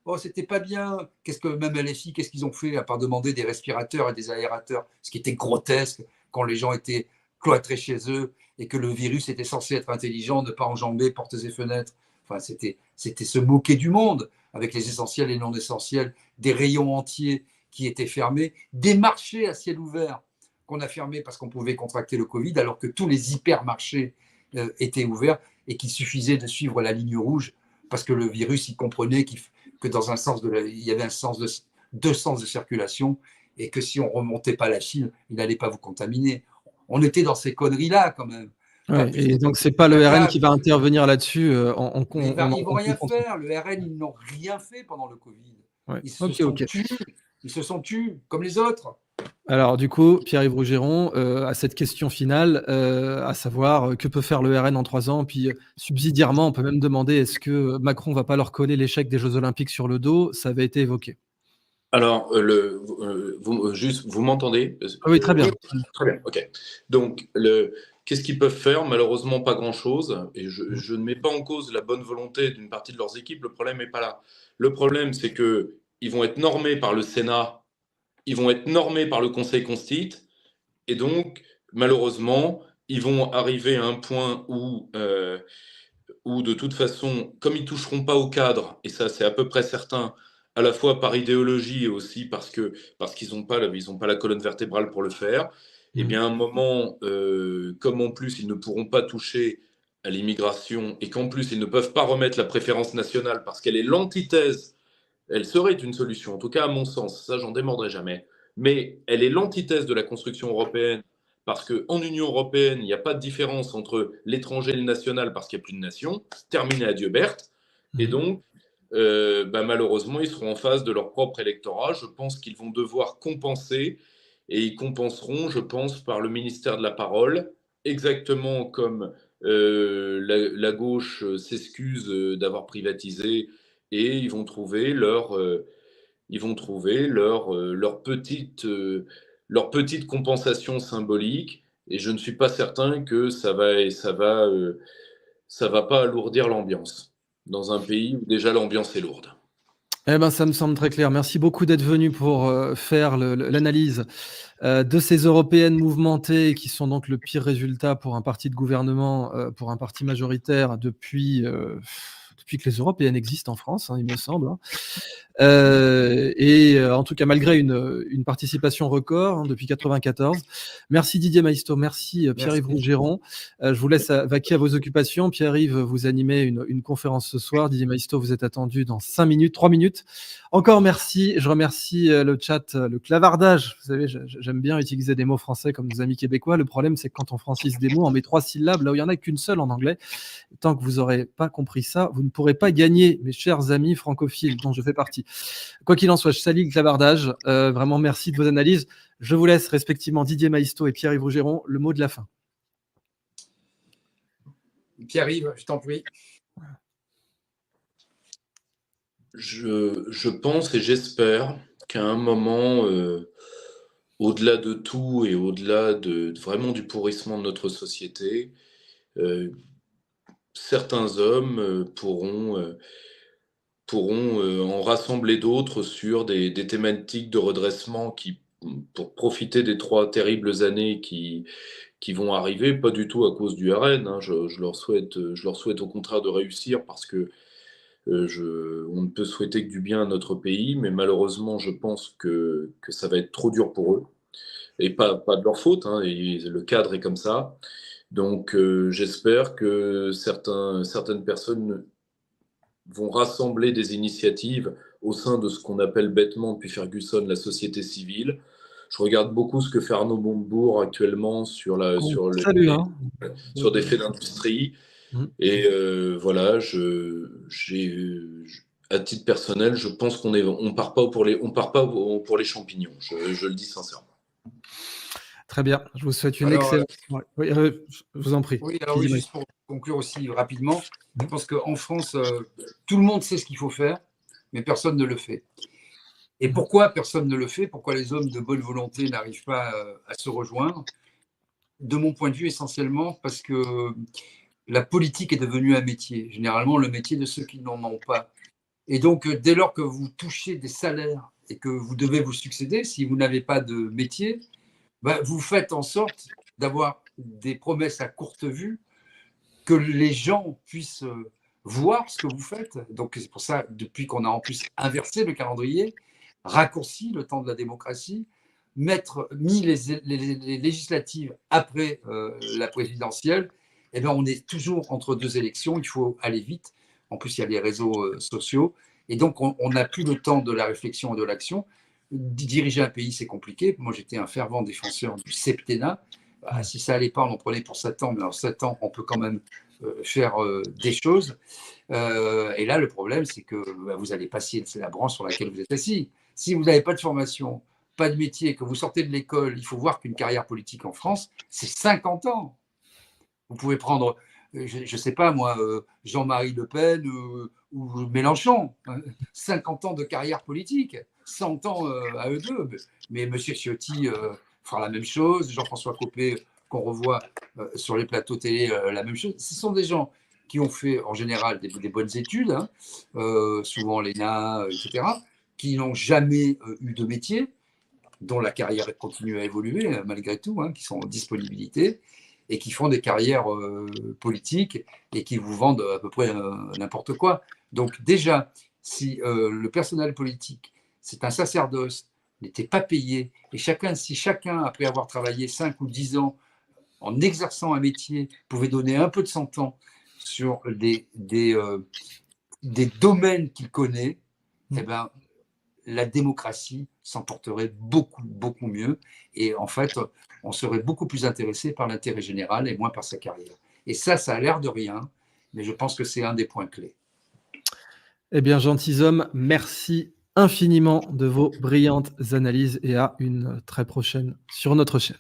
oh, c'était pas bien. Qu'est-ce que même LFI, qu'est-ce qu'ils ont fait à part demander des respirateurs et des aérateurs, ce qui était grotesque quand les gens étaient cloîtrés chez eux et que le virus était censé être intelligent, ne pas enjamber portes et fenêtres. Enfin, c'était se moquer du monde, avec les essentiels et non essentiels, des rayons entiers qui étaient fermés, des marchés à ciel ouvert qu'on a fermés parce qu'on pouvait contracter le Covid, alors que tous les hypermarchés étaient ouverts et qu'il suffisait de suivre la ligne rouge parce que le virus, il comprenait que dans un sens il y avait deux sens de circulation et que si on ne remontait pas la Chine, il n'allait pas vous contaminer. On était dans ces conneries-là quand même. Ouais, et donc, ce n'est pas le RN qui va intervenir là-dessus. Ils ne vont rien faire. Le RN, ils n'ont rien fait pendant le Covid. Ouais. Ils se sont tus comme les autres. Alors, du coup, Pierre-Yves Rougeron, à cette question finale, à savoir que peut faire le RN en 3 ans, puis subsidiairement, on peut même demander est-ce que Macron ne va pas leur coller l'échec des Jeux Olympiques sur le dos? Ça avait été évoqué. Alors, vous m'entendez? Oui, très bien. Très bien, ok. Donc, qu'est-ce qu'ils peuvent faire? Malheureusement, pas grand-chose. Et je ne mets pas en cause la bonne volonté d'une partie de leurs équipes. Le problème n'est pas là. Le problème, c'est qu'ils vont être normés par le Sénat, ils vont être normés par le Conseil constitue. Et donc, malheureusement, ils vont arriver à un point où de toute façon, comme ils ne toucheront pas au cadre, et ça c'est à peu près certain, à la fois par idéologie et aussi parce qu'ils n'ont pas la colonne vertébrale pour le faire, et bien à un moment, comme en plus ils ne pourront pas toucher à l'immigration et qu'en plus ils ne peuvent pas remettre la préférence nationale parce qu'elle est l'antithèse, elle serait une solution, en tout cas à mon sens, ça j'en démordrai jamais, mais elle est l'antithèse de la construction européenne parce qu'en Union européenne, il n'y a pas de différence entre l'étranger et le national parce qu'il n'y a plus de nation, terminé adieu Berthe, et donc malheureusement ils seront en face de leur propre électorat. Je pense qu'ils vont devoir compenser, et ils compenseront, je pense, par le ministère de la Parole, exactement comme la gauche s'excuse d'avoir privatisé, et ils vont trouver leur petite compensation symbolique, et je ne suis pas certain que ça va pas alourdir l'ambiance dans un pays où déjà l'ambiance est lourde. Eh ben, ça me semble très clair. Merci beaucoup d'être venu pour faire l'analyse de ces européennes mouvementées qui sont donc le pire résultat pour un parti de gouvernement, pour un parti majoritaire depuis que les européennes existent en France, il me semble. En tout cas, malgré une participation record depuis 1994. Merci Didier Maistre, merci Pierre-Yves Rougeron. Je vous laisse vaquer à vos occupations. Pierre-Yves, vous animez une conférence ce soir. Didier Maistre, vous êtes attendu dans 3 minutes. Encore merci. Je remercie le chat, le clavardage. Vous savez, j'aime bien utiliser des mots français comme nos amis québécois. Le problème, c'est que quand on francise des mots, on met 3 syllabes là où il n'y en a qu'une seule en anglais. Tant que vous n'aurez pas compris ça, vous ne pourrez pas gagner, mes chers amis francophiles dont je fais partie. Quoi qu'il en soit, je salue le clavardage. Vraiment, merci de vos analyses. Je vous laisse respectivement Didier Maistre et Pierre-Yves Rougeron le mot de la fin. Pierre-Yves, je t'en prie. Je pense et j'espère qu'à un moment, au-delà de tout et au-delà vraiment du pourrissement de notre société, certains hommes pourront en rassembler d'autres sur des thématiques de redressement pour profiter des 3 terribles années qui vont arriver, pas du tout à cause du RN. Je leur souhaite au contraire de réussir parce que on ne peut souhaiter que du bien à notre pays, mais malheureusement, je pense que ça va être trop dur pour eux. Et pas de leur faute, et le cadre est comme ça. Donc j'espère que certaines personnes vont rassembler des initiatives au sein de ce qu'on appelle bêtement depuis Ferguson la société civile. Je regarde beaucoup ce que fait Arnaud Montebourg actuellement sur des faits d'industrie. Et voilà, à titre personnel, je pense qu'on part pas pour les champignons. Je le dis sincèrement. Très bien, je vous souhaite une excellente. Oui, je vous en prie. Oui, alors oui, juste pour conclure aussi rapidement, je pense qu'en France, tout le monde sait ce qu'il faut faire, mais personne ne le fait. Et pourquoi personne ne le fait? Pourquoi les hommes de bonne volonté n'arrivent pas à se rejoindre? De mon point de vue, essentiellement parce que la politique est devenue un métier, généralement le métier de ceux qui n'en ont pas. Et donc, dès lors que vous touchez des salaires et que vous devez vous succéder, si vous n'avez pas de métier, vous faites en sorte d'avoir des promesses à courte vue, que les gens puissent voir ce que vous faites. Donc c'est pour ça, depuis qu'on a en plus inversé le calendrier, raccourci le temps de la démocratie, mis les législatives après la présidentielle, eh bien, on est toujours entre deux élections, il faut aller vite. En plus, il y a les réseaux sociaux. Et donc, on n'a plus le temps de la réflexion et de l'action. Diriger un pays, c'est compliqué. Moi, j'étais un fervent défenseur du septennat. Si ça n'allait pas, on en prenait pour 7 ans, mais en 7 ans, on peut quand même faire des choses. Et là, le problème, c'est que vous allez passer, c'est la branche sur laquelle vous êtes assis. Si vous n'avez pas de formation, pas de métier, que vous sortez de l'école, il faut voir qu'une carrière politique en France, c'est 50 ans. Vous pouvez prendre, je ne sais pas moi, Jean-Marie Le Pen ou Mélenchon, 50 ans de carrière politique, 100 ans à eux deux. Mais M. Ciotti fera la même chose, Jean-François Copé, qu'on revoit sur les plateaux télé, la même chose. Ce sont des gens qui ont fait en général des bonnes études, hein, souvent l'ENA, etc., qui n'ont jamais eu de métier, dont la carrière continue à évoluer malgré tout, hein, qui sont en disponibilité, et qui font des carrières politiques et qui vous vendent à peu près n'importe quoi. Donc déjà, si le personnel politique, c'est un sacerdoce, n'était pas payé, et si chacun, après avoir travaillé 5 ou 10 ans en exerçant un métier, pouvait donner un peu de son temps sur des domaines qu'il connaît, eh ben, la démocratie s'en porterait beaucoup, beaucoup mieux. Et en fait, on serait beaucoup plus intéressé par l'intérêt général et moins par sa carrière. Et ça a l'air de rien, mais je pense que c'est un des points clés. Eh bien, gentilshommes, merci infiniment de vos brillantes analyses et à une très prochaine sur notre chaîne.